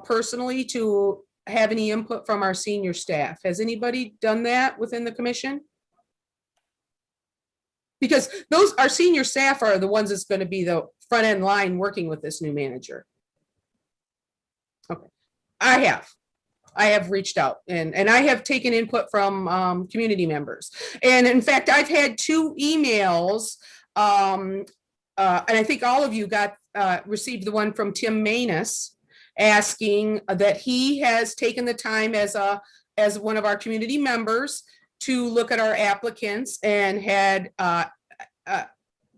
personally to have any input from our senior staff? Has anybody done that within the commission? Because our senior staff are the ones that's going to be the front end line working with this new manager. Okay, I have reached out and I have taken input from community members. And in fact, I've had 2 emails and I think all of you received the one from Tim Manus asking that he has taken the time as one of our community members to look at our applicants and had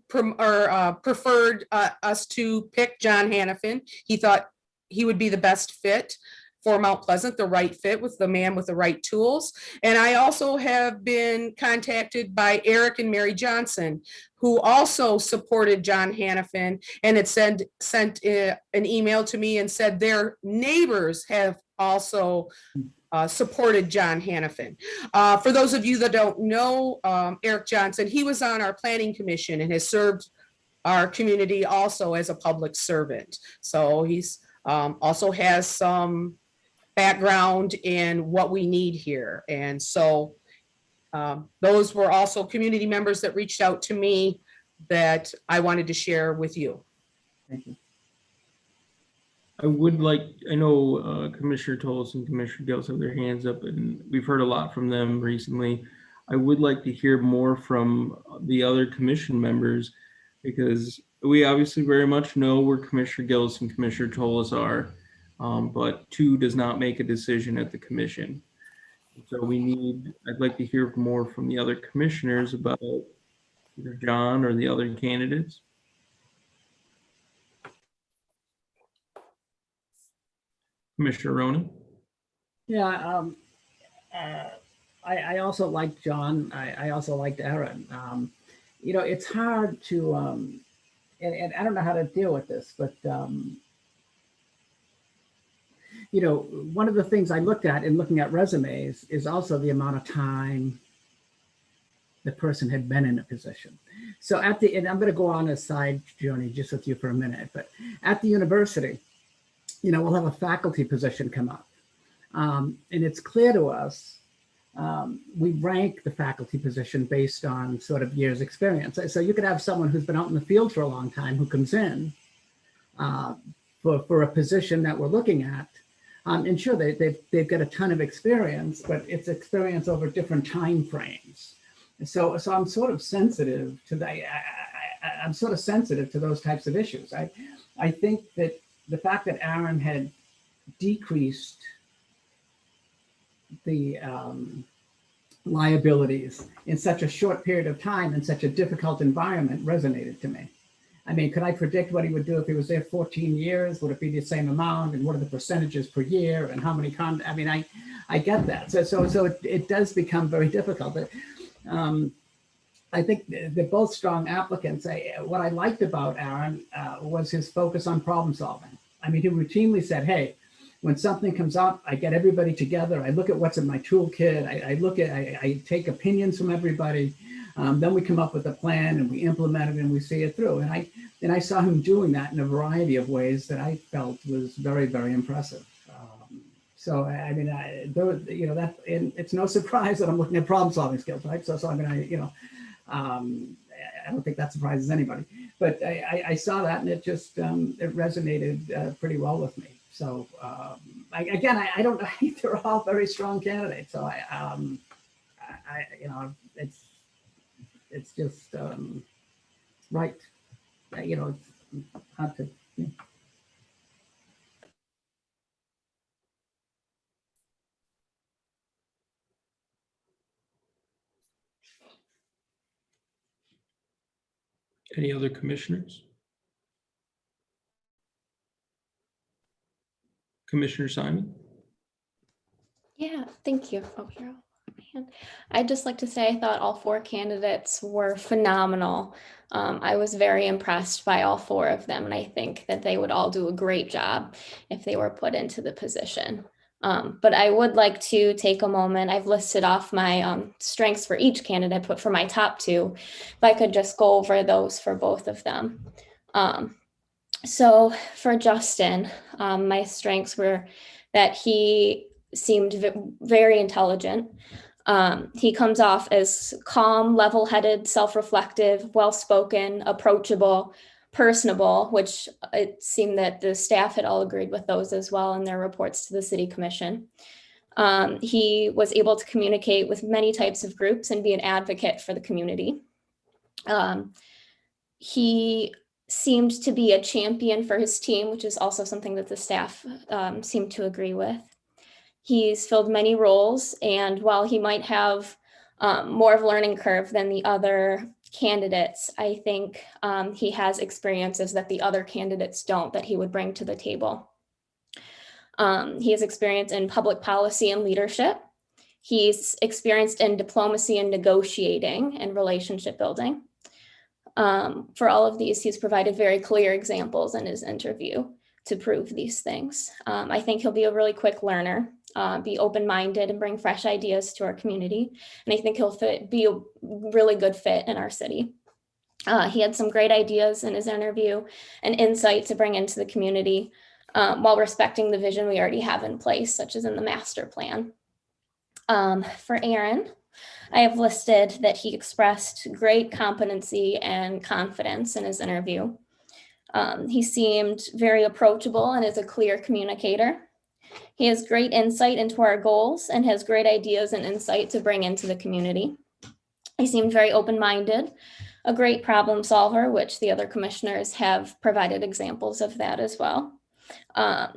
preferred us to pick John Hanafin. He thought he would be the best fit for Mount Pleasant, the right fit with the man with the right tools. And I also have been contacted by Eric and Mary Johnson, who also supported John Hanafin and had sent an email to me and said their neighbors have also supported John Hanafin. For those of you that don't know, Eric Johnson, he was on our planning commission and has served our community also as a public servant. So he's also has some background in what we need here. And so those were also community members that reached out to me that I wanted to share with you. Thank you. I would like, I know Commissioner Toles and Commissioner Gills have their hands up and we've heard a lot from them recently. I would like to hear more from the other commission members because we obviously very much know where Commissioner Gillis and Commissioner Toles are, but 2 does not make a decision at the commission. So I'd like to hear more from the other commissioners about either John or the other candidates. Commissioner Ronan? Yeah, I also like John. I also liked Aaron. You know, it's hard to, and I don't know how to deal with this, but, you know, one of the things I looked at in looking at resumes is also the amount of time the person had been in a position. So and I'm going to go on a side journey just with you for a minute, but at the university, you know, we'll have a faculty position come up. And it's clear to us, we rank the faculty position based on sort of years experience. So you could have someone who's been out in the field for a long time who comes in for a position that we're looking at. And sure, they've got a ton of experience, but it's experience over different time frames. So I'm sort of sensitive to that. I'm sort of sensitive to those types of issues. I think that the fact that Aaron had decreased the liabilities in such a short period of time in such a difficult environment resonated to me. I mean, could I predict what he would do if he was there 14 years? Would it be the same amount? And what are the percentages per year? And how many I mean, I get that. So it does become very difficult. I think they're both strong applicants. What I liked about Aaron was his focus on problem solving. I mean, he routinely said, hey, when something comes up, I get everybody together. I look at what's in my toolkit. I take opinions from everybody. Then we come up with a plan and we implement it and we see it through. And I saw him doing that in a variety of ways that I felt was very, very impressive. So I mean, you know, that it's no surprise that I'm looking at problem solving skills, right? So I mean, you know, I don't think that surprises anybody. But I saw that and it just it resonated pretty well with me. So again, I don't know. They're all very strong candidates. So you know, it's just right. You know, hard to, yeah. Any other commissioners? Commissioner Simon? Yeah, thank you. Oh, you're all- I'd just like to say I thought all four candidates were phenomenal. I was very impressed by all four of them, and I think that they would all do a great job if they were put into the position. But I would like to take a moment. I've listed off my strengths for each candidate, but for my top two, if I could just go over those for both of them. So for Justin, my strengths were that he seemed very intelligent. He comes off as calm, level-headed, self-reflective, well-spoken, approachable, personable, which it seemed that the staff had all agreed with those as well in their reports to the City Commission. He was able to communicate with many types of groups and be an advocate for the community. He seemed to be a champion for his team, which is also something that the staff seemed to agree with. He's filled many roles, and while he might have more of a learning curve than the other candidates, I think he has experiences that the other candidates don't that he would bring to the table. He has experience in public policy and leadership. He's experienced in diplomacy and negotiating and relationship building. For all of these, he's provided very clear examples in his interview to prove these things. I think he'll be a really quick learner, be open-minded and bring fresh ideas to our community. And I think he'll be a really good fit in our city. He had some great ideas in his interview and insight to bring into the community while respecting the vision we already have in place, such as in the master plan. For Aaron, I have listed that he expressed great competency and confidence in his interview. He seemed very approachable and is a clear communicator. He has great insight into our goals and has great ideas and insight to bring into the community. He seemed very open-minded, a great problem solver, which the other commissioners have provided examples of that as well.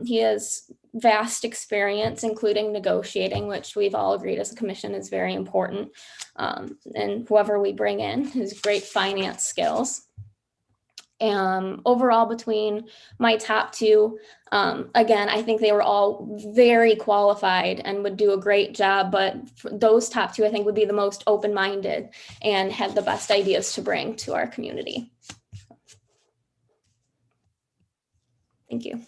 He has vast experience, including negotiating, which we've all agreed as a commission is very important. And whoever we bring in has great finance skills. Overall, between my top two, again, I think they were all very qualified and would do a great job, but those top two, I think, would be the most open-minded and had the best ideas to bring to our community. Thank you.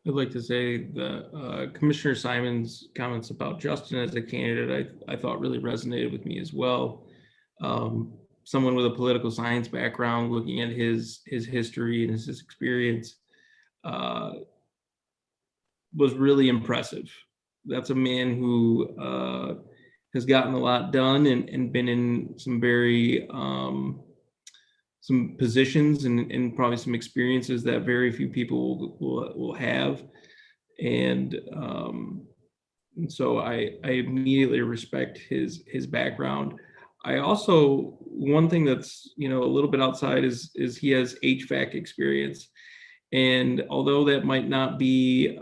I'd like to say the Commissioner Simon's comments about Justin as a candidate, I thought really resonated with me as well. Someone with a political science background, looking at his history and his experience, was really impressive. That's a man who has gotten a lot done and been in some very some positions and probably some experiences that very few people will have. And so I immediately respect his background. I also, one thing that's, a little bit outside is he has HVAC experience. And although that might not be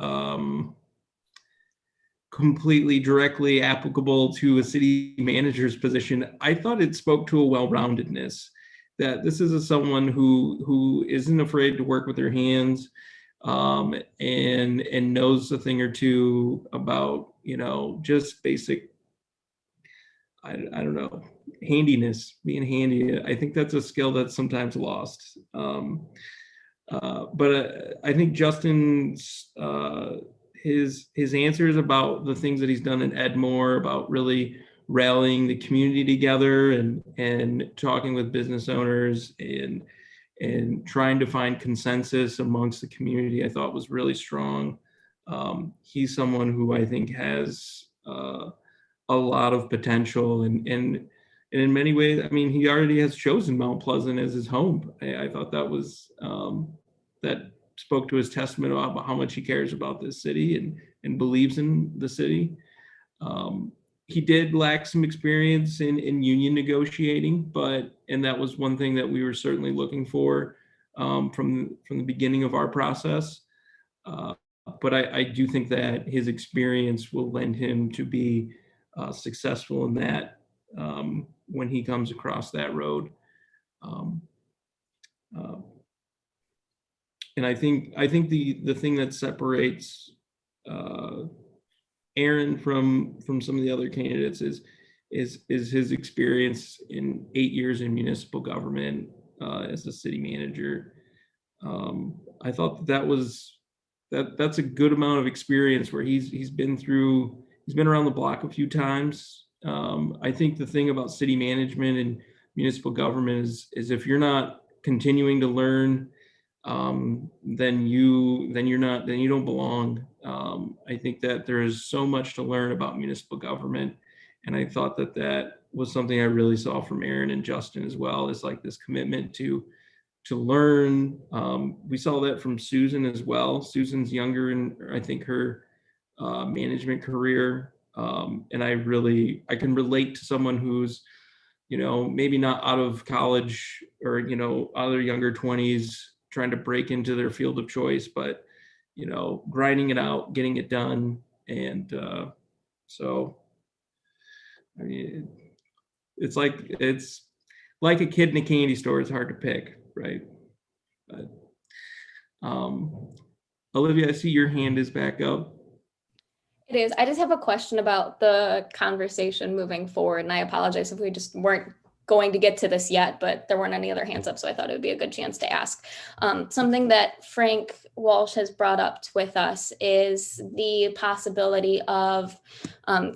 completely directly applicable to a city manager's position, I thought it spoke to a well-roundedness, that this is someone who isn't afraid to work with their hands, and knows a thing or two about, just basic, I don't know, handiness, being handy. I think that's a skill that's sometimes lost. But I think Justin's, his answers about the things that he's done in Edmore, about really rallying the community together and talking with business owners and trying to find consensus amongst the community, I thought was really strong. He's someone who I think has a lot of potential and in many ways, I mean, he already has chosen Mount Pleasant as his home. I thought that was that spoke to his testament about how much he cares about this city and believes in the city. He did lack some experience in union negotiating, and that was one thing that we were certainly looking for from the beginning of our process. But I do think that his experience will lend him to be successful in that when he comes across that road. And I think the thing that separates Aaron from some of the other candidates is his experience in 8 years in municipal government as a city manager. I thought that's a good amount of experience where he's been around the block a few times. I think the thing about city management and municipal government is if you're not continuing to learn, then you don't belong. I think that there is so much to learn about municipal government, and I thought that was something I really saw from Aaron and Justin as well, is like this commitment to learn. We saw that from Susan as well. Susan's younger in, I think, her management career, and I can relate to someone who's, maybe not out of college or, out of their younger 20s, trying to break into their field of choice, but, grinding it out, getting it done. And so, I mean, it's like a kid in a candy store. It's hard to pick, right? But, Olivia, I see your hand is back up. It is. I just have a question about the conversation moving forward, and I apologize if we just weren't going to get to this yet, but there weren't any other hands up, so I thought it would be a good chance to ask. Something that Frank Walsh has brought up with us is the possibility of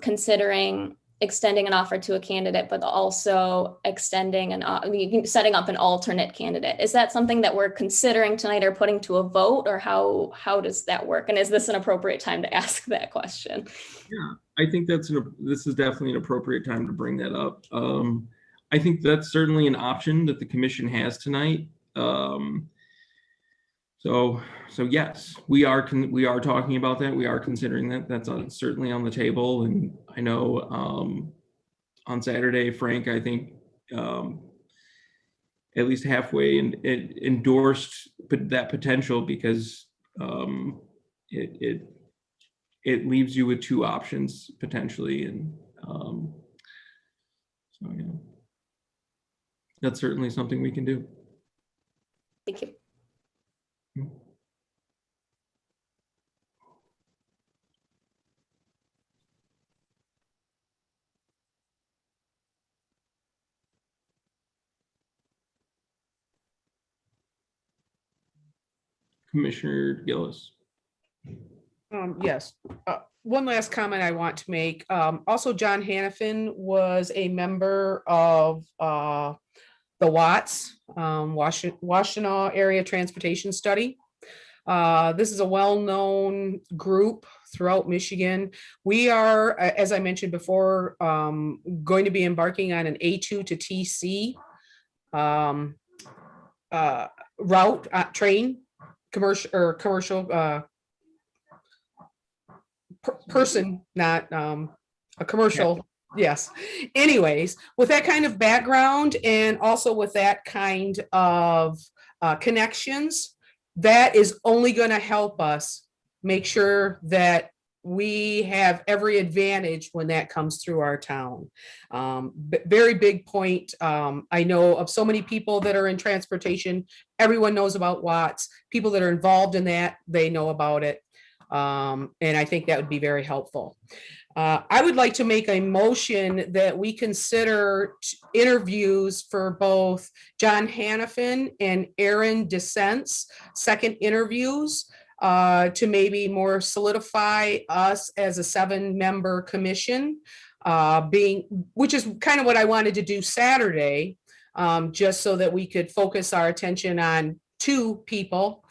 considering extending an offer to a candidate, but also extending setting up an alternate candidate. Is that something that we're considering tonight or putting to a vote, or how does that work? And is this an appropriate time to ask that question? Yeah, I think this is definitely an appropriate time to bring that up. I think that's certainly an option that the commission has tonight. So yes, we are talking about that. We are considering that. That's certainly on the table. And I know on Saturday, Frank, I think at least halfway endorsed that potential, because it leaves you with two options potentially. And so yeah, that's certainly something we can do. Thank you. Commissioner Gillis. Yes. One last comment I want to make. Also, John Hanafin was a member of the WATS, Washtenaw Area Transportation Study. This is a well-known group throughout Michigan. We are, as I mentioned before, going to be embarking on an A2 to TC route, train, commercial person, not a commercial. Yes. Anyways, with that kind of background and also with that kind of connections, that is only going to help us make sure that we have every advantage when that comes through our town. Very big point. I know of so many people that are in transportation. Everyone knows about Watts. People that are involved in that, they know about it. And I think that would be very helpful. I would like to make a motion that we consider interviews for both John Hanafin and Aaron DeSense, second interviews, to maybe more solidify us as a 7-member commission, which is kind of what I wanted to do Saturday, just so that we could focus our attention on 2 people,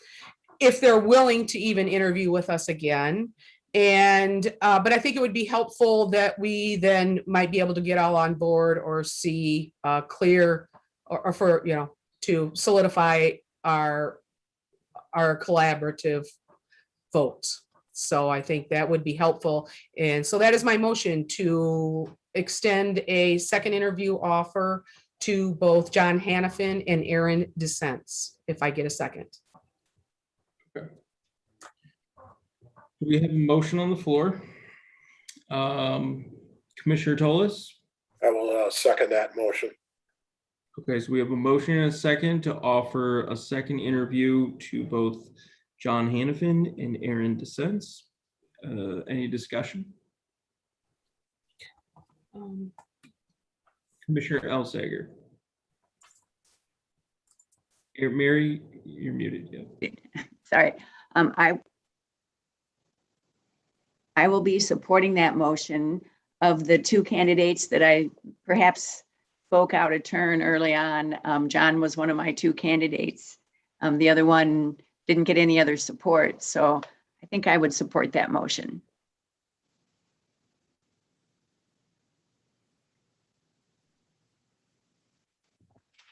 if they're willing to even interview with us again. And but I think it would be helpful that we then might be able to get all on board or see clear or for, to solidify our collaborative votes. So I think that would be helpful. And so that is my motion to extend a second interview offer to both John Hanafin and Aaron DeSense, if I get a second. Okay. We have a motion on the floor. Commissioner Tolis? I will second that motion. Okay, so we have a motion and a second to offer a second interview to both John Hanafin and Aaron DeSense. Any discussion? Commissioner Elsager. Mary, you're muted. Yeah. Sorry. I will be supporting that motion. Of the two candidates that I perhaps spoke out of turn early on, John was one of my two candidates. The other one didn't get any other support, so I think I would support that motion.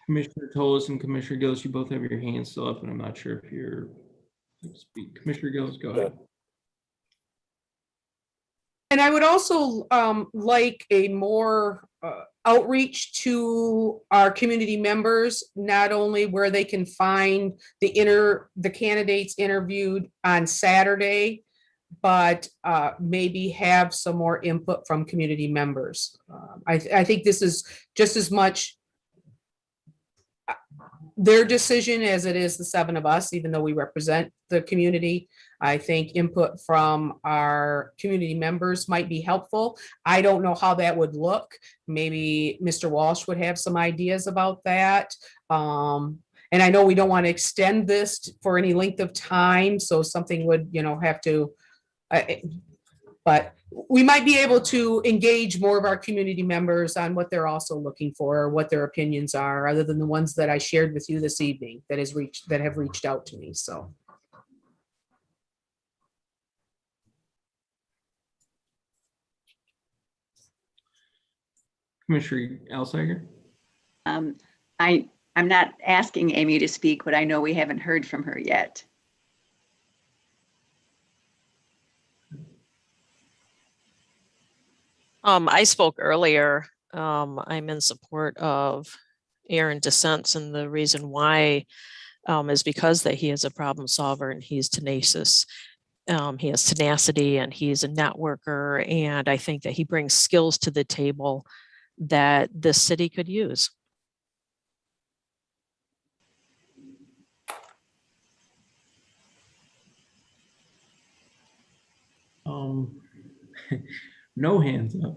Commissioner Tolis and Commissioner Gillis, you both have your hands still up, and I'm not sure if you're speak. Commissioner Gillis, go ahead. And I would also like a more outreach to our community members, not only where they can find the candidates interviewed on Saturday, but maybe have some more input from community members. I think this is just as much their decision as it is the seven of us, even though we represent the community. I think input from our community members might be helpful. I don't know how that would look. Maybe Mr. Walsh would have some ideas about that. And I know we don't want to extend this for any length of time, so something would, have to, but we might be able to engage more of our community members on what they're also looking for, or what their opinions are, other than the ones that I shared with you this evening that have reached out to me. So. Commissioner Elsager? I'm not asking Amy to speak, but I know we haven't heard from her yet. I spoke earlier. I'm in support of Aaron DeSense, and the reason why is because that he is a problem solver and he's tenacious. He has tenacity and he's a networker, and I think that he brings skills to the table that this city could use. No hands up.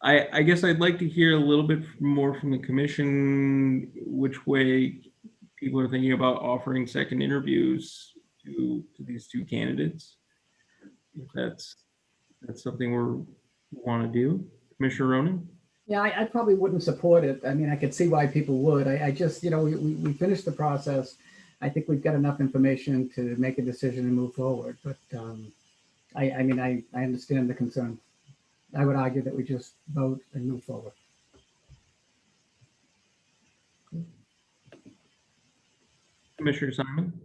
I guess I'd like to hear a little bit more from the commission, which way people are thinking about offering second interviews to these two candidates. If that's something we want to do. Commissioner Ronan? Yeah, I probably wouldn't support it. I mean, I could see why people would. I just, we finished the process. I think we've got enough information to make a decision and move forward. But I understand the concern. I would argue that we just vote and move forward. Commissioner Simon?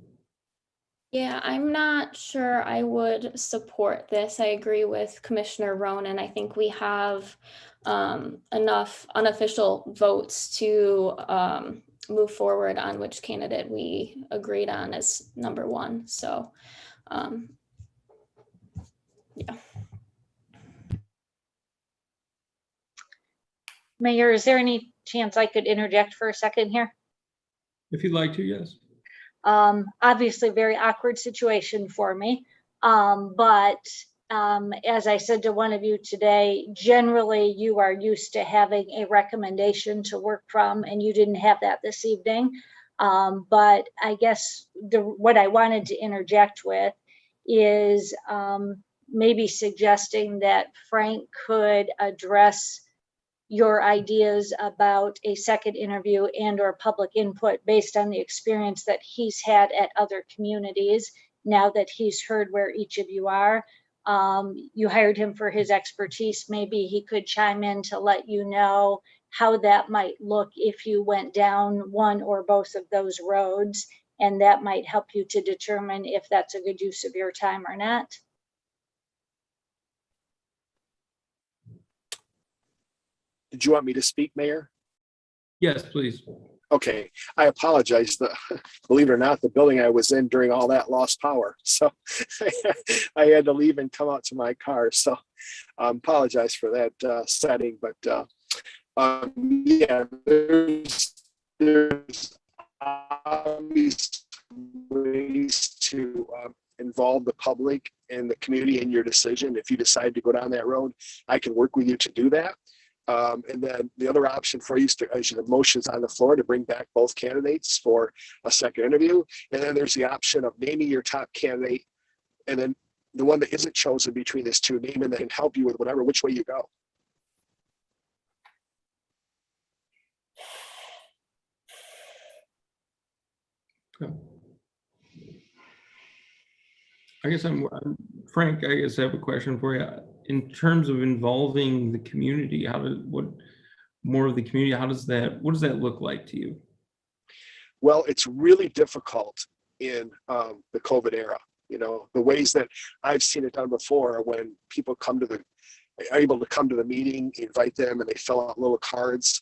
Yeah, I'm not sure I would support this. I agree with Commissioner Ronan. I think we have enough unofficial votes to move forward on which candidate we agreed on as number one. So, yeah. Mayor, is there any chance I could interject for a second here? If you'd like to, yes. Obviously, very awkward situation for me. But as I said to one of you today, generally you are used to having a recommendation to work from, and you didn't have that this evening. But I guess what I wanted to interject with is maybe suggesting that Frank could address your ideas about a second interview and or public input based on the experience that he's had at other communities. Now that he's heard where each of you are, you hired him for his expertise. Maybe he could chime in to let you know how that might look if you went down one or both of those roads, And that might help you to determine if that's a good use of your time or not. Did you want me to speak, Mayor? Yes, please. Okay, I apologize. Believe it or not, the building I was in during all that lost power. So I had to leave and come out to my car. So apologize for that setting. But yeah, there's obvious ways to involve the public and the community in your decision. If you decide to go down that road, I can work with you to do that. And then the other option for you is to, as the motion's on the floor, to bring back both candidates for a second interview. And then there's the option of naming your top candidate, and then the one that isn't chosen between these two, name, and then help you with whatever, which way you go. Okay. I guess I'm Frank. I guess I have a question for you. In terms of involving the community, what more of the community? What does that look like to you? Well, it's really difficult in the COVID era. You know, the ways that I've seen it done before, when people are able to come to the meeting, invite them, and they fill out little cards.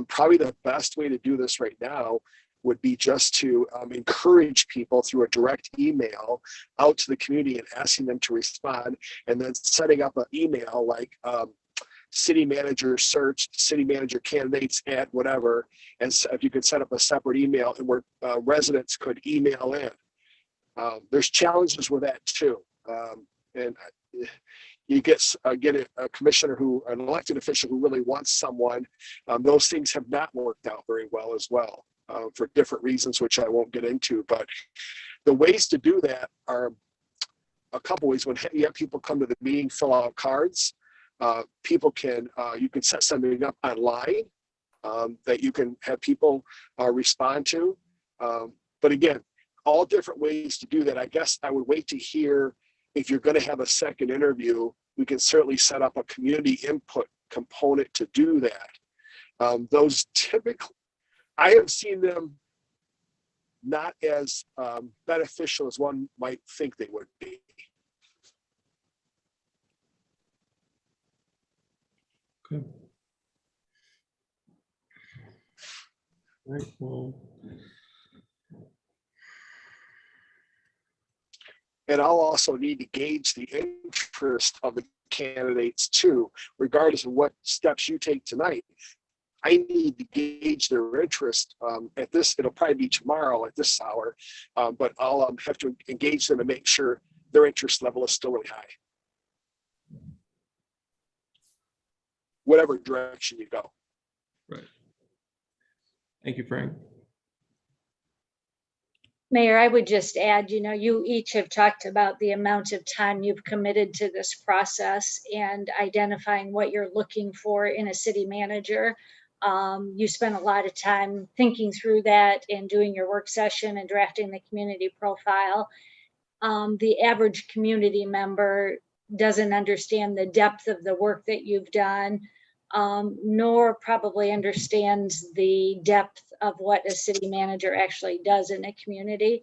Probably the best way to do this right now would be just to encourage people through a direct email out to the community and asking them to respond, and then setting up an email like city manager search, city manager candidates at whatever. And so if you could set up a separate email and where residents could email in. There's challenges with that too. And you get a commissioner an elected official who really wants someone. Those things have not worked out very well as well. For different reasons, which I won't get into, but the ways to do that are a couple ways. When you have people come to the meeting, fill out cards, you can set something up online that you can have people respond to. But again, all different ways to do that. I guess I would wait to hear if you're going to have a second interview. We can certainly set up a community input component to do that. Those typically, I have seen them not as beneficial as one might think they would be. Okay. All right. Well. And I'll also need to gauge the interest of the candidates too, regardless of what steps you take tonight. I need to gauge their interest at this. It'll probably be tomorrow at this hour, but I'll have to engage them and make sure their interest level is still really high. Whatever direction you go. Right. Thank you, Frank. Mayor, I would just add, you each have talked about the amount of time you've committed to this process and identifying what you're looking for in a city manager. You spent a lot of time thinking through that and doing your work session and drafting the community profile. The average community member doesn't understand the depth of the work that you've done, nor probably understands the depth of what a city manager actually does in a community.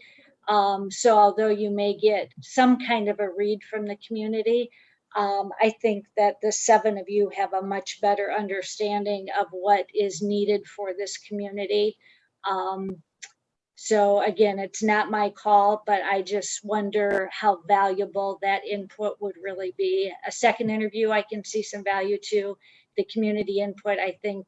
So although you may get some kind of a read from the community, I think that the 7 of you have a much better understanding of what is needed for this community. So again, it's not my call, but I just wonder how valuable that input would really be. A second interview, I can see some value to. The community input, I think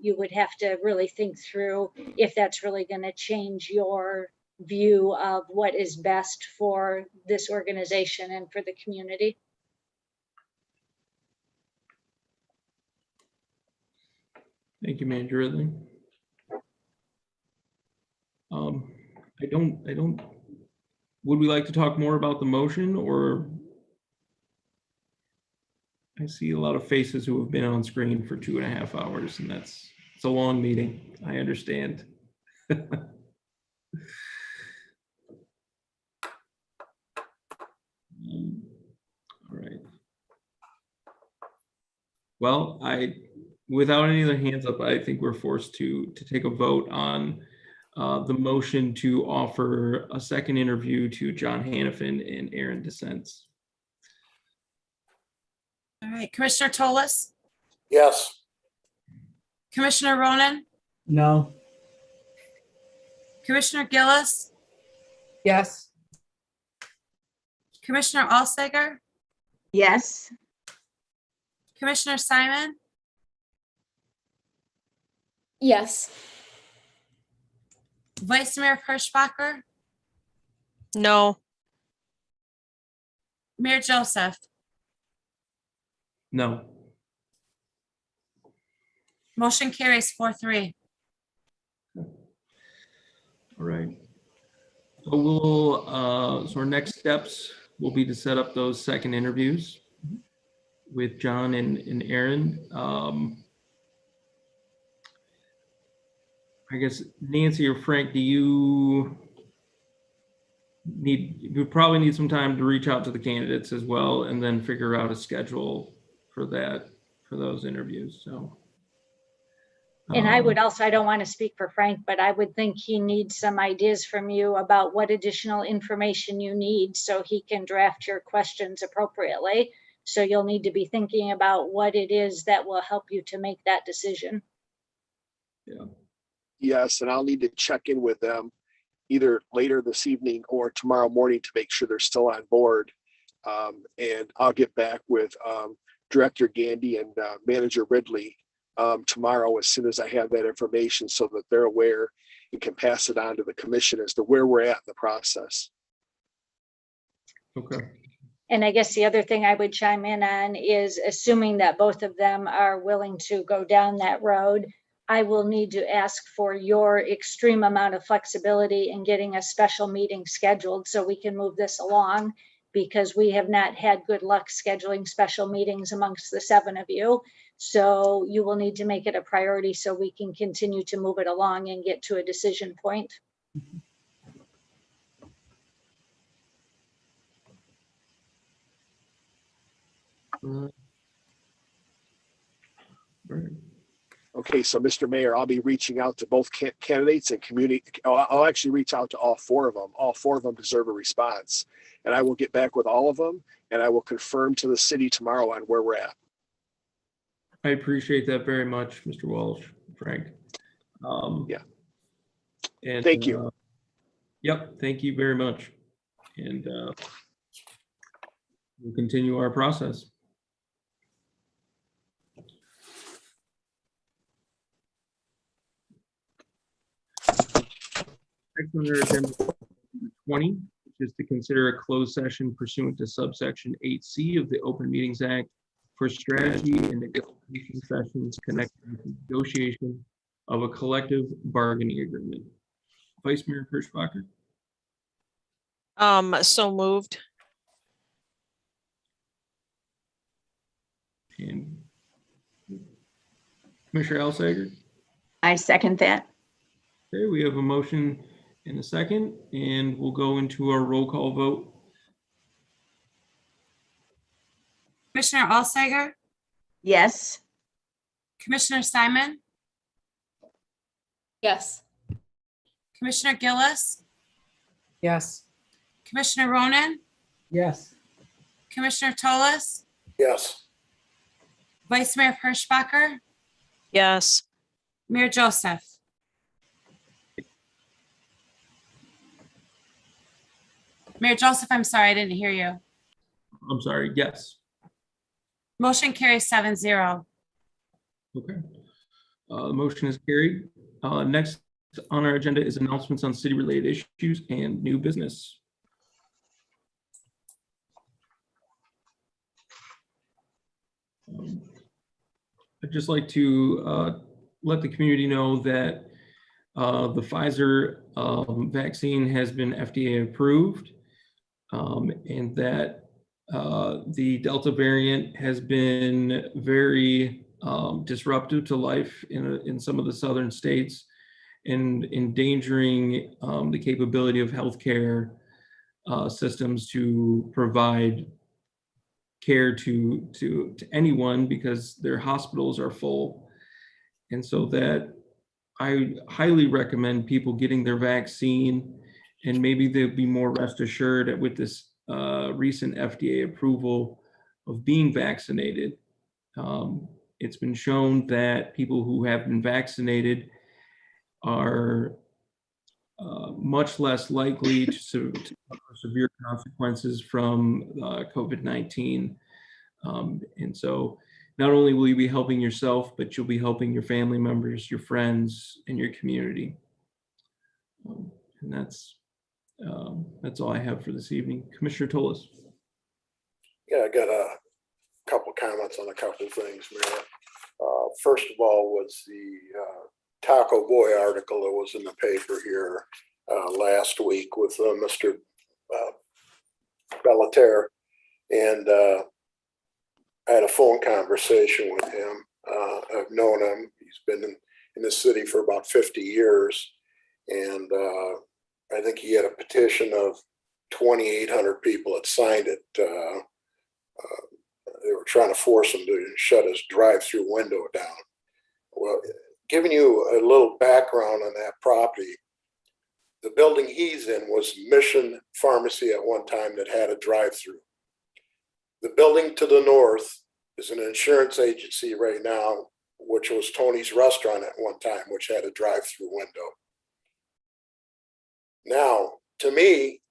you would have to really think through if that's really going to change your view of what is best for this organization and for the community. Thank you, Manager Ridley. Would we like to talk more about the motion, or I see a lot of faces who have been on screen for 2.5 hours, and it's a long meeting. I understand. All right. Well, without any other hands up, I think we're forced to take a vote on the motion to offer a second interview to John Hanafin and Aaron DeSense. All right, Commissioner Tolis, Yes. Commissioner Ronan, No. Commissioner Gillis, Yes. Commissioner Alsager, Yes. Commissioner Simon, Yes. Vice Mayor Petersbacher, No. Mayor Joseph. No. Motion carries 4-3. All right. So our next steps will be to set up those second interviews with John and Aaron. I guess Nancy or Frank, you probably need some time to reach out to the candidates as well, and then figure out a schedule for those interviews. So. And I would also, I don't want to speak for Frank, but I would think he needs some ideas from you about what additional information you need so he can draft your questions appropriately. So you'll need to be thinking about what it is that will help you to make that decision. Yeah. Yes, and I'll need to check in with them either later this evening or tomorrow morning to make sure they're still on board. And I'll get back with Director Gandy and Manager Ridley tomorrow as soon as I have that information so that they're aware and can pass it on to the commission as to where we're at in the process. Okay. And I guess the other thing I would chime in on is, assuming that both of them are willing to go down that road, I will need to ask for your extreme amount of flexibility in getting a special meeting scheduled so we can move this along, because we have not had good luck scheduling special meetings amongst the 7 of you. So you will need to make it a priority so we can continue to move it along and get to a decision point. Okay, so Mr. Mayor, I'll be reaching out to both candidates and community. I'll actually reach out to all 4 of them. All 4 of them deserve a response. And I will get back with all of them and I will confirm to the city tomorrow on where we're at. I appreciate that very much, Mr. Walsh, Frank. Yeah. And thank you. Yep, thank you very much. And we'll continue our process. Next on our agenda, 20, which is to consider a closed session pursuant to subsection 8C of the Open Meetings Act for strategy and negotiation sessions connected with the negotiation of a collective bargaining agreement. Vice Mayor Petersbacher. So moved. And Commissioner Alsager. I second that. Okay, we have a motion and a second, and we'll go into our roll call vote. Commissioner Alsager, Yes. Commissioner Simon, Yes. Commissioner Gillis, Yes. Commissioner Ronan, Yes. Commissioner Tolis, Yes. Vice Mayor Petersbacher, Yes. Mayor Joseph. Mayor Joseph, I'm sorry, I didn't hear you. I'm sorry, yes. Motion carries 7-0. Okay. The motion is carried. Next on our agenda is announcements on city-related issues and new business. I'd just like to let the community know that the Pfizer vaccine has been FDA approved, and that the Delta variant has been very disruptive to life in some of the southern states and endangering the capability of healthcare systems to provide care to anyone because their hospitals are full. And so that I highly recommend people getting their vaccine, and maybe they'll be more rest assured with this recent FDA approval of being vaccinated. It's been shown that people who have been vaccinated are much less likely to suffer severe consequences from COVID-19. And so not only will you be helping yourself, but you'll be helping your family members, your friends, and your community. And that's all I have for this evening. Commissioner Tolis. Yeah, I got a couple comments on a couple of things, Mayor. First of all was the Taco Boy article that was in the paper here last week with Mr. Bellater, and I had a phone conversation with him. I've known him. He's been in the city for about 50 years, and I think he had a petition of 2,800 people that signed it. They were trying to force him to shut his drive-through window down. Well, giving you a little background on that property, the building he's in was Mission Pharmacy at one time that had a drive-through. The building to the north is an insurance agency right now, which was Tony's Restaurant at one time, which had a drive-through window. Now, to me,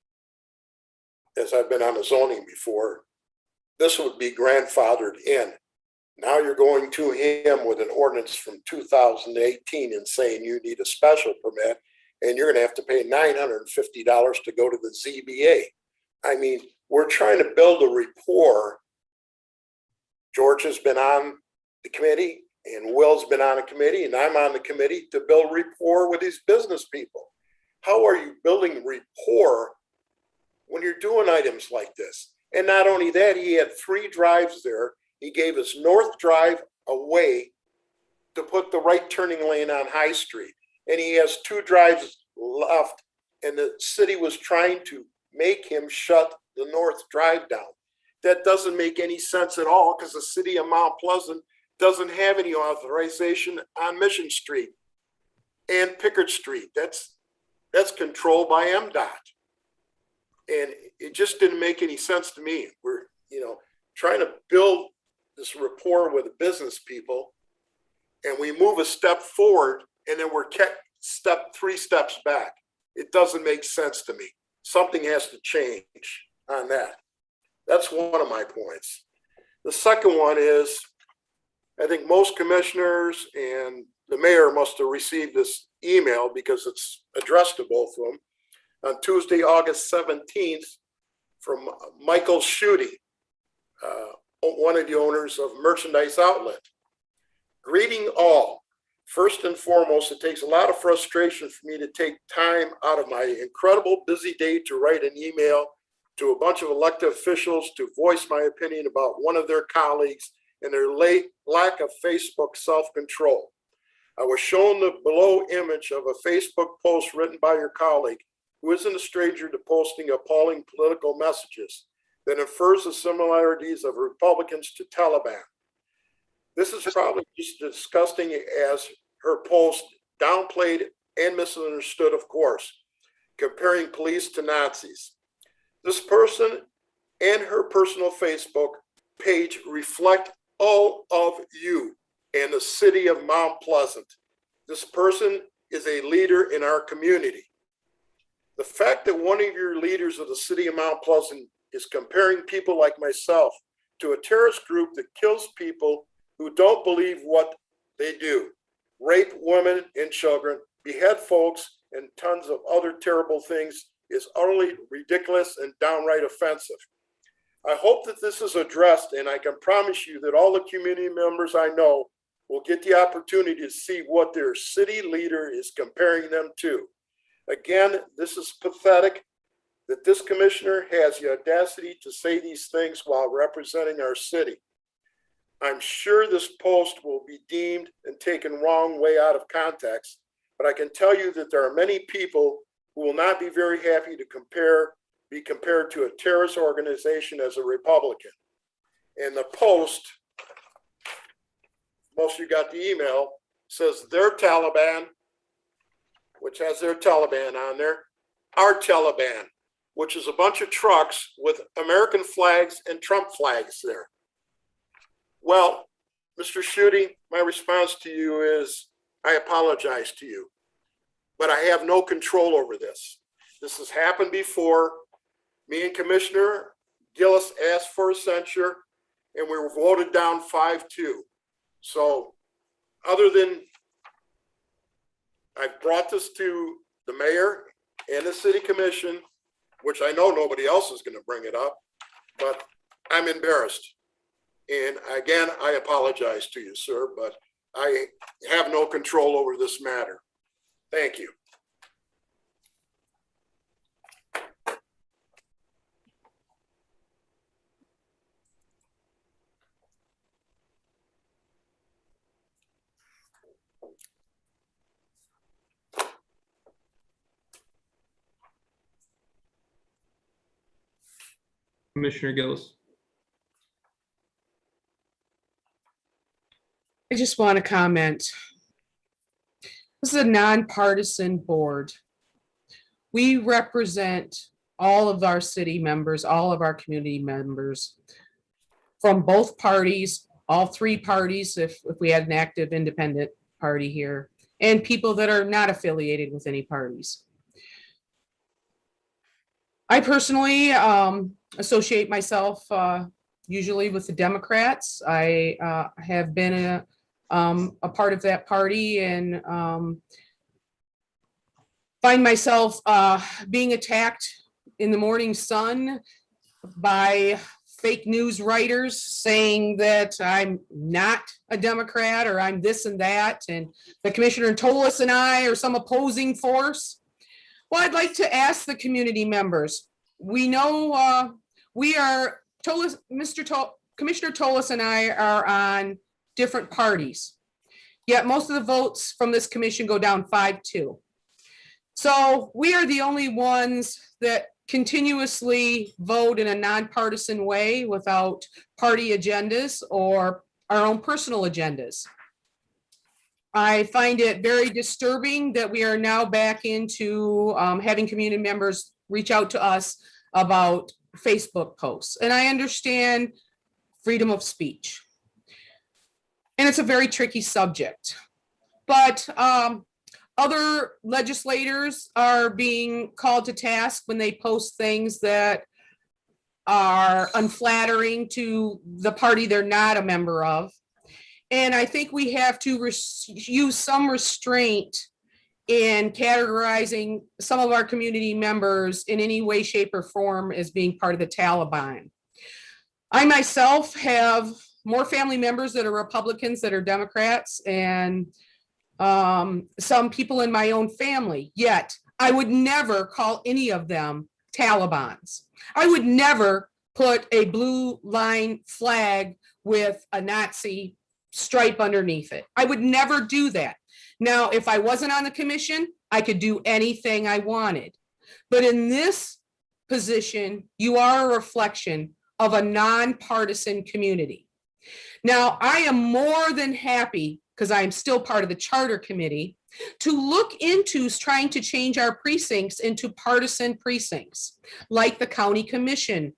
as I've been on the zoning before, this would be grandfathered in. Now you're going to him with an ordinance from 2018 and saying you need a special permit, and you're going to have to pay $950 to go to the ZBA. I mean, we're trying to build a rapport. George has been on the committee, and Will's been on a committee, and I'm on the committee to build rapport with these business people. How are you building rapport when you're doing items like this? And not only that, he had 3 drives there. He gave us North Drive away to put the right turning lane on High Street. And he has 2 drives left, and the city was trying to make him shut the North Drive down. That doesn't make any sense at all, because the city of Mount Pleasant doesn't have any authorization on Mission Street and Pickard Street. That's controlled by MDOT. And it just didn't make any sense to me. We're, trying to build this rapport with the business people, and we move a step forward, and then we're kept 3 steps back. It doesn't make sense to me. Something has to change on that. That's one of my points. The second one is, I think most commissioners and the mayor must have received this email because it's addressed to both of them. On Tuesday, August 17th, from Michael Schutte, one of the owners of Merchandise Outlet. Greeting all. First and foremost, it takes a lot of frustration for me to take time out of my incredible busy day to write an email to a bunch of elected officials to voice my opinion about one of their colleagues and their lack of Facebook self-control. I was shown the below image of a Facebook post written by your colleague, who isn't a stranger to posting appalling political messages that infers the similarities of Republicans to Taliban. This is probably just as disgusting as her post, downplayed and misunderstood, of course, comparing police to Nazis. This person and her personal Facebook page reflect all of you and the city of Mount Pleasant. This person is a leader in our community. The fact that one of your leaders of the city of Mount Pleasant is comparing people like myself to a terrorist group that kills people who don't believe what they do, rape women and children, behead folks, and tons of other terrible things is utterly ridiculous and downright offensive. I hope that this is addressed, and I can promise you that all the community members I know will get the opportunity to see what their city leader is comparing them to. Again, this is pathetic that this commissioner has the audacity to say these things while representing our city. I'm sure this post will be deemed and taken wrong way out of context, but I can tell you that there are many people who will not be very happy to be compared to a terrorist organization as a Republican. And the post, most of you got the email, says they're Taliban, which has their Taliban on there, our Taliban, which is a bunch of trucks with American flags and Trump flags there. Well, Mr. Schutte, my response to you is, I apologize to you, but I have no control over this. This has happened before. Me and Commissioner Gillis asked for a censure, and we were voted down 5-2. So other than I've brought this to the mayor and the city commission, which I know nobody else is going to bring it up, but I'm embarrassed. And again, I apologize to you, sir, but I have no control over this matter. Thank you. Commissioner Gillis. I just want to comment. This is a nonpartisan board. We represent all of our city members, all of our community members from both parties, all three parties, if we had an active independent party here, and people that are not affiliated with any parties. I personally associate myself usually with the Democrats. I have been a part of that party and find myself being attacked in the morning sun by fake news writers saying that I'm not a Democrat or I'm this and that, and the Commissioner Tolis and I are some opposing force. Well, I'd like to ask the community members. We know we are, Commissioner Tolis and I are on different parties, yet most of the votes from this commission go down 5-2. So we are the only ones that continuously vote in a nonpartisan way without party agendas or our own personal agendas. I find it very disturbing that we are now back into having community members reach out to us about Facebook posts. And I understand freedom of speech. And it's a very tricky subject. But other legislators are being called to task when they post things that are unflattering to the party they're not a member of. And I think we have to use some restraint in categorizing some of our community members in any way, shape, or form as being part of the Taliban. I myself have more family members that are Republicans that are Democrats, and some people in my own family, yet I would never call any of them Talibans. I would never put a blue line flag with a Nazi stripe underneath it. I would never do that. Now, if I wasn't on the commission, I could do anything I wanted. But in this position, you are a reflection of a nonpartisan community. Now, I am more than happy, because I'm still part of the charter committee, to look into trying to change our precincts into partisan precincts, like the county commission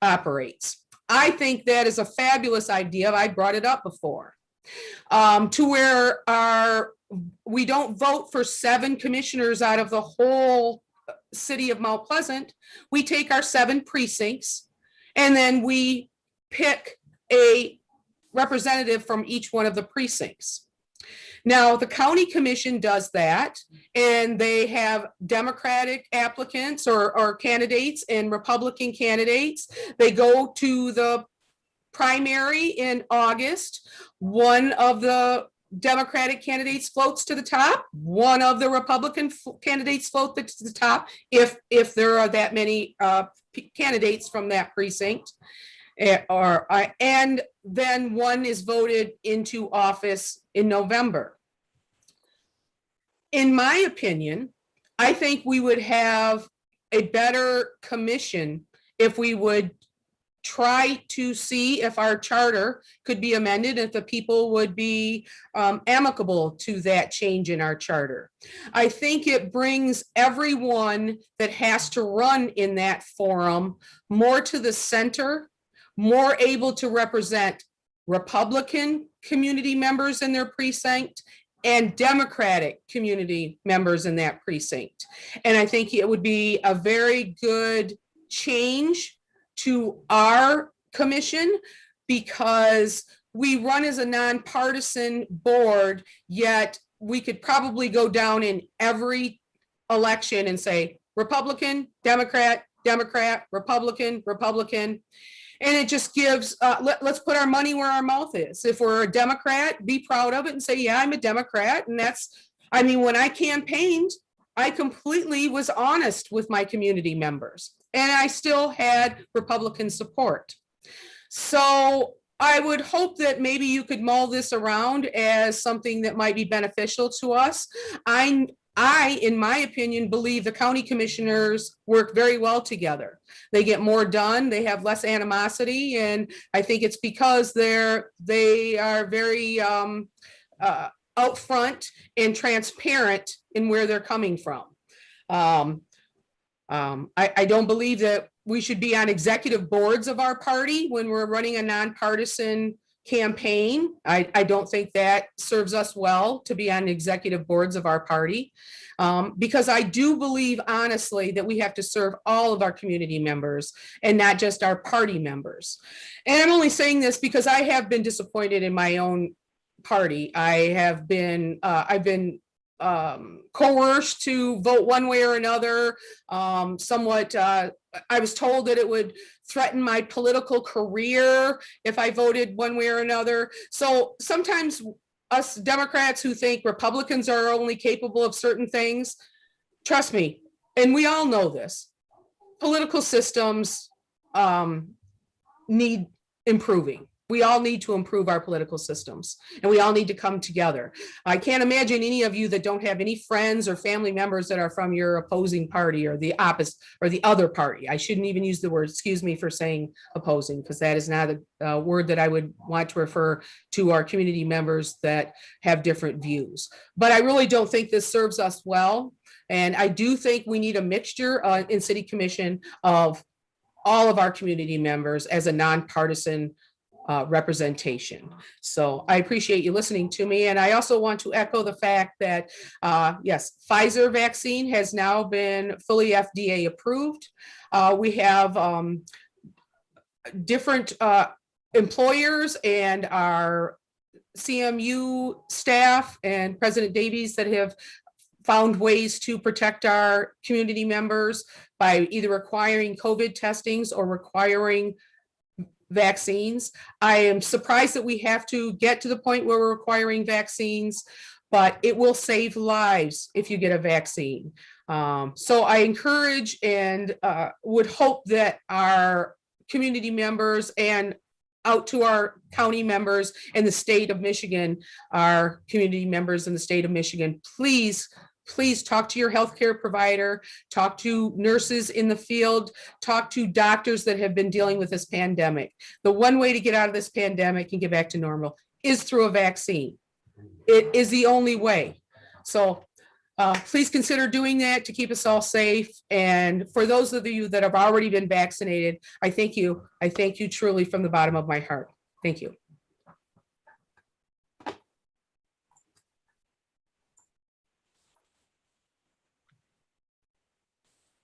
operates. I think that is a fabulous idea. I brought it up before. To where we don't vote for 7 commissioners out of the whole city of Mount Pleasant. We take our 7 precincts and then we pick a representative from each one of the precincts. Now, the county commission does that, and they have Democratic applicants or candidates and Republican candidates. They go to the primary in August. One of the Democratic candidates floats to the top. One of the Republican candidates float to the top if there are that many candidates from that precinct. And then one is voted into office in November. In my opinion, I think we would have a better commission if we would try to see if our charter could be amended, if the people would be amicable to that change in our charter. I think it brings everyone that has to run in that forum more to the center, more able to represent Republican community members in their precinct and Democratic community members in that precinct. And I think it would be a very good change to our commission, because we run as a nonpartisan board, yet we could probably go down in every election and say Republican, Democrat, Democrat, Republican, Republican. And it just gives, let's put our money where our mouth is. If we're a Democrat, be proud of it and say, yeah, I'm a Democrat. And that's, I mean, when I campaigned, I completely was honest with my community members, and I still had Republican support. So I would hope that maybe you could mull this around as something that might be beneficial to us. I, in my opinion, believe the county commissioners work very well together. They get more done, they have less animosity, and I think it's because they are very upfront and transparent in where they're coming from. I don't believe that we should be on executive boards of our party when we're running a nonpartisan campaign. I don't think that serves us well to be on executive boards of our party, because I do believe honestly that we have to serve all of our community members and not just our party members. And I'm only saying this because I have been disappointed in my own party. I've been coerced to vote one way or another. Somewhat, I was told that it would threaten my political career if I voted one way or another. So sometimes us Democrats who think Republicans are only capable of certain things, trust me, and we all know this, political systems need improving. We all need to improve our political systems, and we all need to come together. I can't imagine any of you that don't have any friends or family members that are from your opposing party or the opposite or the other party. I shouldn't even use the word, excuse me for saying opposing, because that is not a word that I would want to refer to our community members that have different views. But I really don't think this serves us well. And I do think we need a mixture in City Commission of all of our community members as a nonpartisan representation. So I appreciate you listening to me. And I also want to echo the fact that, yes, Pfizer vaccine has now been fully FDA approved. We have different employers and our CMU staff and President Davies that have found ways to protect our community members by either requiring COVID testings or requiring vaccines. I am surprised that we have to get to the point where we're requiring vaccines, but it will save lives if you get a vaccine. So I encourage and would hope that our community members and out to our county members in the state of Michigan, our community members in the state of Michigan, please talk to your healthcare provider, talk to nurses in the field, talk to doctors that have been dealing with this pandemic. The one way to get out of this pandemic and get back to normal is through a vaccine. It is the only way. So please consider doing that to keep us all safe. And for those of you that have already been vaccinated, I thank you. I thank you truly from the bottom of my heart. Thank you.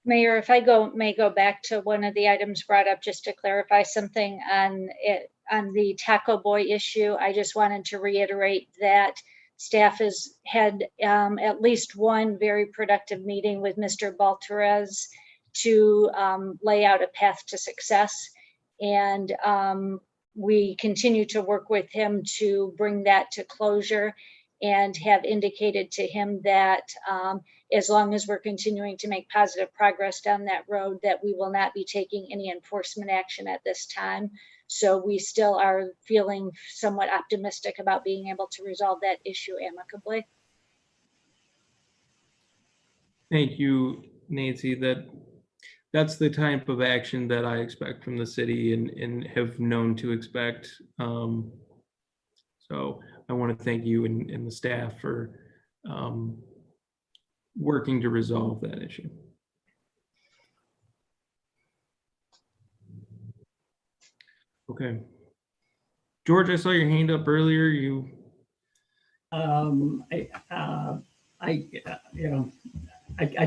Mayor, if I may go back to one of the items brought up just to clarify something on the Taco Boy issue. I just wanted to reiterate that staff has had at least one very productive meeting with Mr. Balterez to lay out a path to success. And we continue to work with him to bring that to closure, and have indicated to him that as long as we're continuing to make positive progress down that road, that we will not be taking any enforcement action at this time. So we still are feeling somewhat optimistic about being able to resolve that issue amicably. Thank you, Nancy. That that's the type of action that I expect from the city and have known to expect. So I want to thank you and the staff for working to resolve that issue. Okay. George, I saw your hand up earlier. I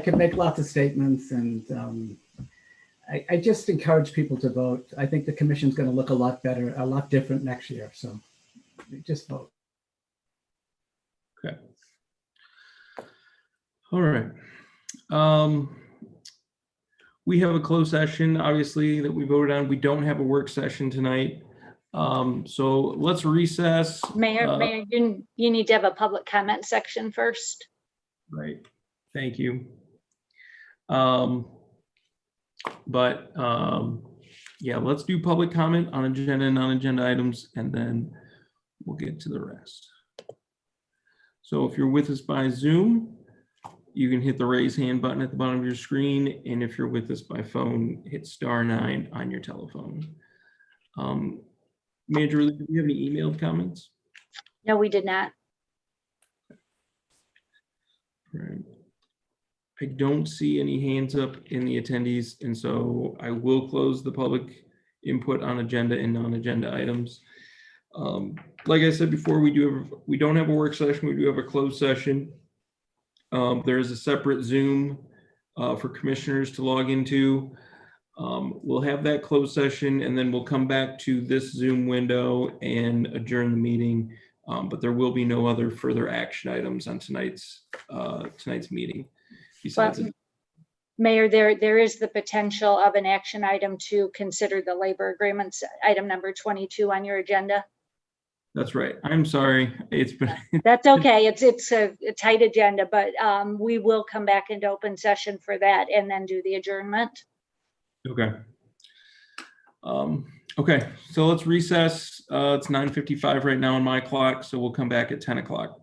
could make lots of statements, and I just encourage people to vote. I think the commission's going to look a lot better, a lot different next year. So just vote. Okay. All right. We have a closed session, obviously, that we voted on. We don't have a work session tonight. So let's recess. Mayor, you need to have a public comment section first. Right. Thank you. Yeah, let's do public comment on agenda and non-agenda items, and then we'll get to the rest. So if you're with us by Zoom, you can hit the raise hand button at the bottom of your screen. And if you're with us by phone, hit *9 on your telephone. Manager, do you have any emailed comments? No, we did not. Right. I don't see any hands up in the attendees, and so I will close the public input on agenda and non-agenda items. Like I said before, we don't have a work session. We do have a closed session. There is a separate Zoom for commissioners to log into. We'll have that closed session, and then we'll come back to this Zoom window and adjourn the meeting. But there will be no other further action items on tonight's meeting. Besides, Mayor, there is the potential of an action item to consider the labor agreements, item number 22 on your agenda. that's right. I'm sorry. It's been. That's okay. It's a tight agenda, but we will come back into open session for that and then do the adjournment. Okay. Okay, so let's recess. It's 9:55 right now on my clock, so we'll come back at 10 o'clock.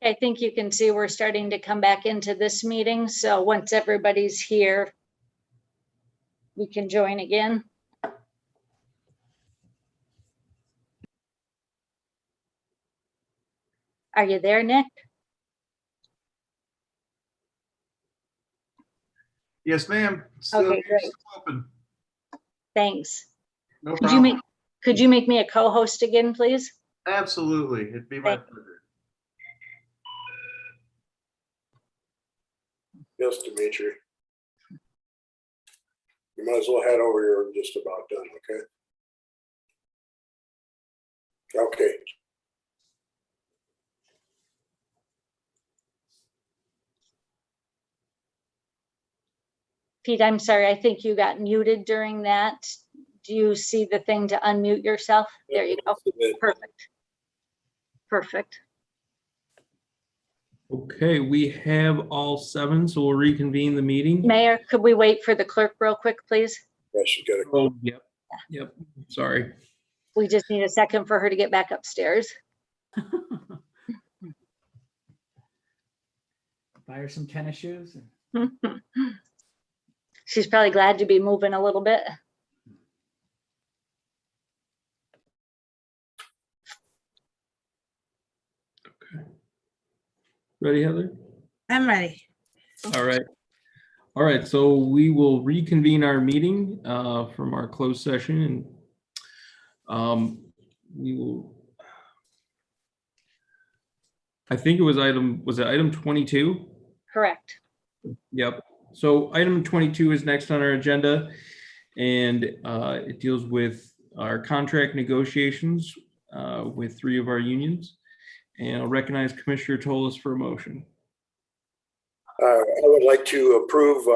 I think you can see we're starting to come back into this meeting. So once everybody's here, we can join again. Are you there, Nick? Yes, ma'am. Okay, great. Still open. Thanks. No Could problem. you make me a co-host again, please? Absolutely. It'd be my pleasure. Yes, Dimitri. You might as well head over here. We're just about done, okay? Okay. Pete, I'm sorry. I think you got muted during that. Do you see the thing to unmute yourself? There you go. Perfect. Perfect. Okay, we have all 7, so we'll reconvene the meeting. Mayor, could we wait for the clerk real quick, please? Yeah, she got it. Oh, yep, sorry. We just need a second for her to get back upstairs. Buy her some tennis shoes. She's probably glad to be moving a little bit. Ready, Heather? I'm ready. All right. All right, so we will reconvene our meeting from our closed session, and we will, I think it was item 22? Correct. Yep. So item 22 is next on our agenda, and it deals with our contract negotiations with 3 of our unions. And I'll recognize Commissioner Tolis for a motion. I would like to approve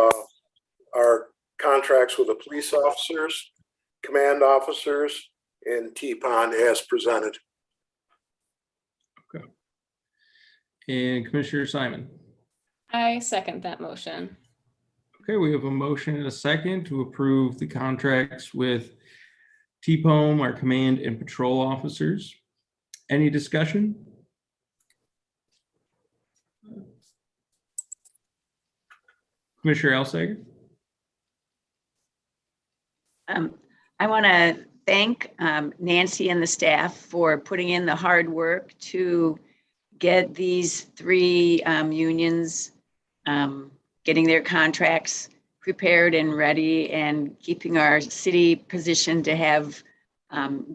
our contracts with the police officers, command officers, and T-PON as presented. Okay. And Commissioner Simon. I second that motion. Okay, we have a motion and a second to approve the contracts with TPOM, our command and patrol officers. Any discussion? Commissioner Elsager? I want to thank Nancy and the staff for putting in the hard work to get these 3 unions getting their contracts prepared and ready and keeping our city positioned to have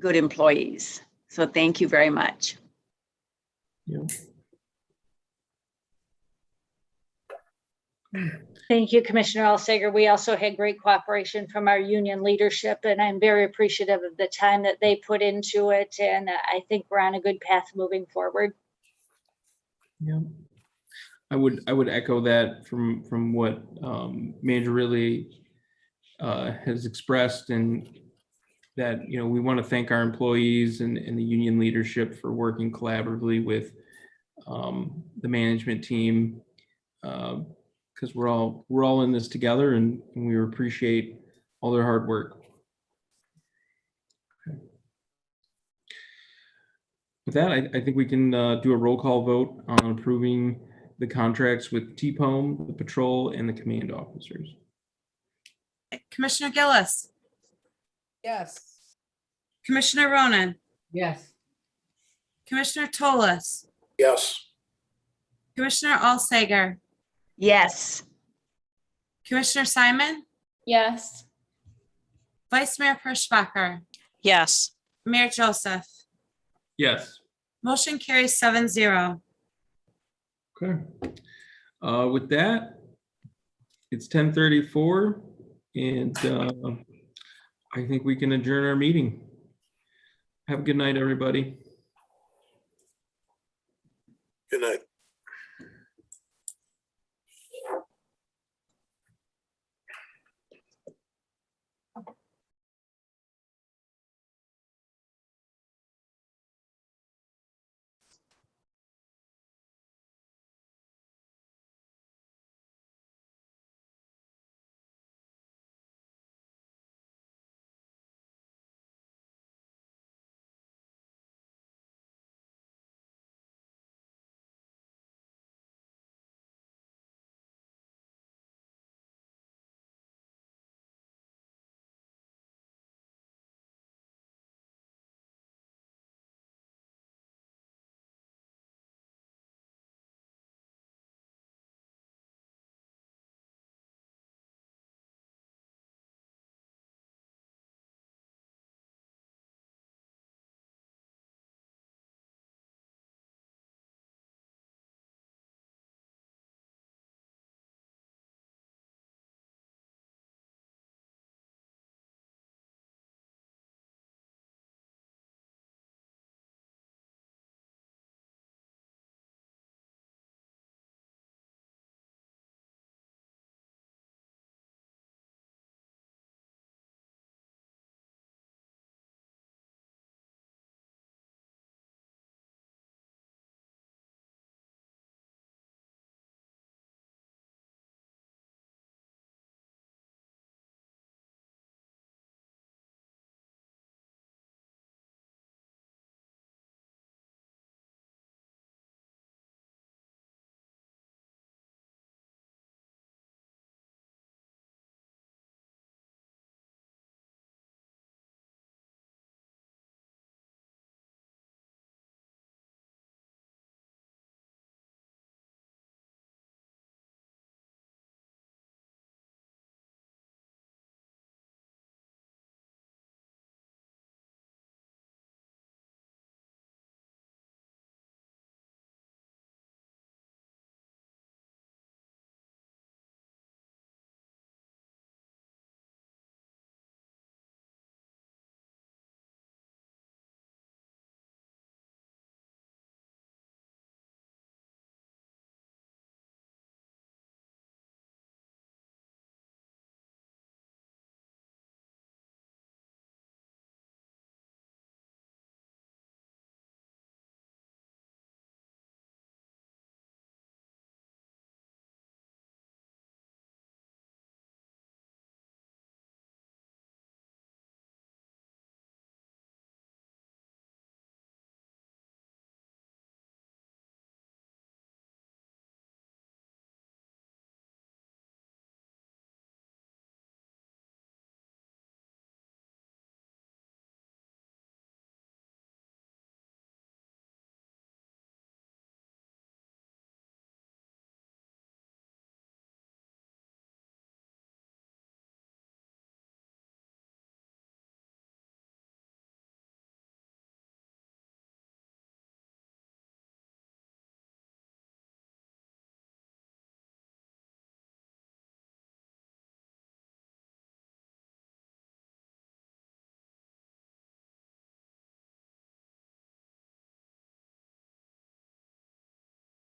good employees. So thank you very much. Yeah. Thank you, Commissioner Elsager. We also had great cooperation from our union leadership, and I'm very appreciative of the time that they put into it. And I think we're on a good path moving forward. Yeah. I would echo that from what Manager Ridley has expressed, and that, you know, we want to thank our employees and the union leadership for working collaboratively with the management team, because we're all in this together, and we appreciate all their hard work. Okay. With that, I think we can do a roll call vote on approving the contracts with TPOM, the patrol, and the command officers. Commissioner Gillis, Yes. Commissioner Ronan, Yes. Commissioner Tolis, Yes. Commissioner Alsager, Yes. Commissioner Simon, Yes. Vice Mayor Petersbacher, Yes. Mayor Joseph. Yes. Motion carries 7-0. Okay. With that, it's 10:34, and I think we can adjourn our meeting. Have a good night, everybody. Good night.